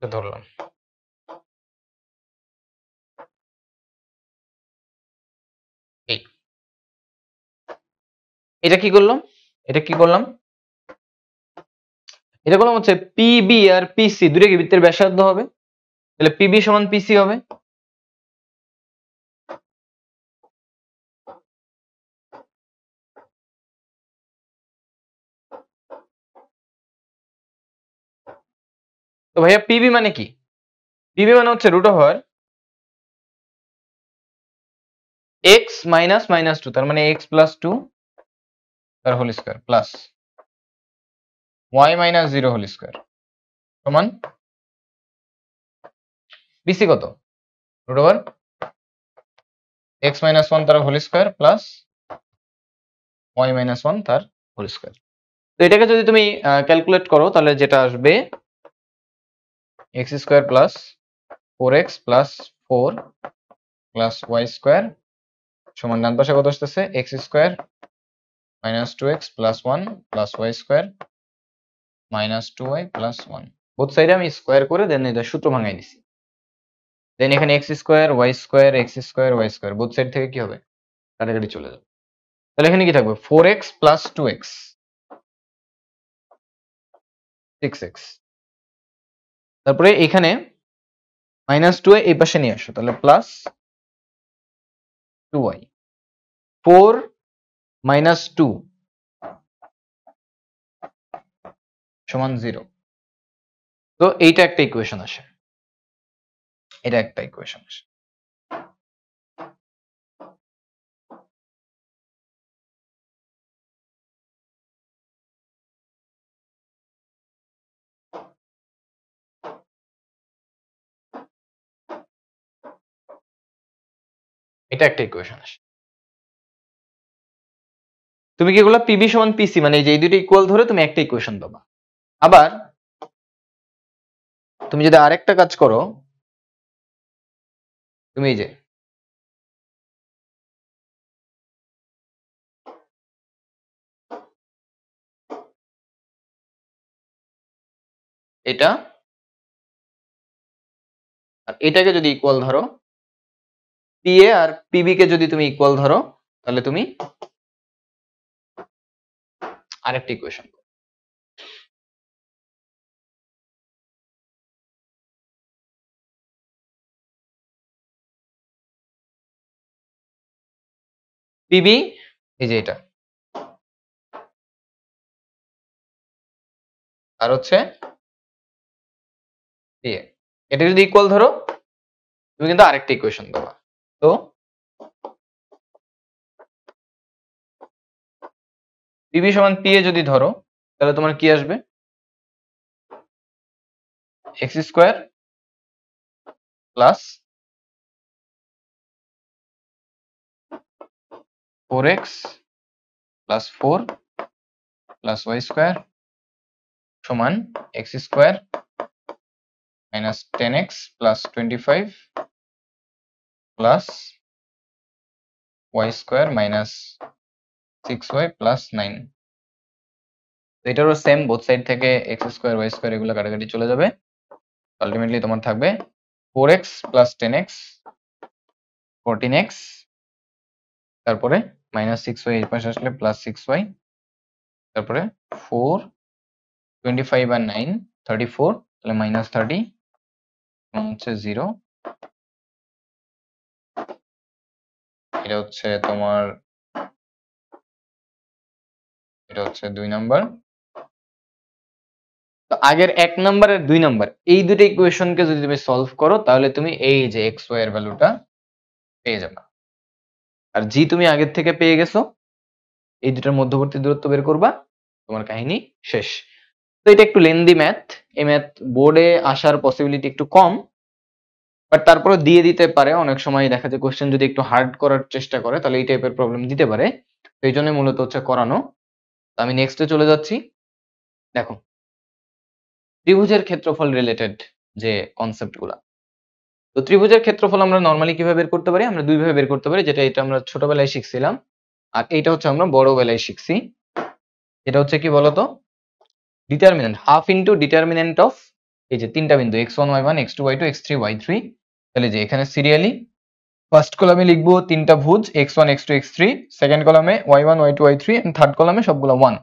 এটা ধরলাম, এই এটা কি করলাম, এটা কি করলাম, এটা করলাম হচ্ছে পিবি আর পিসি দুটো কি বৃত্তের ব্যাসার্ধ হবে, তাহলে পিবি সমান পিসি হবে। তো ভাইয়া পিবি মানে কি? পিবি মানে হচ্ছে √(x - -2), তার মানে x + 2 তার whole square plus y - 0 whole square সমান পিসি কত? √(x - 1) তার হোল স্কয়ার প্লাস y - 1 তার হোল স্কয়ার। তো এটাকে যদি তুমি ক্যালকুলেট করো তাহলে যেটা আসবে x² + 4x + 4 + y² সমান ডান পাশে কত আসতেছে? x² - 2x + 1 + y² - 2y + 1। Both সাইডে আমি স্কয়ার করে দেন এটা সূত্র ভাঙাই দিছি। দেন এখানে x² y² x² y² both side থেকে কি হবে? কাটাকাটি চলে যাবে। তাহলে এখানে কি থাকবে? 4x + 2x 6x, তারপরে এখানে -2 এই পাশে নিয়ে আসো, তাহলে প্লাস 2y 4 - 2 সমান 0। তো এইটা একটা ইকুয়েশন আসে, এটা একটা ইকুয়েশন আসে। এটা একটা ইকুয়েশন আসে। তুমি কি এগুলো পিবি সমান পিসি মানে এই যে এই দুটো ইকুয়াল ধরে তুমি একটা ইকুয়েশন পাবা। আবার তুমি যদি আরেকটা কাজ করো, তুমি এই যে এটা আর এটাকে যদি ইকুয়াল ধরো, পিএ আর পিবি কে যদি তুমি ইকুয়াল ধরো, তাহলে তুমি আরেকটা ইকুয়েশন পাবে। পিবি এই যে এটা আর হচ্ছে পিএ, এটা যদি ইকুয়াল ধরো তুমি কিন্তু আরেকটা ইকুয়েশন পাবা। তো পিবি সমান পিএ যদি ধরো তাহলে তোমার কি আসবে, x square plus 4x plus 4 plus y square সমান x square minus 10x plus 25 plus y square minus 6y plus 9। এটারও সেম, বোথ সাইড থেকে এক্স স্কোয়ার ওয়াই স্কোয়ার এগুলো কাটাকাটি চলে যাবে। আলটিমেটলি তোমার থাকবে 4x প্লাস 10x 14x, তারপরে মাইনাস 6y এই পাশে আসলে প্লাস 6y, তারপরে 4 25 আর 9 34, তাহলে মাইনাস 30 হচ্ছে 0। এটা হচ্ছে তোমার, এটা হচ্ছে 2 নাম্বার। তো আগের 1 নাম্বার আর 2 নাম্বার এই দুটো ইকুয়েশনকে যদি তুমি সলভ করো তাহলে তুমি এই যে এক্স ওয়াই এর ভ্যালুটা পেয়ে যাবে। আর জি তুমি আগের থেকে পেয়ে গেছো, এই দুটার মধ্যবর্তী দূরত্ব বের করবা, তোমার কাহিনী শেষ। তো এটা একটু লেন্দি ম্যাথ, এই ম্যাথ বোর্ডে আসার পসিবিলিটি একটু কম, বাট তারপরে দিয়ে দিতে পারে। অনেক সময় দেখা যায় কোশ্চেন যদি একটু হার্ড করার চেষ্টা করে তাহলে এই টাইপের প্রবলেম দিতে পারে, তো এই জন্য মূলত হচ্ছে করানো। তো আমি নেক্সটে চলে যাচ্ছি। দেখো ত্রিভুজের ক্ষেত্রফল রিলেটেড যে কনসেপ্ট গুলা, তো ত্রিভুজের ক্ষেত্রফল আমরা নর্মালি কিভাবে বের করতে পারি, আমরা দুই ভাবে বের করতে পারি, যেটা এটা আমরা ছোটবেলায় শিখছিলাম আর এইটা হচ্ছে আমরা বড়বেলায় শিখছি। এটা হচ্ছে কি বলতো, determinant half into determinant of এই যে তিনটা বিন্দু x1 y1 x2 y2 x3 y3। তাহলে যে এখানে সিরিয়ালি ফার্স্ট কলামে লিখবো তিনটা ভুজ x1 x2 x3, সেকেন্ড কলামে y1 y2 y3 and third কলামে সবগুলো 1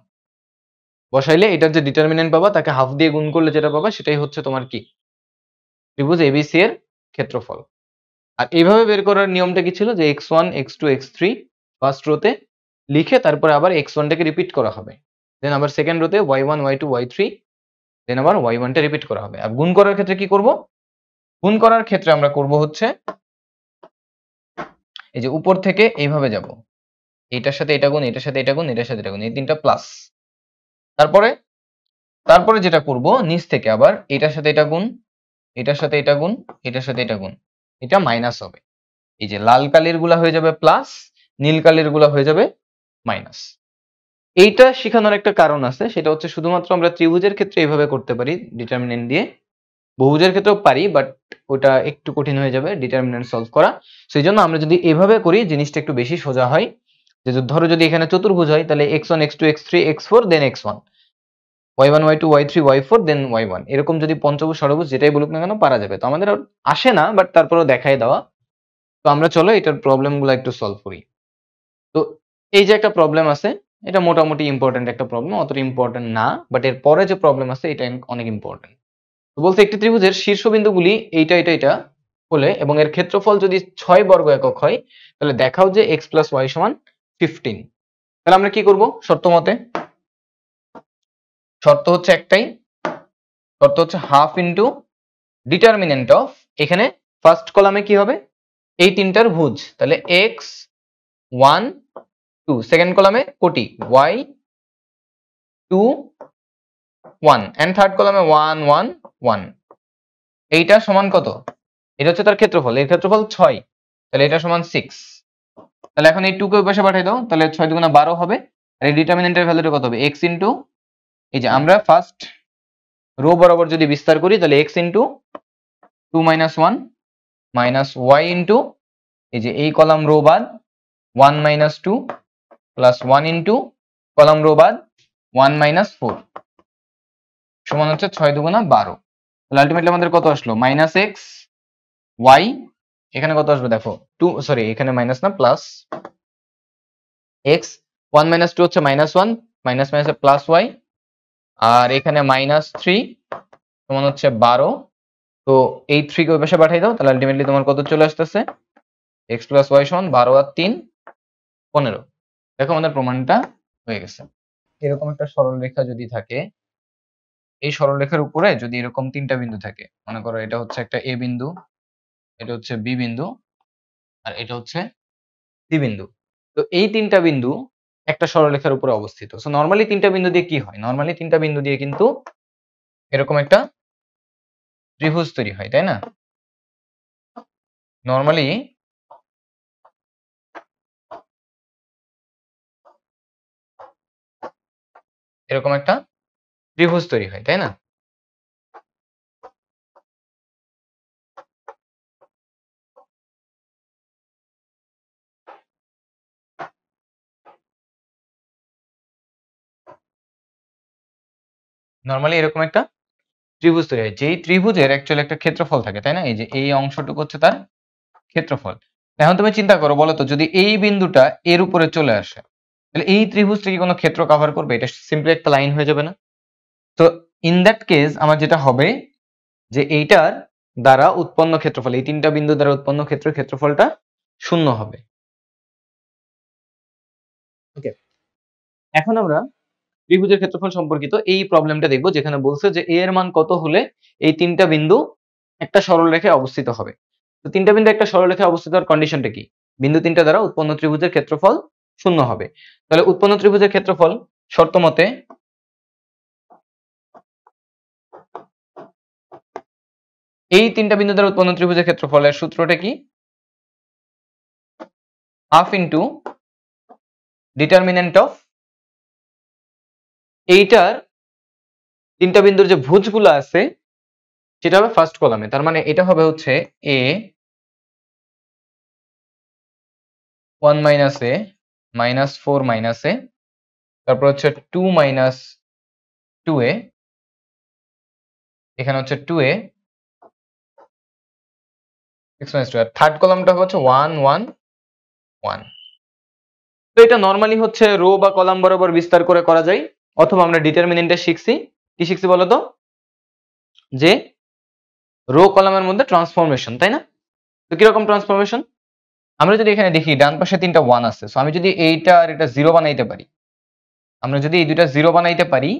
বসাইলে এটার যে ডিটারমিনেন্ট পাবা তাকে হাফ দিয়ে গুণ করলে যেটা পাবা সেটাই হচ্ছে তোমার কি ত্রিভুজ এবিসি এর ক্ষেত্রফল। আর এইভাবে বের করার নিয়মটা কি ছিল যে x1 x2 x3 ফার্স্ট রোতে লিখে তারপরে আবার x1 টাকে রিপিট করা হবে, দেন আবার সেকেন্ড রোতে y1 y2 y3, দেন আবার y1 টা রিপিট করা হবে। আর গুণ করার ক্ষেত্রে কি করব, গুণ করার ক্ষেত্রে আমরা করব হচ্ছে এই যে উপর থেকে এইভাবে যাব, এটার সাথে এটা গুণ এটার সাথে এটা গুণ এটার সাথে এটা গুণ, এই তিনটা প্লাস। তারপরে তারপরে যেটা করব নিচ থেকে আবার এটার সাথে এটা গুণ এটার সাথে এটা গুণ এটার সাথে এটা গুণ, এটা মাইনাস হবে। এই যে লাল কালির গুলা হয়ে যাবে প্লাস, নীল কালির গুলা হয়ে যাবে মাইনাস। এইটা শেখানোর একটা কারণ আছে, সেটা হচ্ছে শুধুমাত্র আমরা ত্রিভুজের ক্ষেত্রে এইভাবে করতে পারি ডিটারমিনেন্ট দিয়ে, বহুভুজের ক্ষেত্রেও পারি বাট ওটা একটু কঠিন হয়ে যাবে ডিটারমিনেন্ট সলভ করা। সেই জন্য আমরা যদি এভাবে করি জিনিসটা একটু বেশি সোজা হয়। যে ধরো যদি এখানে চতুর্ভুজ হয় তাহলে x1 x2 x3 x4 দেন x1, y1 y2 y3 y4 দেন y1, এরকম যদি পঞ্চভুজ ষড়ভুজ যেটাই বলুক না কেন পারা যাবে। তো আমাদের আসে না বাট তারপরেও দেখাই দেওয়া। তো আমরা চলো এটার প্রবলেম গুলো একটু সলভ করি। তো এই যে একটা প্রবলেম আছে, এটা মোটামুটি ইম্পর্টেন্ট একটা প্রবলেম, অতটা ইম্পর্টেন্ট না, বাট এর পরে যে প্রবলেম আছে এটা অনেক ইম্পর্টেন্ট। তো বলতে একটি ত্রিভুজের শীর্ষবিন্দুগুলি এইটা এটা এটা হলে এবং এর ক্ষেত্রফল যদি 6 বর্গ একক হয় তাহলে দেখাও যে x প্লাস y সমান 15। তাহলে আমরা কি করব শর্ত মতে? শর্ত হচ্ছে একটাই, শর্ত হচ্ছে হাফ ইন্টু ডিটারমিনেন্ট অফ, এখানে ফার্স্ট কলামে কি হবে এই তিনটার ভুজ, তাহলে x 1 2, সেকেন্ড কলামে কোটি y 2 1 এন্ড থার্ড কলামে 1 1 1। এইটা সমান কত? এটা হচ্ছে তার ক্ষেত্রফল, এর ক্ষেত্রফল 6, তাহলে এটা সমান 6। তাহলে এখন এই 2 কে ওই পাশে পাঠিয়ে দাও, তাহলে 6 দুগুণা 12 হবে। আর এই ডিটারমিনেন্টের ভ্যালুটা কত হবে? x ইনটু, এই যে আমরা ফার্স্ট রো বরাবর যদি বিস্তার করি তাহলে x into 2 minus 1 minus y into, এই যে এই কলাম রো বাদ 1 minus 2 plus 1 into column rho বাদ 1 মাইনাস 4 সমান হচ্ছে 6 দুগুণা 12। তাহলে আলটিমেটলি আমাদের কত আসলো? মাইনাস এক্স ওয়াই, এখানে কত আসবে দেখো 2, সরি এখানে মাইনাস না প্লাস এক্স 1 মাইনাস 2 হচ্ছে মাইনাস 1, মাইনাস মাইনাসে প্লাস ওয়াই, আর এখানে মাইনাস 3 সমান হচ্ছে 12। তো এই 3 কে ওই পাশে পাঠিয়ে দাও, তাহলে আলটিমেটলি তোমার কত চলে আসতেছে? এক্স প্লাস ওয়াই সমান 12 আর 3 15। দেখো আমাদের প্রমাণটা হয়ে গেছে। এরকম একটা সরলরেখা যদি থাকে, এই সরলরেখার উপরে যদি এরকম তিনটা বিন্দু থাকে, মনে করো এটা হচ্ছে একটা এ বিন্দু, এটা হচ্ছে বি বিন্দু, আর এটা হচ্ছে সি বিন্দু। তো এই তিনটা বিন্দু একটা সরলরেখার উপরে অবস্থিত। সো নরমালি তিনটা বিন্দু দিয়ে কি হয়? নরমালি তিনটা বিন্দু দিয়ে কিন্তু এরকম একটা ত্রিভুজ তৈরি হয়, তাই না? নরমালি এরকম একটা ত্রিভুজ তৈরি হয়, তাই না? নরমালি এরকম একটা ত্রিভুজ তৈরি হয়, যেই ত্রিভুজের অ্যাকচুয়ালি একটা ক্ষেত্রফল থাকে, তাই না? এই যে এই অংশটুকু হচ্ছে তার ক্ষেত্রফল। এখন তুমি চিন্তা করো, বলো তো, যদি এই বিন্দুটা এর উপরে চলে আসে তাহলে এই ত্রিভুজটা কি কোনো ক্ষেত্র কভার করবে? এটা সিম্পলি একটা লাইন হয়ে যাবে না? তো ইন দ্যাট কেস আমার যেটা হবে যে এইটার দ্বারা উৎপন্ন ক্ষেত্রফল, এই তিনটা বিন্দু দ্বারা উৎপন্ন ক্ষেত্রফলটা শূন্য হবে। ওকে, এখন আমরা ত্রিভুজের ক্ষেত্রফল সম্পর্কিত এই প্রবলেমটা দেখব, যেখানে বলছে যে a এর মান কত হলে এই তিনটা বিন্দু একটা সরলরেখায় অবস্থিত হবে। তো তিনটা বিন্দু একটা সরলরেখায় অবস্থিত হওয়ার কন্ডিশনটা কি? বিন্দু তিনটা দ্বারা উৎপন্ন ত্রিভুজের ক্ষেত্রফল শূন্য হবে। তাহলে উৎপন্ন ত্রিভুজের ক্ষেত্রফল শর্ত মতে এই তিনটা বিন্দু দ্বারা উৎপন্ন ত্রিভুজের ক্ষেত্রফলের সূত্রটা কি? হাফ ইন্টু ডিটারমিনেন্ট অফ এইটার তিনটা বিন্দুর যে ভুজগুলো আছে সেটা হবে ফার্স্ট কলামে, তার মানে এটা হবে হচ্ছে a 1 minus a minus 4 minus a, তারপর হচ্ছে 2 মাইনাস 2a, এখানে হচ্ছে 2a 6 মাইনাস 2, আর থার্ড কলামটা হচ্ছে 1 1 1। তো এটা নরমালি হচ্ছে রো বা কলাম বরাবর বিস্তার করে করা যায়, অথবা আমরা ডিটারমিনেন্টে শিখছি, কি শিখছি বলো তো? যে রো কলামের মধ্যে ট্রান্সফরমেশন, তাই না? তো কিরকম ট্রান্সফরমেশন? আমরা যদি এখানে দেখি ডান পাশে তিনটা 1 আছে, সো আমি যদি এইটা আর এটা 0 বানাইতে পারি, আমরা যদি এই দুইটা 0 বানাইতে পারি,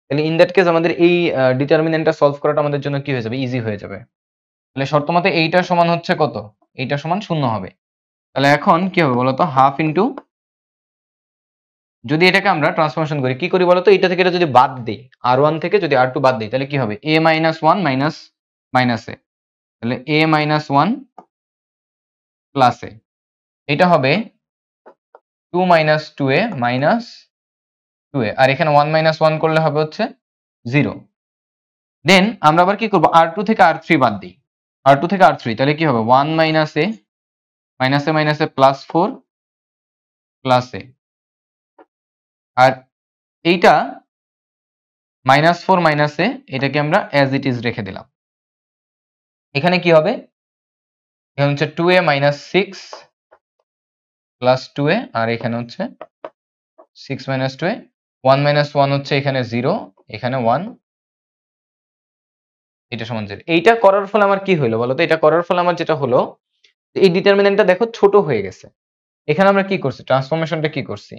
তাহলে ইন দ্যাট কেস আমাদের এই ডিটারমিনেন্টটা সলভ করাটা আমাদের জন্য কি হয়ে যাবে? ইজি হয়ে যাবে। তাহলে শর্ত মতে এইটা সমান হচ্ছে কত? এইটা সমান 0 হবে। তাহলে এখন কি হবে বলতো? হাফ ইন্টু, যদি এটাকে আমরা ট্রান্সফরমেশন করি, কি করি বলতো? এটা থেকে এটা যদি বাদ দিই, r1 থেকে যদি r2 বাদ দিই, তাহলে কি হবে? a minus 1 minus minus a, তাহলে a মাইনাস 1 প্লাস a, এটা হবে 2 মাইনাস 2a মাইনাস 2a, আর এখানে 1 মাইনাস 1 করলে হবে হচ্ছে 0। দেন আমরা আবার কি করব? r2 থেকে r3 বাদ দিই, r2 থেকে r3, তাহলে কি হবে? 1 minus a minus a minus a plus 4 plus a, আর এইটা মাইনাস 4 মাইনাস a, এটাকে আমরা অ্যাজ ইট ইজ রেখে দিলাম। এখানে কি হবে? এখানে হচ্ছে 2a মাইনাস 6 প্লাস 2a, আর এখানে হচ্ছে 6 মাইনাস 2a, 1 মাইনাস 1 হচ্ছে এখানে 0, এখানে 1, এটা সমান 0। এইটা করার ফলে আমার কি হলো বলো তো? এটা করার ফলে আমার যেটা হলো, এই ডিটারমিনেন্টটা দেখো ছোট হয়ে গেছে। এখানে আমরা কি করছি? ট্রান্সফরমেশনটা কি করছি?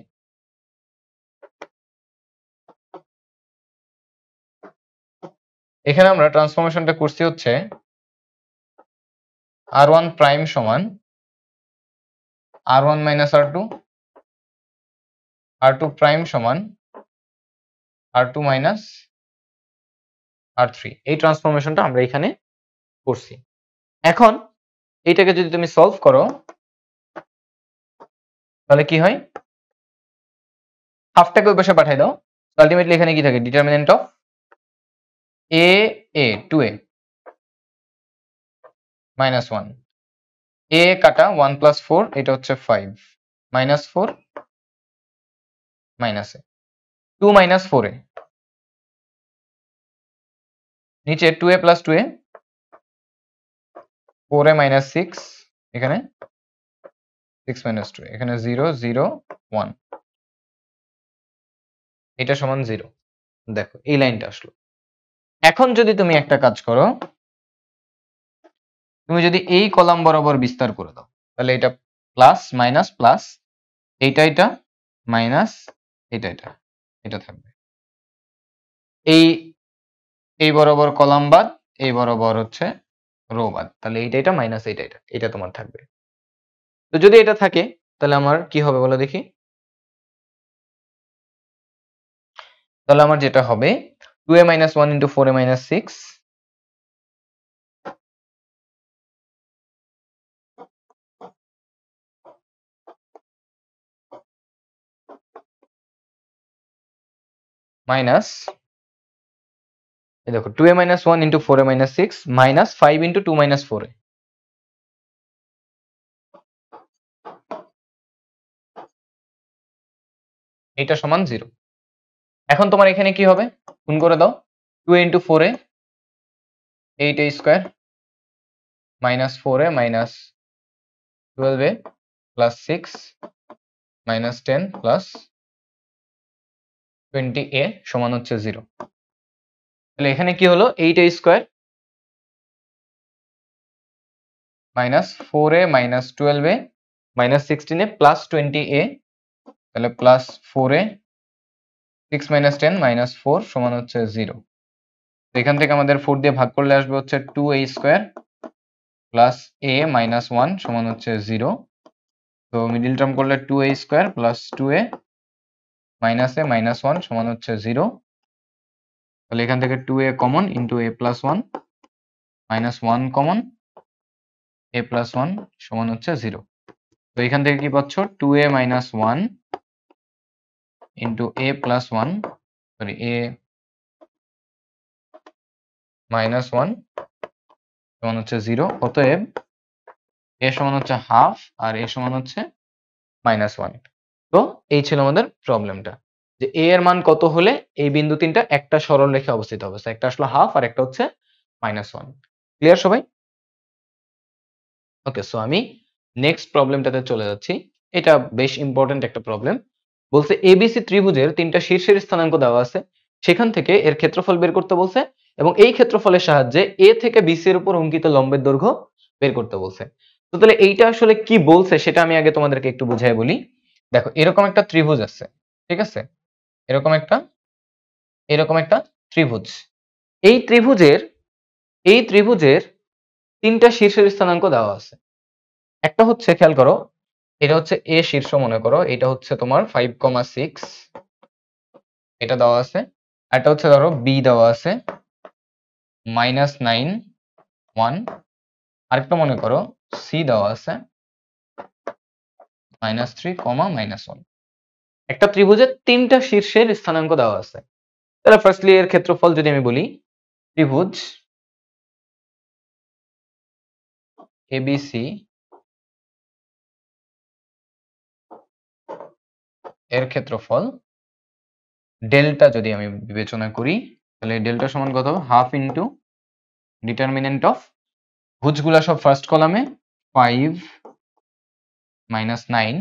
এখানে আমরা ট্রান্সফরমেশনটা করছি হচ্ছে r1 প্রাইম সমান r1 minus r2, r2 prime সমান r2 মাইনাস r3। এই ট্রান্সফরমেশনটা আমরা এখানে করছি। এখন এটাকে যদি তুমি সলভ করো তাহলে কি হয়? হাফটাকে ওই পাশে পাঠিয়ে দাও। আলটিমেটলি এখানে কি থাকে? Determinant of a 2a minus 1, a কাটা 1 প্লাস 4, এটা হচ্ছে 5 minus 4 minus a, 2 minus 4a, নিচে 2a plus 2a, 4a minus 6, এখানে 6 মাইনাস 2, এখানে 0 0 1, এটা সমান 0। দেখো এই লাইনটা আসলো। এখন যদি তুমি একটা কাজ করো, তুমি যদি এই কলাম বরাবর বিস্তার করে দাও, তাহলে এটা প্লাস মাইনাস প্লাস, এটা মাইনাস, এটা এটা থাকবে। এই বরাবর কলাম বাদ, এই বরাবর হচ্ছে রো বাদ, তাহলে এটা মাইনাস এটা তোমার থাকবে। তো যদি এটা থাকে তাহলে আমার কি হবে বলো দেখি? তাহলে আমার যেটা হবে 2a minus 1 into 4a minus 6 minus, এই দেখো 2a minus 1 into 4a minus 6 minus 5 into 2 minus 4a, এটা সমান 0। এখন তোমার এখানে কি হবে? গুণ করে দাও। 2 into 4a 8a square minus 4a minus 12a plus 6 minus 10 plus 20a সমান হচ্ছে 0। তাহলে এখানে কি হলো? 8a square minus 4a minus 12a minus 16a plus 20a, তাহলে প্লাস 4a 6 মাইনাস 10 মাইনাস 4 সমান হচ্ছে 0। তো এখান থেকে আমাদের 4 দিয়ে ভাগ করলে আসবে হচ্ছে 2a square plus a minus 1 সমান হচ্ছে 0। তো মিডিল টার্ম করলে 2a square plus 2a minus a minus 1 সমান হচ্ছে 0। তাহলে এখান থেকে 2a common into a plus 1 minus 1 common, a plus 1 সমান হচ্ছে 0। তো এখান থেকে কি পাচ্ছ? 2a minus 1 into a plus 1, sorry a minus 1 সমান হচ্ছে 0। অতএব a সমান হচ্ছে হাফ আর a সমান হচ্ছে মাইনাস 1। তো এই ছিল আমাদের প্রবলেমটা, যে a এর মান কত হলে এই বিন্দু তিনটা একটা সরল রেখে অবস্থিত হবে। একটা আসলো হাফ আর একটা হচ্ছে মাইনাস 1। ক্লিয়ার সবাই? ওকে, সো আমি নেক্সট প্রবলেমটাতে চলে যাচ্ছি। এটা বেশ ইম্পর্টেন্ট একটা প্রবলেম। বলছে এবিসি ত্রিভুজের তিনটা শীর্ষের স্থানাঙ্ক দেওয়া আছে, সেখান থেকে এর ক্ষেত্রফল বের করতে বলছে এবং এই ক্ষেত্রফলের সাহায্যে এ থেকে বিসি এর উপর অঙ্কিত লম্বের দৈর্ঘ্য বের করতে বলছে। তো তাহলে এইটা আসলে কি বলছে সেটা আমি আগে তোমাদেরকে একটু বুঝাই বলি। দেখো এরকম একটা ত্রিভুজ আছে, ঠিক আছে? এরকম একটা ত্রিভুজ। এই ত্রিভুজের তিনটা শীর্ষের স্থানাঙ্ক দেওয়া আছে। একটা হচ্ছে, খেয়াল করো, এটা হচ্ছে এ শীর্ষ মনে করো, এটা হচ্ছে তোমার 5,6, এটা দেওয়া আছে। একটা হচ্ছে ধরো বি দেওয়া আছে -9 1, আরেকটা মনে করো সি দেওয়া আছে -3, -1। একটা ত্রিভুজের তিনটা শীর্ষের স্থানাঙ্ক দেওয়া আছে। তাহলে ফার্স্টলি এর ক্ষেত্রফল যদি আমি বলি, ত্রিভুজ এবিসি এর ক্ষেত্রফল ডেল্টা যদি আমি বিবেচনা করি, তাহলে ডেল্টা সমান কত? হাফ ইন্টু ডিটারমিনেন্ট অফ, ভুজগুলা সব ফার্স্ট কলামে, 5 -9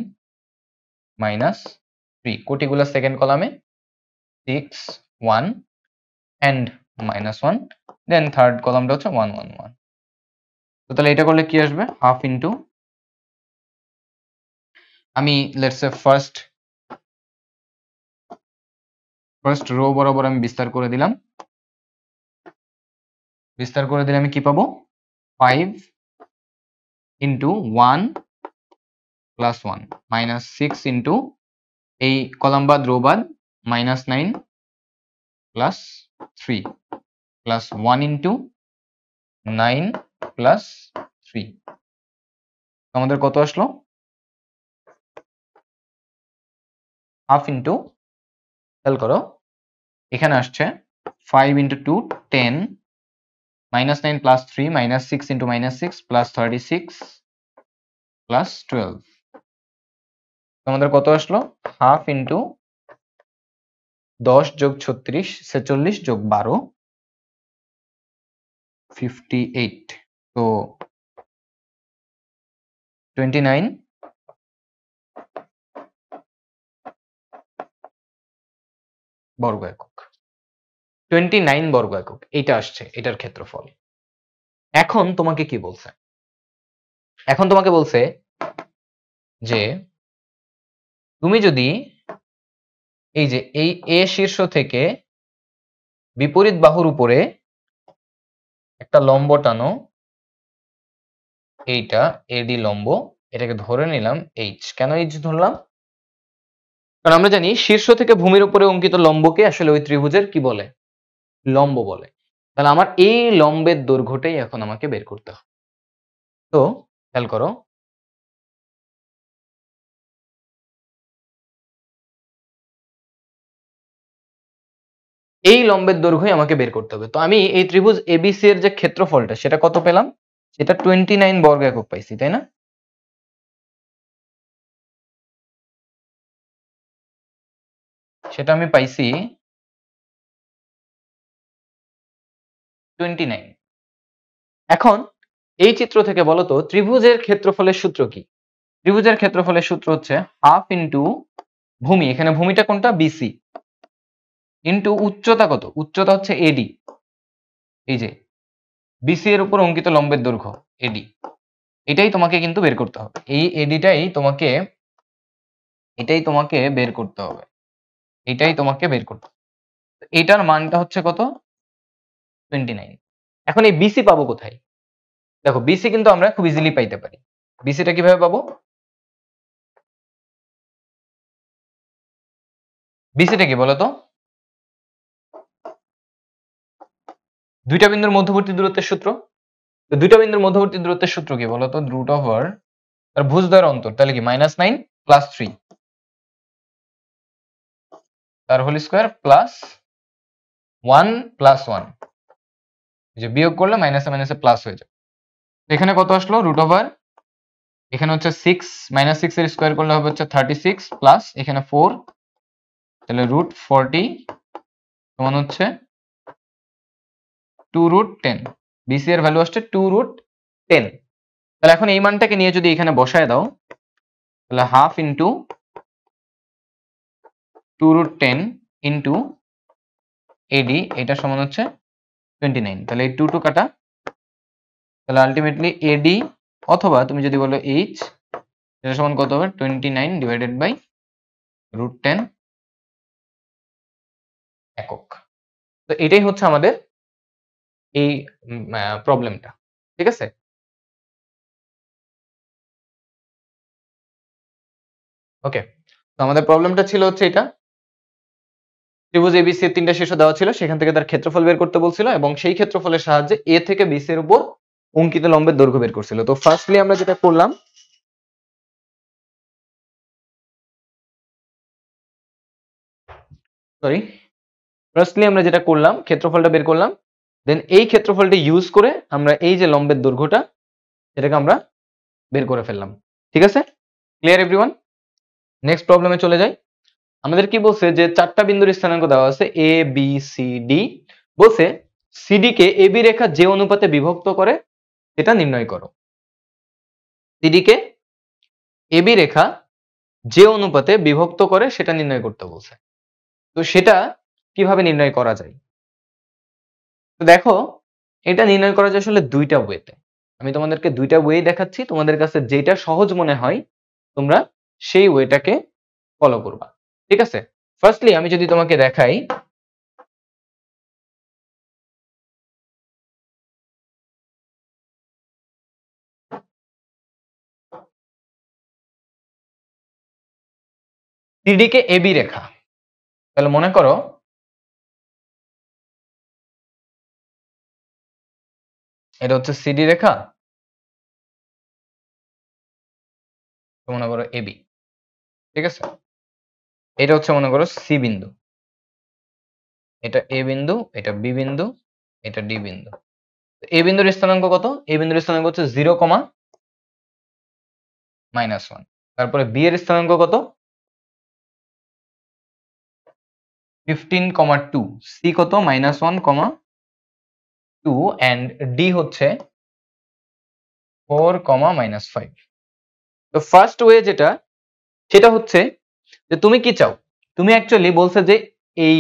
-3, কোটিগুলা সেকেন্ড কলামে, 6 1 and -1, দেন থার্ড কলামটা হচ্ছে 1 1 1। তো তাহলে এটা করলে কি আসবে, হাফ ইন্টু, আমি লেটস সে ফার্স্ট রো বরাবর আমি বিস্তার করে দিলাম। বিস্তার করে দিলে আমি কি পাবো, 5 ইন্টু 1 প্লাস 1 মাইনাস 6 ইন্টু এই কলাম বাদ রো বাদ -9 প্লাস 3 প্লাস 1 ইন্টু 9 প্লাস 3। আমাদের কত আসলো, হাফ ইন্টু, খেয়াল করো এখানে আসছে 5 into 2 10, -9 plus 3 -6 into -6 plus 36 plus 12। আমাদের কত আসলো, হাফ ইন্টু 10 যোগ 36 46 যোগ 12 58। তো 29 বর্গ একক, 29 বর্গ একক এটা আসছে এটার ক্ষেত্রফল। এখন তোমাকে কি বলছে, এখন তোমাকে বলছে যে তুমি যদি এই যে এই এ শীর্ষ থেকে বিপরীত বাহুর উপরে একটা লম্ব টানো, এইটা এডি লম্ব, এটাকে ধরে নিলাম এইচ। কেন এইচ ধরলাম, কারণ আমরা জানি শীর্ষ থেকে ভূমির উপরে অঙ্কিত লম্বকে আসলে ওই ত্রিভুজের কি বলে, লম্ব বলে। তাহলে আমার এই লম্বের দৈর্ঘ্যটাই এখন আমাকে বের করতে হবে। তো খেয়াল করো, এই লম্বের দৈর্ঘ্যই আমাকে বের করতে হবে। তো আমি এই ত্রিভুজ এবিসি এর যে ক্ষেত্রফলটা সেটা কত পেলাম, সেটা 29 বর্গ একক পাইছি, তাই না? সেটা আমি পাইছি 29। এখন এই চিত্র থেকে বলতো ত্রিভুজের ক্ষেত্রফলের সূত্র কি? ত্রিভুজের ক্ষেত্রফলের সূত্র হচ্ছে হাফ ইন্টু ভূমি, এখানে ভূমিটা কোনটা, বিসি, ইন্টু উচ্চতা কত, উচ্চতা হচ্ছে এডি, এই যে বিসি এর উপর অঙ্কিত লম্বের দৈর্ঘ্য এডি, এটাই তোমাকে কিন্তু বের করতে হবে। এই এডিটাই তোমাকে, এটাই তোমাকে বের করতে হবে, এটাই তোমাকে বের করতে হবে। এটার মানটা হচ্ছে কত, 29। এখন এই বিসি পাবো কোথায়, দেখো বিসি কিন্তু আমরা খুব ইজিলি পাইতে পারি। বিসিটা কিভাবে পাবো, বিসিটা কি বলতো, দুইটা বিন্দুর মধ্যবর্তী দূরত্বের সূত্র। তো দুইটা বিন্দুর মধ্যবর্তী দূরত্বের সূত্র কি বলতো, রুট ওভার তার ভুজদ্বয়ের অন্তর, তাহলে কি -9 প্লাস 3 তার হোল স্কয়ার প্লাস 1 প্লাস 1, যে বিয়োগ করলে মাইনাসে মাইনাসে প্লাস হয়ে যাবে। এখানে কত আসলো, রুট ওভার, এখানে হচ্ছে 6 -6 এর স্কয়ার করলে হবে হচ্ছে 36 প্লাস এখানে 4, তাহলে রুট 40 সমান হচ্ছে 2√10। বিসি এর ভ্যালু আসছে 2√10। তাহলে এখন এই মানটাকে নিয়ে যদি এখানে বসায় দাও, তাহলে হাফ ইন্টু 2√10 ইন্টু এডি, এটা সমান হচ্ছে 29। তাহলে এই 2 কাটা, তাহলে আলটিমেটলি এডি অথবা তুমি যদি বলো এইচ, এটা সমান কত হবে, 29 ডিভাইডেড বাই √10 একক। তো এটাই হচ্ছে আমাদের এই প্রবলেমটা, ঠিক আছে? ওকে, তো আমাদের প্রবলেমটা ছিল হচ্ছে এটা, ত্রিভুজ এবিসি এর তিনটা শীর্ষ দেওয়া ছিল, সেখান থেকে তার ক্ষেত্রফল বের করতে বলছিল এবং সেই ক্ষেত্রফলের সাহায্যে এ থেকে বিসি এর উপর অঙ্কিত লম্বের দৈর্ঘ্য বের করছিল। তো ফার্স্টলি আমরা যেটা করলাম, ক্ষেত্রফলটা বের করলাম, দেন এই ক্ষেত্রফলটা ইউজ করে আমরা এই যে লম্বের দৈর্ঘ্যটা এটাকে আমরা বের করে ফেললাম। ঠিক আছে, ক্লিয়ার এভরিওয়ান? নেক্সট প্রবলেমে চলে যাই। আমাদের কি বলছে, যে চারটা বিন্দুর স্থানাঙ্ক দেওয়া আছে এ বি সি ডি, বলছে সিডি কে এবি রেখা যে অনুপাতে বিভক্ত করে সেটা নির্ণয় করো। সিডি কে এবি রেখা যে অনুপাতে বিভক্ত করে সেটা নির্ণয় করতে বলছে। তো সেটা কিভাবে নির্ণয় করা যায়, তো দেখো এটা নির্ণয় করা যায় আসলে দুইটা ওয়েতে। আমি তোমাদেরকে দুইটা ওয়ে দেখাচ্ছি, তোমাদের কাছে যেটা সহজ মনে হয় তোমরা সেই ওয়েটাকে ফলো করবা। ঠিক আছে, ফার্স্টলি আমি যদি তোমাকে দেখাই, সিডি কে এবি রেখা, তাহলে মনে করো এটা হচ্ছে সিডি রেখা, মনে করো এবি। ঠিক আছে, এটা হচ্ছে মনে করো সি বিন্দু, এটা এ বিন্দু, এটা বি বিন্দু, এটা ডি বিন্দু। এ বিন্দুর স্থানাঙ্ক কত? এ বিন্দুর স্থানাঙ্ক হচ্ছে 0,-1। তারপরে বি এর স্থানাঙ্ক কত? 15,2। সি কত? -1,2 এন্ড ডি হচ্ছে 4,-5। তো ফার্স্ট ওয়ে যেটা, সেটা হচ্ছে যে তুমি কি চাও, তুমি অ্যাকচুয়ালি বলছে যে এই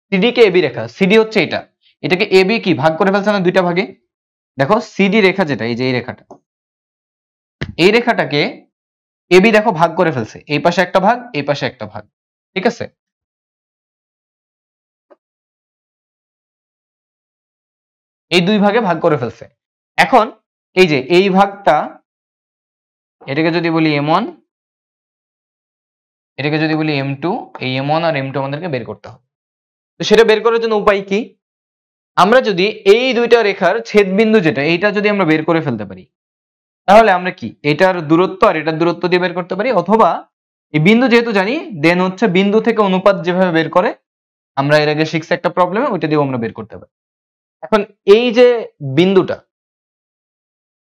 সিডি কে এবি রেখা, সিডি হচ্ছে এটা, এটাকে এবি কি ভাগ করে ফেলছে না দুইটা ভাগে। দেখো সিডি রেখা যেটা, এই যে এই রেখাটা, এই রেখাটাকে এবি দেখো ভাগ করে ফেলছে, এই পাশে একটা ভাগ, এই পাশে একটা ভাগ। ঠিক আছে, এই দুই ভাগে ভাগ করে ফেলছে। এখন এই যে এই ভাগটা, এটাকে যদি বলি M1, এটাকে যদি বলি M2, এই M1 আর M2 আমাদেরকে বের করতে হবে। তো সেটা বের করার জন্য উপায় কি? আমরা যদি এই দুইটা রেখার ছেদবিন্দু যেটা, এইটা যদি আমরা বের করে ফেলতে পারি, তাহলে আমরা কি এটার দূরত্ব আর এটার দূরত্ব দিয়ে বের করতে পারি, অথবা এই বিন্দু যেহেতু জানি, দেন হচ্ছে বিন্দু থেকে অনুপাত যেভাবে বের করে আমরা এর আগে শিখছি একটা প্রবলেমে, ওইটা দিয়েও আমরা বের করতে পারি। এখন এই যে বিন্দুটা,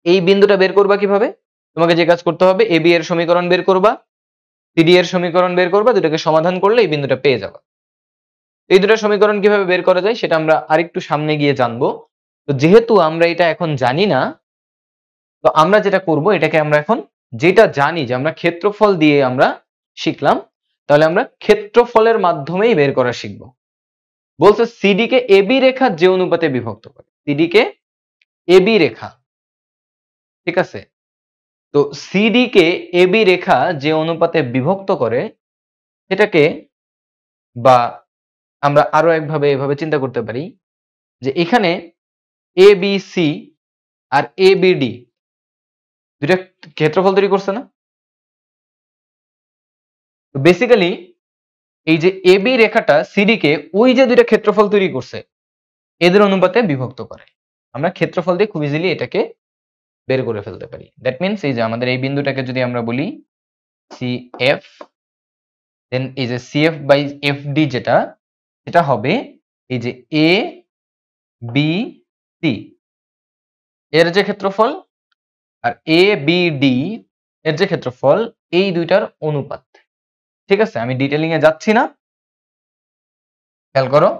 এই বিন্দুটা বের করবা কিভাবে? তোমাকে যে কাজ করতে হবে, এবি এর সমীকরণ বের করবা, সিডি এর সমীকরণ বের করবা, দুটাকে সমাধান করলে এই বিন্দুটা পেয়ে যাবে। এই দুটো সমীকরণ কিভাবে বের করা যায় সেটা আমরা আরেকটু সামনে গিয়ে জানবো। তো যেহেতু আমরা এটা এখন জানি না, তো আমরা যেটা করব, এটাকে আমরা এখন যেটা জানি যে আমরা ক্ষেত্রফল দিয়ে আমরা শিখলাম, তাহলে আমরা ক্ষেত্রফলের মাধ্যমেই বের করা শিখব। বলছে সিডি কে এবি রেখা যে অনুপাতে বিভক্ত করে, সিডি কে এবি রেখা। ঠিক আছে, তো সিডি কে এবি রেখা যে অনুপাতে বিভক্ত করে, সেটাকে, বা আমরা আরো একভাবে এভাবে চিন্তা করতে পারি যে এখানে A B C R A B D দুইটা ক্ষেত্রফল তৈরি করছে না? তো বেসিক্যালি এই যে এবি রেখাটা সিডি কে ওই যে দুইটা ক্ষেত্রফল তৈরি করছে এদের অনুপাতে বিভক্ত করে। আমরা ক্ষেত্রফল দিয়ে খুব ইজিলি এটাকে বের করে ফেলতে পারি। দ্যাট মিনস এই যে আমাদের এই বিন্দুটাকে যদি আমরা বলি সিএফ, দেন এই যে সিএফ বাই এফডি যেটা, সেটা হবে এই যে এ বি সি এর যে ক্ষেত্রফল আর এ বি ডি এর যে ক্ষেত্রফল, এই দুইটার অনুপাত। ঠিক আছে, আমি ডিটেলিং এ যাচ্ছি না, খেয়াল করো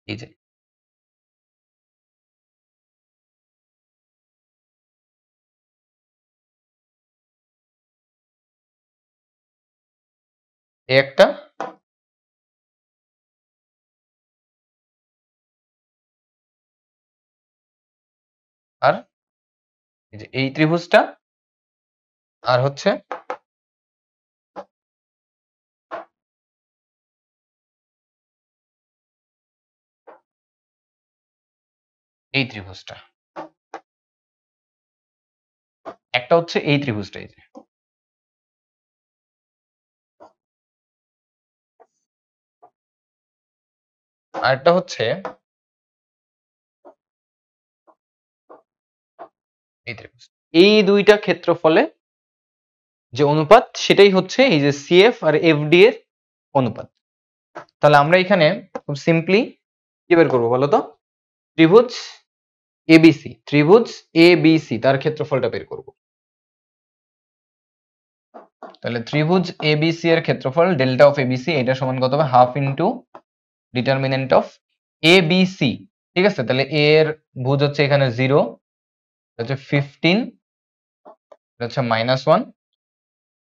এই যে এই একটা, আর এই যে এই ত্রিভুজটা, আর হচ্ছে এই ত্রিভুজটা, একটা হচ্ছে এই ত্রিভুজটা, এই যে আরেকটা হচ্ছে এই ত্রিভুজ। এই দুইটা ক্ষেত্রফলে যে অনুপাত, সেটাই হচ্ছে এই যে সিএফ আর এফডি এর অনুপাত। তাহলে আমরা এখানে খুব সিম্পলি কি বের করবো বলতো? ত্রিভুজ এবিসি, ত্রিভুজ এবিসি তার ক্ষেত্রফলটা বের করব। তাহলে ত্রিভুজ এবিসি এর ক্ষেত্রফল ডেল্টা অফ এবিসি, এটা সমান কত হবে? Half into determinant of ABC. ঠিক আছে, তাহলে এ এর ভুজ হচ্ছে এখানে 0, হচ্ছে 15, এটা হচ্ছে -1,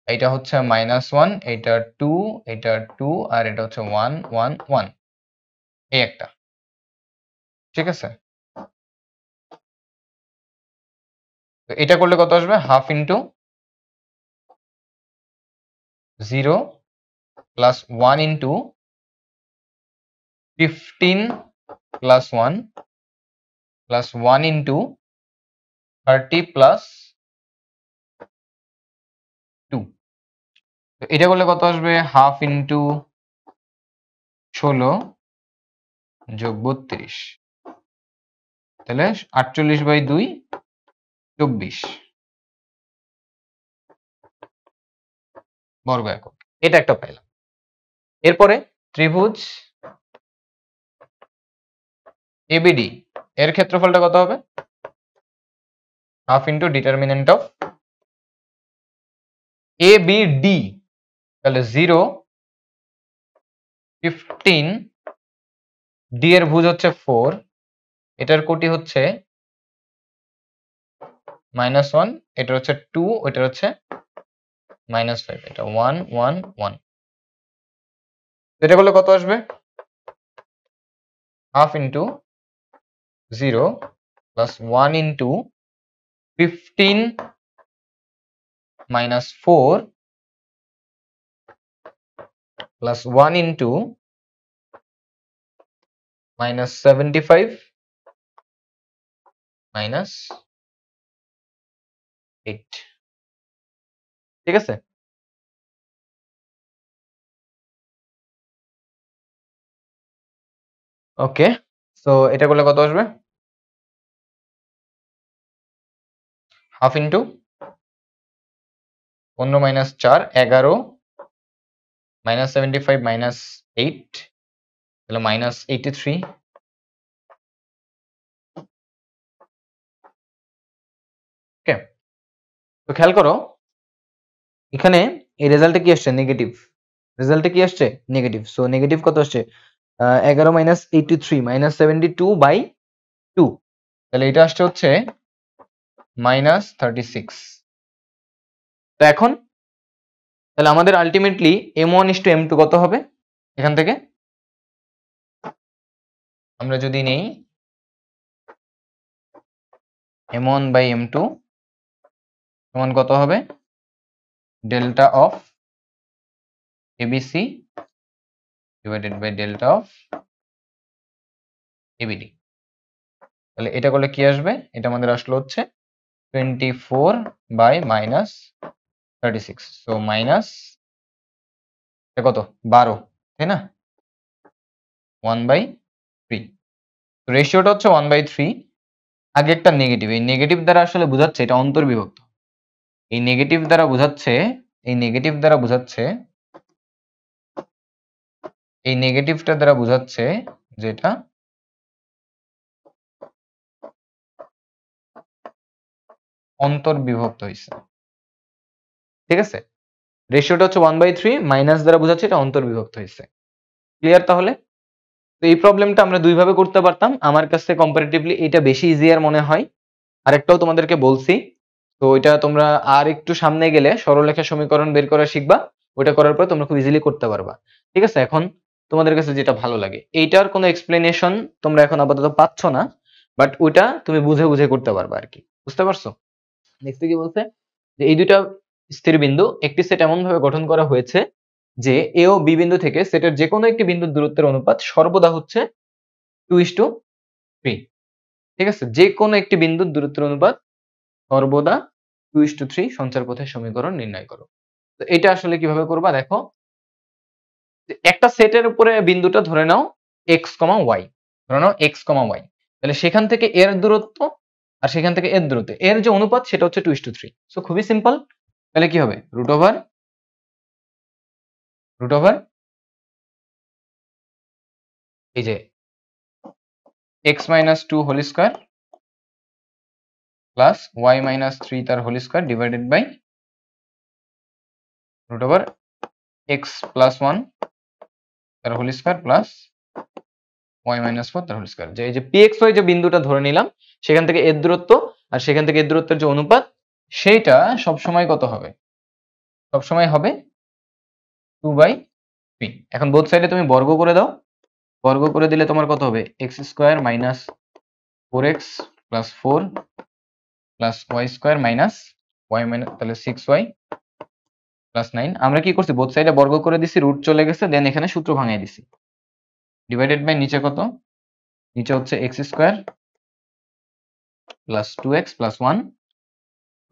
এটা হচ্ছে -1, এটা 2, এটা 2, আর এটা হচ্ছে 1 1 1, এই একটা। ঠিক আছে, তো এটা করলে কত আসবে, half into 0 plus 1 into 15 plus 1 plus 1 into 30 plus 2। তো এটা করলে কত আসবে, হাফ ইন্টু 16 যোগ 32, তাহলে 48/2 24 বর্গ একক। এটা একটা পাইলাম। এরপরে ত্রিভুজ এবিডি এর ক্ষেত্রফলটা কত হবে, half into determinant of ABD, তাহলে 0 15, ডি এর ভুজ হচ্ছে 4, এটার কোটি হচ্ছে -1, এটা হচ্ছে 2, ওইটা হচ্ছে -5, এটা 1 1 1। এটা করলে কত আসবে, half into 0 plus 1 into 15 -4 plus 1 into -75 -8। ঠিক আছে, ওকে, সো এটা করলে কত আসবে, হাফ ইন্টু 15 - 4 11 -75 -8, তাহলে -83। ওকে, তো খেয়াল করো এখানে এই রেজাল্টে কি আসছে, নেগেটিভ। রেজাল্টে কি আসছে, নেগেটিভ। সো নেগেটিভ কত আসছে, 11 - 83 -72/2, তাহলে এটা আসছে হচ্ছে -36। তো এখন তাহলে আমাদের আলটিমেটলি m1:m2 কত হবে, এখান থেকে আমরা যদি নেই m1/m2 সমান কত হবে, delta of ABC divided by delta of ABD. তাহলে এটা করলে কি আসবে, এটা আমাদের আসলো হচ্ছে 24/-36, সো মাইনাস কত, 12, তাই না, 1/3। রেশিওটা হচ্ছে 1/3। আগে একটা নেগেটিভ, এই নেগেটিভ দ্বারা আসলে বোঝাচ্ছে এটা অন্তর্বিভক্ত। এই নেগেটিভ দ্বারা বোঝাচ্ছে, এই নেগেটিভটা দ্বারা বোঝাচ্ছে যেটা অন্তর্বিভক্ত হয়েছে। ঠিক আছে, রেশিওটা হচ্ছে 1/3, মাইনাস দ্বারা বোঝাচ্ছে এটা অন্তর্বিভক্ত হয়েছে। ক্লিয়ার তাহলে? তো এই প্রবলেমটা আমরা দুই ভাবে করতে পারতাম, আমার কাছে কম্পারেটিভলি এটা বেশি ইজিয়ার মনে হয়। আরেকটাও তোমাদেরকে বলছি, তো এটা তোমরা আর একটু সামনে গেলে সরলরেখা সমীকরণ বের করা শিখবা, ওটা করার পর তোমরা খুব ইজিলি করতে পারবা। ঠিক আছে, এখন তোমাদের কাছে যেটা ভালো লাগে, এইটার কোনো এক্সপ্লেনেশন তোমরা এখন আপাতত পাচ্ছ না, বাট ওইটা তুমি বুঝে বুঝে করতে পারবা আর কি। বুঝতে পারছো? নেক্সট কি বলছে, যে এই দুইটা স্থির বিন্দু একটি সেট এমন ভাবে গঠন করা হয়েছে যে এ ও বি বিন্দু থেকে সেটের যে কোনো একটি বিন্দুর দূরত্বের অনুপাত সর্বদা হচ্ছে 2:3। ঠিক আছে, যে কোনো একটি বিন্দুর দূরত্বের অনুপাত সর্বদা 2:3। সঞ্চার পথের সমীকরণ নির্ণয় করো। তো এটা আসলে কিভাবে করবা, দেখো যে একটা সেটের উপরে বিন্দুটা ধরে নাও x, y, ধরে নাও x, y, তাহলে সেখান থেকে এর দূরত্ব আর সেখান থেকে এর দূরত্ব, এর যে অনুপাত সেটা হচ্ছে 2:3। সো খুবই সিম্পল, তাহলে কি হবে, রুট ওভার এই যে x - 2 whole square plus y - 3 তার whole square divided by root over x + 1 তার হোল স্কয়ার প্লাস y - 4 তার হোল স্কয়ার। যে এই যে pxy যে বিন্দুটা ধরে নিলাম, সেখান থেকে এর দূরত্ব আর সেখান থেকে এর দূরত্বের যে অনুপাত, সেইটা সবসময় কত হবে, সবসময় হবে 2/3। এখন বোথ সাইডে তুমি বর্গ করে দাও, বর্গ করে দিলে তোমার কত হবে, x² - 4x plus 4 plus y square minus y minus তাহলে 6y প্লাস 9। আমরা কি করছি, বোথ সাইডে বর্গ করে দিছি, রুট চলে গেছে, দেন এখানে সূত্র ভাঙিয়ে দিছি। ডিভাইডেড বাই নিচে কত, নিচে হচ্ছে x square plus 2x plus 1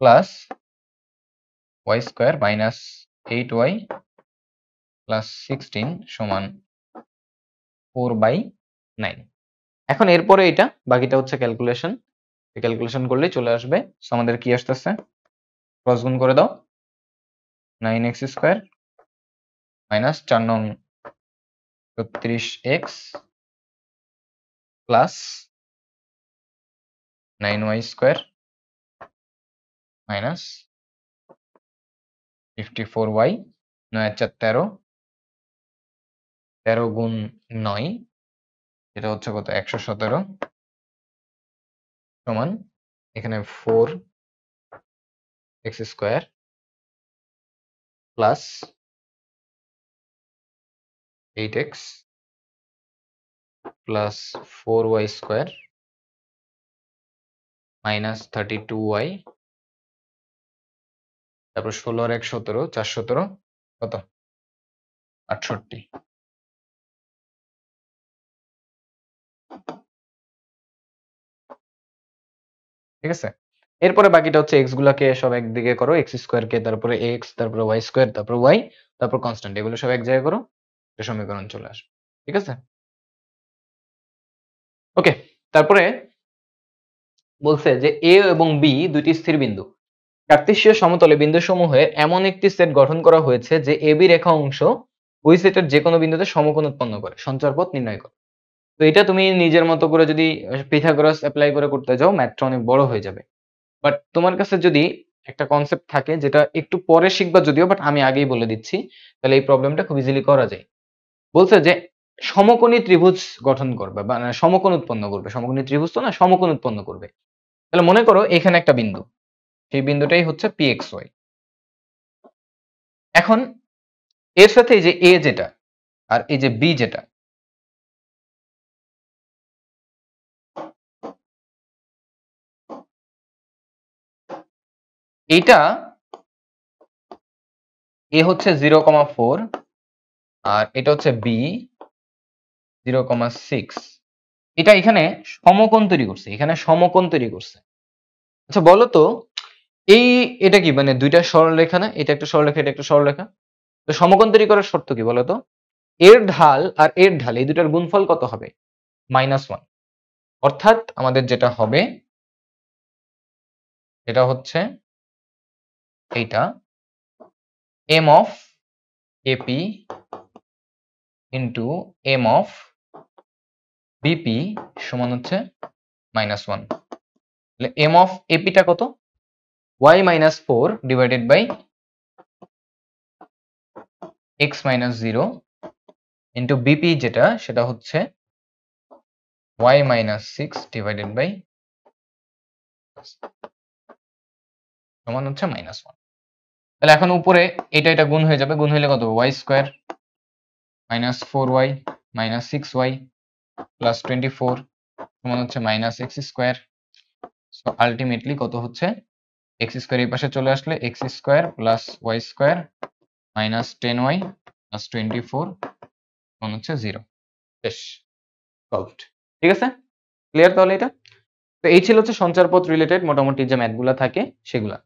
plus y square minus 8y plus 16 সমান 4/9। এখন এরপরে এটা বাকিটা হচ্ছে ক্যালকুলেশন, ক্যালকুলেশন করলেই চলে আসবে। সো আমাদের কি আসতেছে, ক্রস গুণ করে দাও, 9x স্কোয়ার মাইনাস 4 নং 36x plus 9y square minus 54y, 9 আর 4 13, 13 গুণ 9 এটা হচ্ছে কত 117 সমান এখানে 4x square plus 8x plus 4y square minus 32y, তারপর 16 আর 1 17, 4 17 কত 68। ঠিক আছে, এরপরে বাকিটা হচ্ছে এক্স গুলাকে সব একদিকে করো, এক্স স্কোয়ার কে তারপরে এক্স তারপরে ওয়াই স্কোয়ার তারপর ওয়াই তারপর কনস্ট্যান্ট, এগুলো সব এক জায়গায় করো, একটা সমীকরণ চলে আসবে। ঠিক আছে, ওকে। তারপরে বলছে যে এ এবং বি দুইটি স্থির বিন্দু, কার্তেশীয় সমতলে বিন্দুসমূহের এমন একটি সেট গঠন করা হয়েছে যে এ বি রেখা অংশ ওই সেটের যে কোনো বিন্দুতে সমকোণ উৎপন্ন করে, সঞ্চারপথ নির্ণয় করো। তো এটা তুমি নিজের মতো করে যদি পিথাগোরাস অ্যাপ্লাই করে করতে যাও, ম্যাথটা অনেক বড় হয়ে যাবে। বাট তোমার কাছে যদি একটা কনসেপ্ট থাকে যেটা একটু পরে শিখবা যদিও, বাট আমি আগেই বলে দিচ্ছি, তাহলে এই প্রবলেমটা খুব ইজিলি করা যায়। বলছে যে সমকোণী ত্রিভুজ গঠন করবে বা সমকোণ উৎপন্ন করবে, সমকোণী ত্রিভুজ তো না, সমকোণ উৎপন্ন করবে। তাহলে মনে করো এখানে একটা বিন্দু, সেই বিন্দুটাই হচ্ছে pxy। এখন এর সাথে এই যে এ যেটা আর এই যে বি যেটা, এইটা এ হচ্ছে 0,4 আর এটা হচ্ছে বি 0,6। এটা এখানে সমকোণ তৈরি করছে, এখানে সমকোণ তৈরি করছে। আচ্ছা বলো তো, এই এটা কি মানে দুইটা সরলরেখা না, এটা একটা সরলরেখা এটা একটা সরলরেখা, তো সমকোণ তৈরি করার শর্ত কি বলতো, এর ঢাল আর এর ঢাল এই দুটার গুণফল কত হবে, -1। অর্থাৎ আমাদের যেটা হবে এটা হচ্ছে এইটা m of AP into m of BP সমান হচ্ছে -1। তাহলে m অফ এপিটা কত, y minus 4 divided by x minus 0 into BP যেটা সেটা হচ্ছে y minus 6 ডিভাইডেড বাই সমান হচ্ছে -1। তাহলে এখন উপরে এটা গুণ হয়ে যাবে, গুণ হইলে কত y square minus 4y minus 6y plus 24 সমান হচ্ছে minus x square. So ultimately কত হচ্ছে, এক্স স্কোয়ার এই পাশে চলে আসলে x square plus y square minus 10y plus 24 সমান হচ্ছে 0। বেশ, সলভড। ঠিক আছে, ক্লিয়ার তাহলে এটা। তো এই ছিল হচ্ছে সঞ্চারপথ রিলেটেড মোটামুটি যে ম্যাথগুলা থাকে সেগুলা।